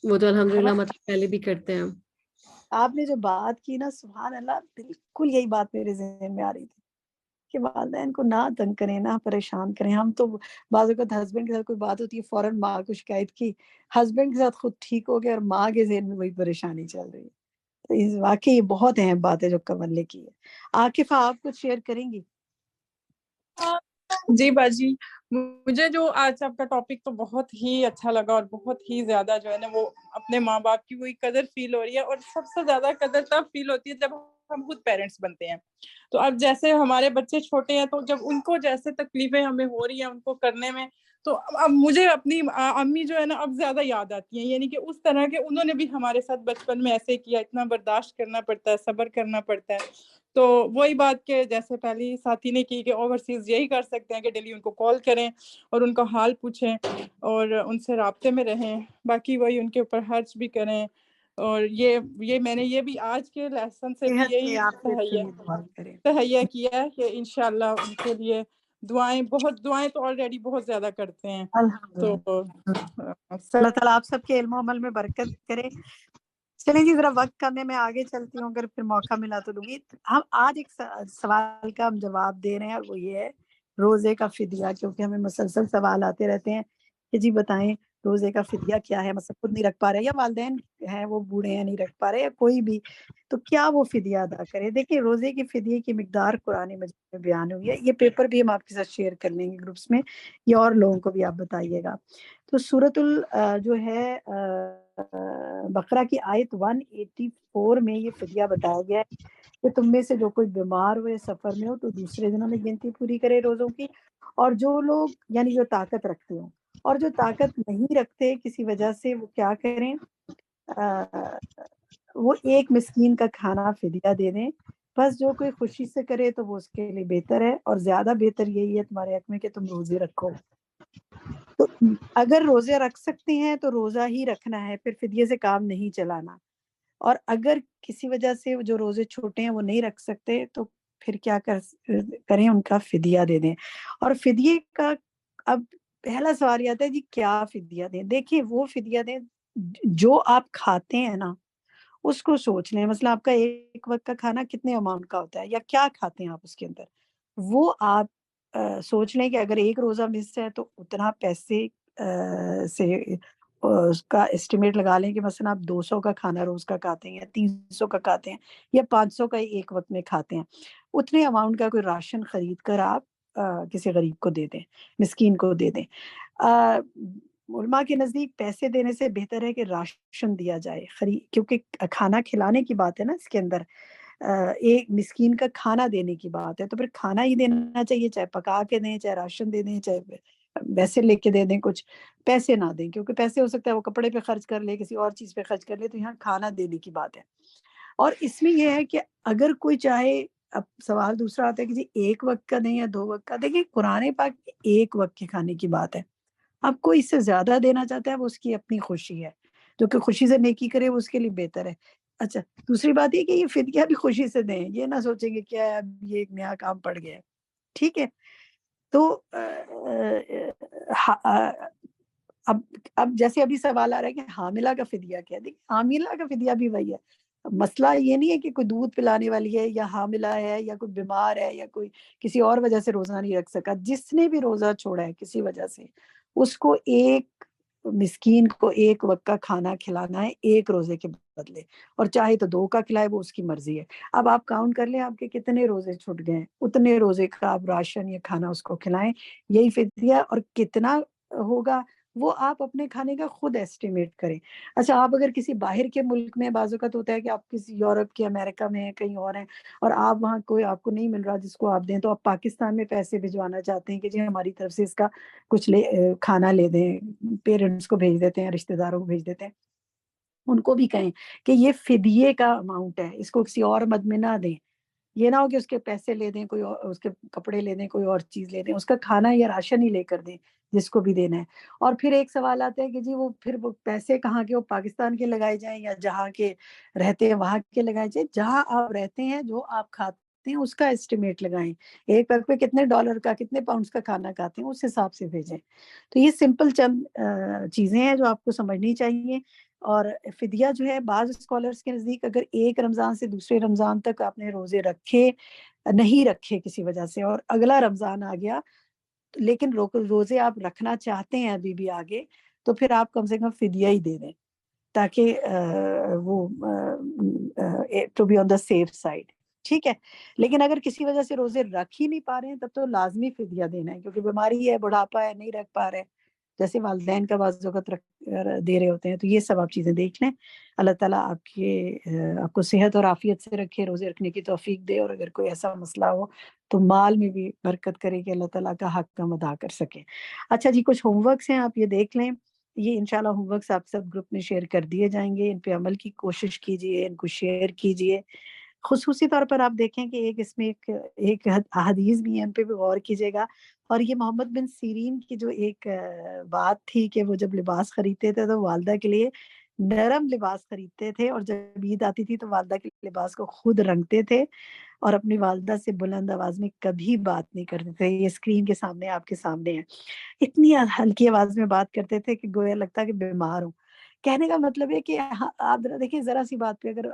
وہ تو الحمدللہ مطلب پہلے بھی کرتے ہیں. آپ نے جو بات کی نا، سبحان اللہ، بالکل یہی بات میرے ذہن میں آ رہی تھی کہ والدین کو نہ تنگ کریں، نہ پریشان کریں. ہم تو بعض اوقات ہسبینڈ کے ساتھ کوئی بات ہوتی ہے فوراً ماں کو شکایت کی، ہسبینڈ کے ساتھ خود ٹھیک ہو گیا اور ماں کے ذہن میں وہی پریشانی چل رہی ہے. تو واقعی یہ بہت اہم بات ہے جو کمل نے کی ہے. عاکفہ آپ کچھ شیئر کریں گی؟ جی باجی، مجھے جو آج آپ کا ٹاپک تو بہت ہی اچھا لگا اور بہت ہی زیادہ جو ہے نا وہ اپنے ماں باپ کی وہی قدر فیل ہو رہی ہے. اور سب سے زیادہ قدر تب فیل ہوتی ہے جب ہم خود پیرنٹس بنتے ہیں. تو اب جیسے ہمارے بچے چھوٹے ہیں تو جب ان کو جیسے تکلیفیں ہمیں ہو رہی ہیں ان کو کرنے میں، تو اب مجھے اپنی امی جو ہے نا اب زیادہ یاد آتی ہیں، یعنی کہ اس طرح کے انہوں نے بھی ہمارے ساتھ بچپن میں ایسے کیا، اتنا برداشت کرنا پڑتا ہے، صبر کرنا پڑتا ہے. تو وہی بات کہ جیسے پہلی ساتھی نے کی کہ اوورسیز یہی کر سکتے ہیں کہ ڈیلی ان کو کال کریں اور ان کا حال پوچھیں اور ان سے رابطے میں رہیں، باقی وہی ان کے اوپر خرچ بھی کریں. اور یہ میں نے یہ بھی آج کے لیسن سے بھی صحت یہی کے آپ کے لیے دعا کریں. تہیہ کیا ہے کہ انشاءاللہ ان کے لیے دعائیں تو آلریڈی بہت زیادہ کرتے ہیں. تو اللہ تعالیٰ آپ سب کے علم و عمل میں برکت کرے. چلیں جی، ذرا وقت کم ہے، میں آگے چلتی ہوں، اگر پھر موقع ملا تو دوں گی. ہم آج ایک سوال کا ہم جواب دے رہے ہیں، اور وہ یہ ہے روزے کا فدیہ، کیونکہ ہمیں مسلسل سوال آتے رہتے ہیں کہ جی بتائیں روزے کا فدیہ کیا ہے. مثلا خود نہیں رکھ پا رہے، یا والدین ہیں وہ بوڑھے ہیں نہیں رکھ پا رہے، یا کوئی بھی، تو کیا وہ فدیہ ادا کرے. دیکھیں روزے کی فدیے کی مقدار قرآن مجید میں بیان ہوئی ہے. یہ پیپر بھی ہم آپ کے ساتھ شیئر کر لیں گے گروپس میں، یا اور لوگوں کو بھی آپ بتائیے گا. تو سورۃ جو ہے بقرہ کی آیت 184 میں یہ فدیہ بتایا گیا ہے کہ تم میں سے جو کوئی بیمار ہوئے، سفر میں ہو، تو دوسرے دنوں میں گنتی پوری کرے روزوں کی. اور جو لوگ یعنی جو طاقت رکھتے ہوں، اور جو طاقت نہیں رکھتے کسی وجہ سے، وہ کیا کریں، وہ ایک مسکین کا کھانا فدیہ دے دیں. بس جو کوئی خوشی سے کرے تو وہ اس کے لیے بہتر ہے، اور زیادہ بہتر یہی ہے تمہارے حق میں کہ تم روزے رکھو. تو اگر روزے رکھ سکتے ہیں تو روزہ ہی رکھنا ہے، پھر فدیے سے کام نہیں چلانا. اور اگر کسی وجہ سے جو روزے چھوٹے ہیں وہ نہیں رکھ سکتے تو پھر کیا کریں، ان کا فدیہ دے دیں. اور فدیے کا اب پہلا سوال یہ آتا ہے جی کیا فدیہ دیں. دیکھیں وہ فدیہ دیں جو آپ کھاتے ہیں نا اس کو سوچ لیں. مثلا آپ کا ایک وقت کا کھانا کتنے اماؤنٹ کا ہوتا ہے، یا کیا کھاتے ہیں آپ اس کے اندر، وہ آپ سوچ لیں کہ اگر ایک روزہ مس ہے تو اتنا پیسے سے اس کا اسٹیمیٹ لگا لیں کہ مثلا آپ 200 کا کھانا روز کا کھاتے ہیں، یا 300 کا کھاتے ہیں، یا 500 کا ایک وقت میں کھاتے ہیں. اتنے اماؤنٹ کا کوئی راشن خرید کر آپ کسی غریب کو دے دیں، مسکین کو دے دیں. علماء کے نزدیک پیسے دینے سے بہتر ہے کہ راشن دیا جائے، کیونکہ کھانا کھلانے کی بات ہے نا اس کے اندر، ایک مسکین کا کھانا دینے کی بات ہے. تو پھر کھانا ہی دینا چاہیے، چاہے پکا کے دیں، چاہے راشن دے دیں، چاہے ویسے لے کے دے دیں، کچھ پیسے نہ دیں، کیونکہ پیسے ہو سکتا ہے وہ کپڑے پہ خرچ کر لے، کسی اور چیز پہ خرچ کر لے. تو یہاں کھانا دینے کی بات ہے. اور اس میں یہ ہے کہ اگر کوئی چاہے، اب سوال دوسرا آتا ہے کہ جی ایک وقت کا دیں یا 2 وقت کا. دیکھیں قرآن پاک ایک وقت کے کھانے کی بات ہے. اب کوئی اس سے زیادہ دینا چاہتا ہے وہ اس کی اپنی خوشی ہے، جو کہ خوشی سے نیکی کرے وہ اس کے لیے بہتر ہے. اچھا دوسری بات یہ کہ یہ فدیہ بھی خوشی سے دیں، یہ نہ سوچیں کہ کیا ہے اب یہ ایک نیا کام پڑ گیا ہے. ٹھیک ہے. تو اب جیسے ابھی سوال آ رہا ہے کہ حاملہ کا فدیہ کیا. دیکھیں حاملہ کا فدیہ بھی وہی ہے. مسئلہ یہ نہیں ہے کہ کوئی دودھ پلانے والی ہے یا حاملہ ہے یا کوئی بیمار ہے یا کوئی کسی اور وجہ سے روزہ نہیں رکھ سکا. جس نے بھی روزہ چھوڑا ہے کسی وجہ سے، اس کو ایک مسکین کو ایک وقت کا کھانا کھلانا ہے ایک روزے کے بدلے. اور چاہے تو 2 کا کھلائے، وہ اس کی مرضی ہے. اب آپ کاؤنٹ کر لیں آپ کے کتنے روزے چھوٹ گئے ہیں، اتنے روزے کا آپ راشن یا کھانا اس کو کھلائیں، یہی فدیہ. اور کتنا ہوگا وہ آپ اپنے کھانے کا خود ایسٹیمیٹ کریں. اچھا آپ اگر کسی باہر کے ملک میں، بعض اوقات ہوتا ہے کہ آپ کسی یورپ کے، امریکہ میں ہیں، کہیں اور ہیں، اور آپ وہاں کوئی آپ کو نہیں مل رہا جس کو آپ دیں، تو آپ پاکستان میں پیسے بھجوانا چاہتے ہیں کہ جی ہماری طرف سے اس کا کچھ کھانا لے دیں، پیرنٹس کو بھیج دیتے ہیں، رشتہ داروں کو بھیج دیتے ہیں. ان کو بھی کہیں کہ یہ فدیے کا اماؤنٹ ہے، اس کو کسی اور مد میں نہ دیں. یہ نہ ہو کہ اس کے پیسے لے دیں، کوئی اور اس کے کپڑے لے دیں، کوئی اور چیز لے دیں، اس کا کھانا یا راشن ہی لے کر دیں جس کو بھی دینا ہے. اور پھر ایک سوال آتا ہے کہ جی وہ پھر وہ پیسے کہاں کے، وہ پاکستان کے لگائے جائیں یا جہاں کے رہتے ہیں وہاں کے لگائے جائیں. جہاں آپ رہتے ہیں، جو آپ کھاتے ہیں اس کا اسٹیمیٹ لگائیں. ایک وقت پہ کتنے ڈالر کا، کتنے پاؤنڈز کا کھانا کھاتے ہیں، اس حساب سے بھیجیں. تو یہ سمپل چند چیزیں ہیں جو آپ کو سمجھنی چاہیے. اور فدیہ جو ہے بعض اسکالرس کے نزدیک اگر ایک رمضان سے دوسرے رمضان تک آپ نے روزے نہیں رکھے کسی وجہ سے، اور اگلا رمضان آ گیا لیکن روزے آپ رکھنا چاہتے ہیں ابھی بھی آگے، تو پھر آپ کم سے کم فدیہ ہی دے دیں تاکہ وہ to be on the safe side. ٹھیک ہے. لیکن اگر کسی وجہ سے روزے رکھ ہی نہیں پا رہے ہیں تب تو لازمی فدیہ دینا ہے، کیونکہ بیماری ہے، بڑھاپا ہے، نہیں رکھ پا رہے، جیسے والدین کا بعض وقت دے رہے ہوتے ہیں. تو یہ سب آپ چیزیں دیکھ لیں. اللہ تعالیٰ آپ کو صحت اور عافیت سے رکھے, روزے رکھنے کی توفیق دے, اور اگر کوئی ایسا مسئلہ ہو تو مال میں بھی برکت کرے کہ اللہ تعالیٰ کا حق ہم ادا کر سکیں. اچھا جی, کچھ ہوم ورکس ہیں, آپ یہ دیکھ لیں. یہ انشاءاللہ ہوم ورکس آپ سب گروپ میں شیئر کر دیے جائیں گے. ان پہ عمل کی کوشش کیجئے, ان کو شیئر کیجئے. خصوصی طور پر آپ دیکھیں کہ اس میں ایک احادیث بھی ہیں, ان پہ بھی غور کیجیے گا. اور یہ محمد بن سیرین کی جو ایک بات تھی کہ وہ جب لباس خریدتے تھے تو والدہ کے لیے نرم لباس خریدتے تھے, اور جب عید آتی تھی تو والدہ کے لباس کو خود رنگتے تھے, اور اپنی والدہ سے بلند آواز میں کبھی بات نہیں کرتے تھے. یہ اسکرین کے سامنے آپ کے سامنے ہے. اتنی ہلکی آواز میں بات کرتے تھے کہ گویا لگتا کہ بیمار ہوں. کہنے کا مطلب ہے کہ آپ دیکھیں ذرا سی بات پہ اگر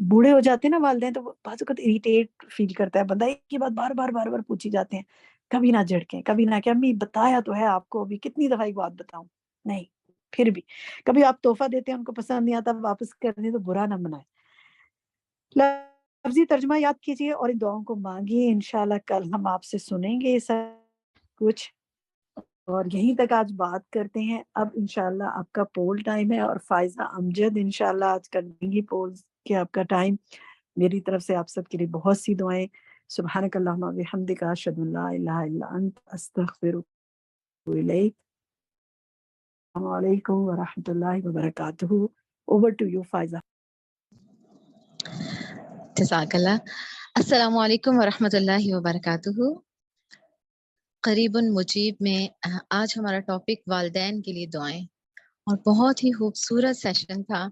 بوڑھے ہو جاتے ہیں نا والدین, تو بعض اوقات اریٹیٹ فیل کرتا ہے بندہ, ایک کی بات بار بار پوچھی جاتے ہیں. کبھی نہ جھڑکیں, کبھی نہ کہ امی بتایا تو ہے آپ کو, ابھی کتنی دفعہ ایک بات بتاؤں, نہیں. پھر بھی کبھی آپ تحفہ دیتے ہیں, ان کو پسند نہیں آتا, واپس کر دیں تو برا نہ منائیں. لفظی ترجمہ یاد کیجیے اور ان دعاؤں کو مانگیے. انشاءاللہ کل ہم آپ سے سنیں گے سب کچھ, اور یہیں تک آج بات کرتے ہیں. اب انشاءاللہ آپ کا پول ٹائم ہے, اور فائزہ امجد انشاءاللہ آج کر دیں گی پول کے آپ کا ٹائم. میری طرف سے آپ سب کے لیے بہت سی دعائیں. سبحانک اللہم و بحمدک, اشہد ان لا الہ الا انت, استغفرک و الیک. السلام علیکم ورحمۃ اللہ وبرکاتہ. Over to you Faiza. جزاک اللہ. السلام علیکم ورحمۃ اللہ وبرکاتہ. قریب مجیب میں آج ہمارا ٹاپک والدین کے لیے دعائیں, اور بہت ہی خوبصورت سیشن تھا.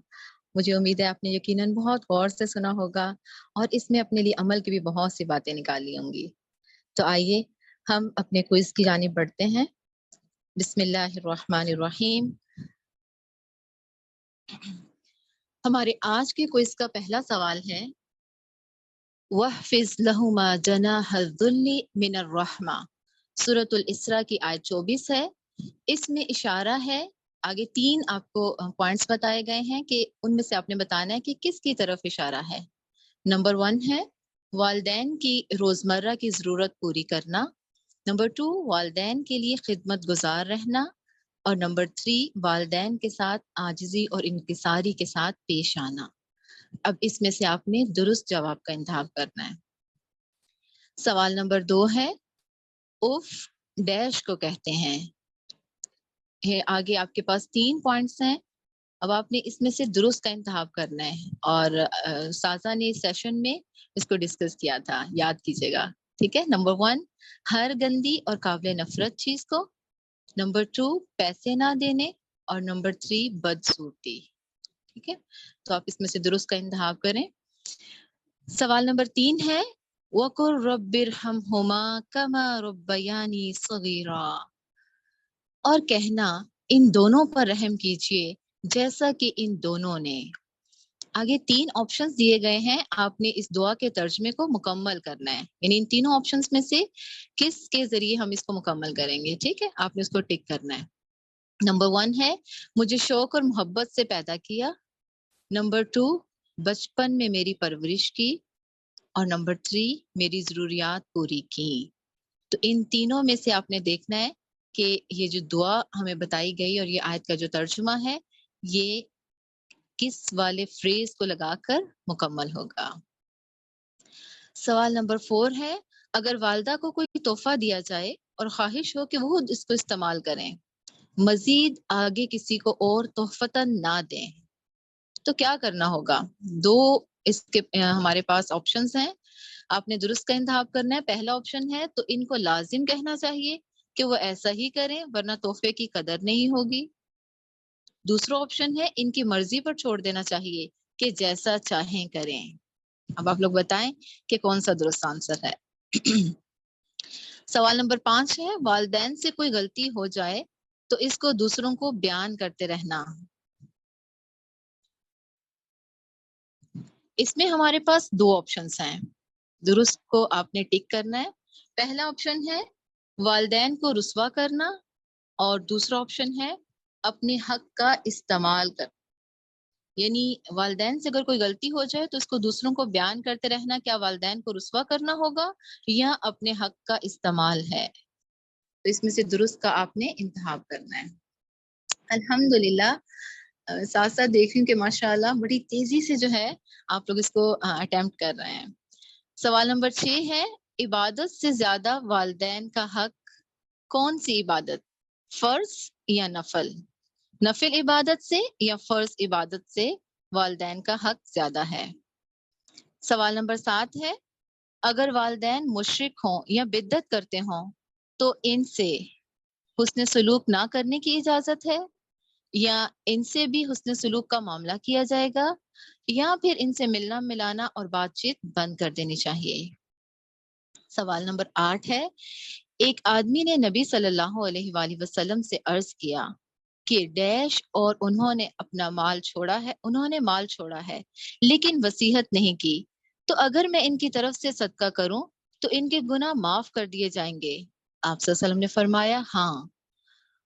مجھے امید ہے آپ نے یقیناً بہت غور سے سنا ہوگا, اور اس میں اپنے لیے عمل کی بھی بہت سی باتیں نکالی ہوں گی. تو آئیے ہم اپنے کوئز کی جانب بڑھتے ہیں. بسم اللہ الرحمن الرحیم. ہمارے آج کے کوئز کا پہلا سوال ہے, وَاحْفِظْ لَهُمَا جَنَاحَ الذُّلِّ مِنَ الرَّحْمَةِ. سورۃ الاسراء کی آیت 24 ہے. اس میں اشارہ ہے, آگے 3 آپ کو پوائنٹس بتائے گئے ہیں کہ ان میں سے آپ نے بتانا ہے کہ کس کی طرف اشارہ ہے. نمبر 1 ہے والدین کی روزمرہ کی ضرورت پوری کرنا. نمبر 2 والدین کے لیے خدمت گزار رہنا. اور نمبر 3 والدین کے ساتھ عاجزی اور انکساری کے ساتھ پیش آنا. اب اس میں سے آپ نے درست جواب کا انتخاب کرنا ہے. سوال نمبر 2 ہے, اف ڈیش کو کہتے ہیں. آگے آپ کے پاس 3 پوائنٹس ہیں. اب آپ نے اس میں سے درست کا انتخاب کرنا ہے, اور سازا نے اس سیشن میں اس کو ڈسکس کیا تھا, یاد کیجیے گا. ٹھیک ہے. نمبر 1 ہر گندی اور قابل نفرت چیز کو. نمبر 2 پیسے نہ دینے. اور نمبر 3 بدصورتی. ٹھیک ہے, تو آپ اس میں سے درست کا انتخاب کریں. سوال نمبر 3 ہے, وَقُلْ رَبِّ ارْحَمْهُمَا كَمَا رَبَّيَانِي صَغِيرًا. اور کہنا ان دونوں پر رحم کیجیے جیسا کہ ان دونوں نے. آگے 3 آپشنز دیے گئے ہیں, آپ نے اس دعا کے ترجمے کو مکمل کرنا ہے. یعنی ان تینوں آپشنز میں سے کس کے ذریعے ہم اس کو مکمل کریں گے. ٹھیک ہے, آپ نے اس کو ٹک کرنا ہے. نمبر 1 ہے مجھے شوق اور محبت سے پیدا کیا. نمبر 2 بچپن میں میری پرورش کی. اور نمبر 3 میری ضروریات پوری کی. تو ان تینوں میں سے آپ نے دیکھنا ہے کہ یہ جو دعا ہمیں بتائی گئی اور یہ آیت کا جو ترجمہ ہے یہ کس والے فریز کو لگا کر مکمل ہوگا. سوال نمبر 4 ہے, اگر والدہ کو کوئی تحفہ دیا جائے اور خواہش ہو کہ وہ اس کو استعمال کریں, مزید آگے کسی کو اور تحفتاً نہ دیں, تو کیا کرنا ہوگا. 2 اس کے ہمارے پاس آپشنز ہیں, آپ نے درست کا انتخاب کرنا ہے. پہلا آپشن ہے تو ان کو لازم کہنا چاہیے کہ وہ ایسا ہی کریں ورنہ تحفے کی قدر نہیں ہوگی. دوسرا آپشن ہے ان کی مرضی پر چھوڑ دینا چاہیے کہ جیسا چاہیں کریں. اب آپ لوگ بتائیں کہ کون سا درست آنسر ہے. سوال نمبر 5 ہے, والدین سے کوئی غلطی ہو جائے تو اس کو دوسروں کو بیان کرتے رہنا. اس میں ہمارے پاس 2 آپشنز ہیں, درست کو آپ نے ٹک کرنا ہے. پہلا آپشن ہے والدین کو رسوا کرنا, اور دوسرا آپشن ہے اپنے حق کا استعمال کرنا. یعنی والدین سے اگر کوئی غلطی ہو جائے تو اس کو دوسروں کو بیان کرتے رہنا. کیا والدین کو رسوا کرنا ہوگا یا اپنے حق کا استعمال ہے. تو اس میں سے درست کا آپ نے انتخاب کرنا ہے. الحمدللہ ساتھ ساتھ دیکھ رہی ہوں کہ ماشاءاللہ بڑی تیزی سے جو ہے آپ لوگ اس کو اٹیمپٹ کر رہے ہیں. سوال نمبر 6 ہے عبادت سے زیادہ والدین کا حق کون سی عبادت؟ فرض یا نفل؟ نفل عبادت سے یا فرض عبادت سے والدین کا حق زیادہ ہے؟ سوال نمبر 7 ہے اگر والدین مشرک ہوں یا بدعت کرتے ہوں تو ان سے حسن سلوک نہ کرنے کی اجازت ہے یا ان سے بھی حسن سلوک کا معاملہ کیا جائے گا یا پھر ان سے ملنا ملانا اور بات چیت بند کر دینی چاہیے؟ سوال نمبر 8 ہے ایک آدمی نے نبی صلی اللہ علیہ وآلہ وسلم سے عرض کیا کہ ڈیش اور انہوں نے مال چھوڑا ہے لیکن وصیت نہیں کی، تو اگر میں ان کی طرف سے صدقہ کروں تو ان کے گناہ معاف کر دیے جائیں گے؟ آپ صلی اللہ علیہ وسلم نے فرمایا ہاں.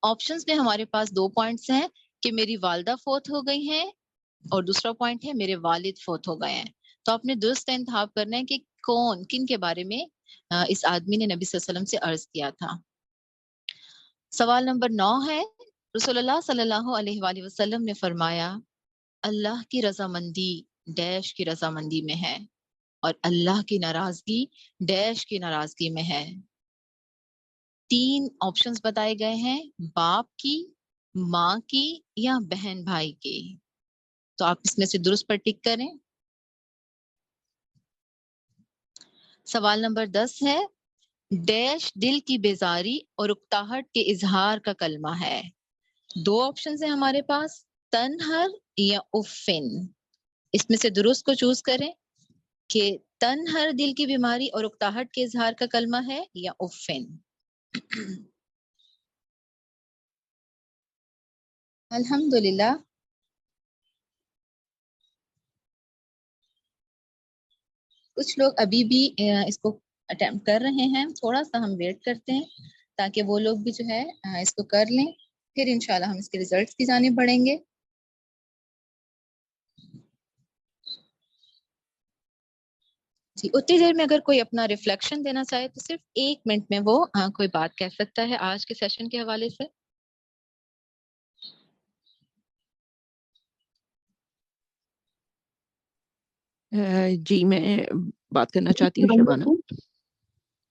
آپشنز میں ہمارے پاس 2 پوائنٹس ہیں کہ میری والدہ فوت ہو گئی ہیں اور دوسرا پوائنٹ ہے میرے والد فوت ہو گئے ہیں. تو آپ نے درست انتخاب کرنا ہے کہ کن کے بارے میں اس آدمی نے نبی صلی اللہ علیہ وسلم سے عرض کیا تھا. سوال نمبر 9 ہے رسول اللہ صلی اللہ علیہ وآلہ وسلم نے فرمایا اللہ کی رضامندی ڈیش کی رضامندی میں ہے اور اللہ کی ناراضگی ڈیش کی ناراضگی میں ہے. 3 آپشنز بتائے گئے ہیں باپ کی، ماں کی یا بہن بھائی کی. تو آپ اس میں سے درست پر ٹک کریں. سوال نمبر 10 ہے ڈیش دل کی بیزاری اور اکتاہٹ کے اظہار کا کلمہ ہے. 2 آپشنز ہیں ہمارے پاس تنہر یا افن. اس میں سے درست کو چوز کریں کہ تنہر دل کی بیماری اور اکتاہٹ کے اظہار کا کلمہ ہے یا افن. الحمدللہ کچھ لوگ ابھی بھی اس کو اٹیمپٹ کر رہے ہیں. تھوڑا سا ہم ویٹ کرتے ہیں تاکہ وہ لوگ بھی جو ہے اس کو کر لیں، پھر انشاءاللہ ہم اس کے ریزلٹس کی جانب بڑھیں گے. جی اتنی دیر میں اگر کوئی اپنا ریفلیکشن دینا چاہے تو صرف 1 منٹ میں وہ کوئی بات کہہ سکتا ہے آج کے سیشن کے حوالے سے. جی میں بات کرنا چاہتی ہوں شبانہ.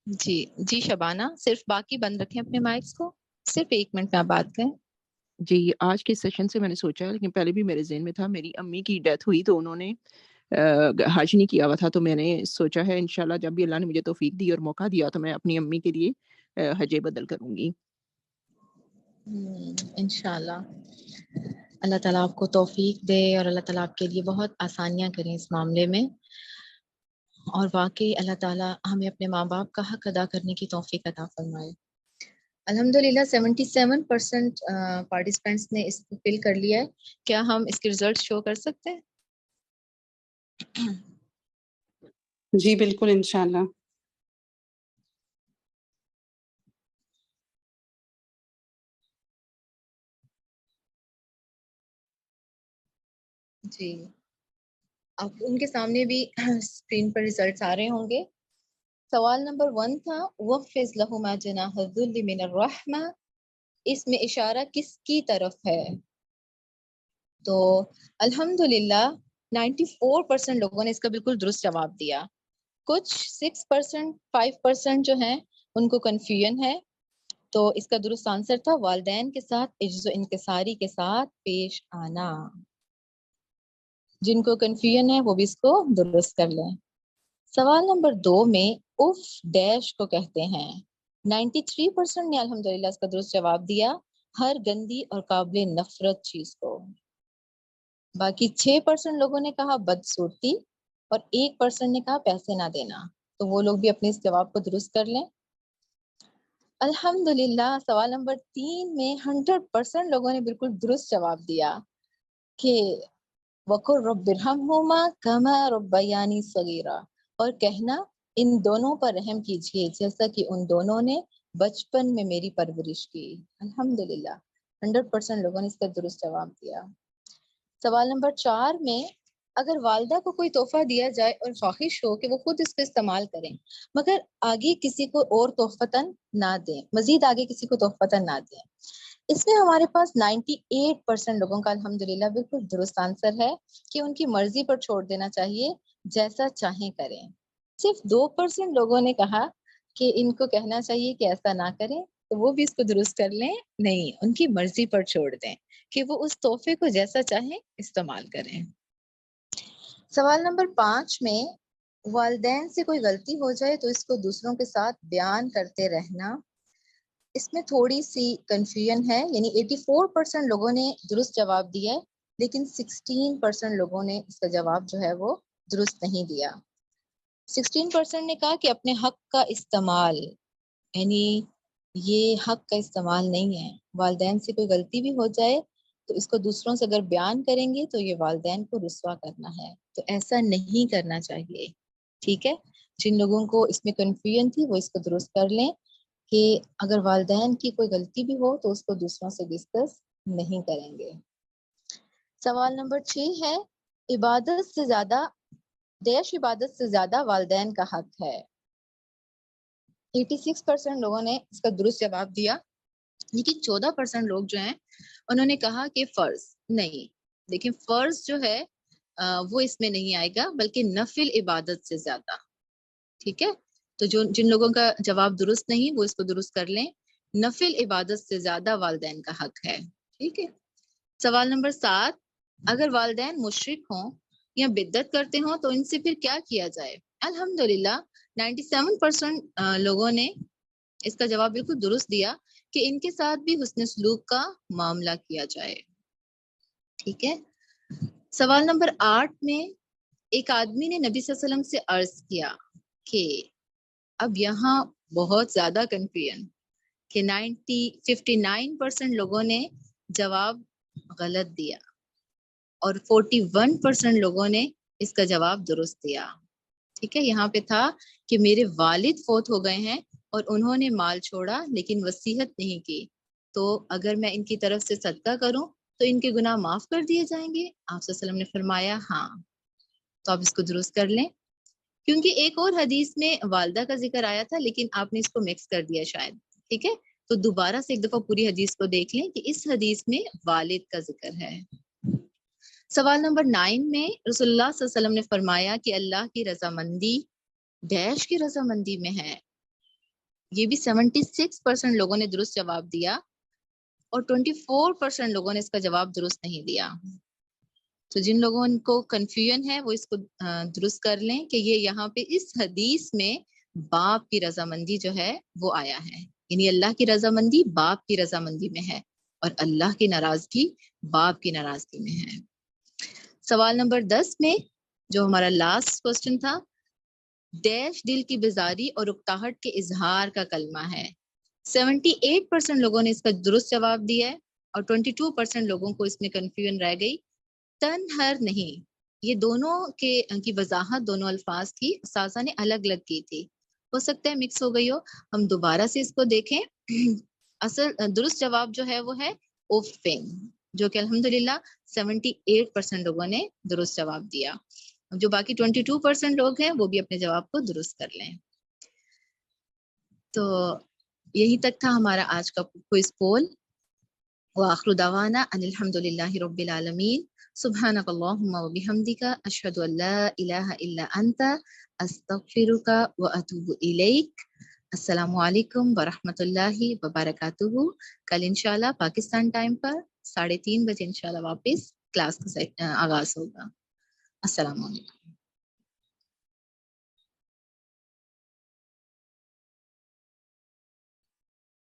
جی شبانہ صرف باقی بند رکھیں اپنے مائکس کو، صرف 1 منٹ میں آپ بات کریں. جی آج کے سیشن سے میں نے سوچا لیکن پہلے بھی میرے ذہن میں تھا میری امی کی ڈیتھ ہوئی تو انہوں نے حج نہیں کیا ہوا تھا، تو میں نے سوچا ہے انشاءاللہ جب بھی اللہ نے مجھے توفیق دی اور موقع دیا تو میں اپنی امی کے لیے حج بدل کروں گی. انشاءاللہ اللہ تعالیٰ آپ کو توفیق دے اور اللہ تعالیٰ آپ کے لیے بہت آسانیاں کریں اس معاملے میں، اور واقعی اللہ تعالیٰ ہمیں اپنے ماں باپ کا حق ادا کرنے کی توفیق عطا فرمائے. الحمدللہ 77% پارٹیسپینٹس نے اس کو فل کر لیا ہے. کیا ہم اس کے ریزلٹ شو کر سکتے ہیں؟ جی بالکل انشاءاللہ. جی اب ان کے سامنے بھی اسکرین پر ریزلٹس آ رہے ہوں گے. سوال نمبر 1 تھا وَخْفِضْ لَهُمَا جَنَاحَ الذُّلِّ مِنَ الرَّحْمَةِ، اس میں اشارہ کس کی طرف ہے؟ تو الحمدللہ 94% لوگوں نے اس کا بالکل درست جواب دیا. کچھ 6% 5% جو ہیں ان کو کنفیوژن ہے، تو اس کا درست آنسر تھا والدین کے ساتھ عجز و انکساری کے ساتھ پیش آنا. جن کو کنفیوژن ہے وہ بھی اس کو درست کر لیں. سوال نمبر 2 میں اف ڈیش کو کہتے ہیں. 93% نے الحمدللہ اس کا درست جواب دیا ہر گندی اور قابل نفرت چیز کو. باقی 6% لوگوں نے کہا بدصورتی اور 1% نے کہا پیسے نہ دینا، تو وہ لوگ بھی اپنے اس جواب کو درست کر لیں. الحمدللہ سوال نمبر 3 میں 100% لوگوں نے بالکل درست جواب دیا کہ وَقُلْ رَبِّ ارْحَمْهُمَا كَمَا رَبَّيَانِي صَغِيرًا، اور کہنا ان دونوں پر رحم کیجیے جیسا کہ ان دونوں نے بچپن میں میری پرورش کی. الحمدللہ 100% لوگوں نے اس کا درست جواب دیا. سوال نمبر 4 میں اگر والدہ کو کوئی تحفہ دیا جائے اور خواہش ہو کہ وہ خود اس کو استعمال کریں مگر آگے کسی کو اور تحفتاً نہ دیں، مزید آگے کسی کو تحفتاً نہ دیں، اس میں ہمارے پاس 98% لوگوں کا الحمدللہ بالکل درست آنسر ہے کہ ان کی مرضی پر چھوڑ دینا چاہیے، جیسا چاہیں کریں۔ صرف 2% لوگوں نے کہا کہ ان کو کہنا چاہیے کہ ایسا نہ کریں، تو وہ بھی اس کو درست کر لیں، نہیں، ان کی مرضی پر چھوڑ دیں کہ وہ اس تحفے کو جیسا چاہیں استعمال کریں۔ سوال نمبر 5 میں والدین سے کوئی غلطی ہو جائے تو اس کو دوسروں کے ساتھ بیان کرتے رہنا، اس میں تھوڑی سی کنفیوژن ہے، یعنی 84% لوگوں نے درست جواب دیا ہے لیکن 16% لوگوں نے اس کا جواب جو ہے وہ درست نہیں دیا۔ 16% نے کہا کہ اپنے حق کا استعمال، یعنی یہ حق کا استعمال نہیں ہے، والدین سے کوئی غلطی بھی ہو جائے تو اس کو دوسروں سے اگر بیان کریں گے تو یہ والدین کو رسوا کرنا ہے، تو ایسا نہیں کرنا چاہیے، ٹھیک ہے۔ جن لوگوں کو اس میں کنفیوژن تھی وہ اس کو درست کر لیں کہ اگر والدین کی کوئی غلطی بھی ہو تو اس کو دوسروں سے ڈسکس نہیں کریں گے۔ سوال نمبر 6 ہے عبادت سے زیادہ والدین کا حق ہے۔ 86% لوگوں نے اس کا درست جواب دیا، لیکن 14% لوگ جو ہیں انہوں نے کہا کہ فرض نہیں، لیکن فرض جو ہے وہ اس میں نہیں آئے گا بلکہ نفل عبادت سے زیادہ، ٹھیک ہے۔ تو جن لوگوں کا جواب درست نہیں وہ اس کو درست کر لیں، نفل عبادت سے زیادہ والدین کا حق ہے، ٹھیک ہے۔ سوال نمبر 7 اگر والدین مشرک ہوں یا بدعت کرتے ہوں تو ان سے پھر کیا کیا جائے؟ الحمدللہ 97% لوگوں نے اس کا جواب بالکل درست دیا کہ ان کے ساتھ بھی حسن سلوک کا معاملہ کیا جائے، ٹھیک ہے۔ سوال نمبر 8 میں ایک آدمی نے نبی صلی اللہ علیہ وسلم سے عرض کیا کہ اب یہاں بہت زیادہ کنفیوژن کہ 59% لوگوں نے جواب غلط دیا اور 41% لوگوں نے اس کا جواب درست دیا، ٹھیک ہے۔ یہاں پہ تھا کہ میرے والد فوت ہو گئے ہیں اور انہوں نے مال چھوڑا لیکن وصیت نہیں کی، تو اگر میں ان کی طرف سے صدقہ کروں تو ان کے گناہ معاف کر دیے جائیں گے؟ آپ صلی اللہ علیہ وسلم نے فرمایا ہاں، تو آپ اس کو درست کر لیں، کیونکہ ایک اور حدیث میں والدہ کا ذکر آیا تھا لیکن آپ نے اس کو مکس کر دیا شاید، ٹھیک ہے۔ تو دوبارہ سے ایک دفعہ پوری حدیث کو دیکھ لیں کہ اس حدیث میں والد کا ذکر ہے۔ سوال نمبر 9 میں رسول اللہ صلی اللہ علیہ وسلم نے فرمایا کہ اللہ کی رضامندی ڈیش کی رضامندی میں ہے، یہ بھی 76% لوگوں نے درست جواب دیا اور 24% لوگوں نے اس کا جواب درست نہیں دیا۔ تو جن لوگوں کو کنفیوژن ہے وہ اس کو درست کر لیں کہ یہ یہاں پہ اس حدیث میں باپ کی رضامندی جو ہے وہ آیا ہے، یعنی اللہ کی رضامندی باپ کی رضامندی میں ہے اور اللہ کی ناراضگی باپ کی ناراضگی میں ہے۔ سوال نمبر 10 میں جو ہمارا لاسٹ کوسچن تھا، ڈیش دل کی بیزاری اور اکتاہٹ کے اظہار کا کلمہ ہے۔ 78% لوگوں نے اس کا درست جواب دیا ہے اور 22% لوگوں کو اس میں کنفیوژن رہ گئی۔ تنہر نہیں، یہ دونوں کی وضاحت دونوں الفاظ کی اساتذہ نے الگ الگ کی تھی، ہو سکتا ہے مکس ہو گئی ہو، ہم دوبارہ سے اس کو دیکھیں۔ اصل درست جواب جو ہے وہ ہے اوفنگ، جو کہ الحمدللہ 78% لوگوں نے درست جواب دیا، جو باقی 22% لوگ ہیں وہ بھی اپنے جواب کو درست کر لیں۔ تو یہی تک تھا ہمارا آج کا کوئز پول۔ وآخر دعوانا ان الحمدللہ رب العالمین، سبحانک اللہم وبحمدک، اشہد ان لا الہ الا انت، استغفرک واتوب الیک۔ السلام علیکم ورحمۃ اللہ وبرکاتہ۔ کل انشاءاللہ پاکستان ٹائم پر 3:30 بجے انشاءاللہ واپس کلاس کا آغاز ہوگا۔ السلام علیکم۔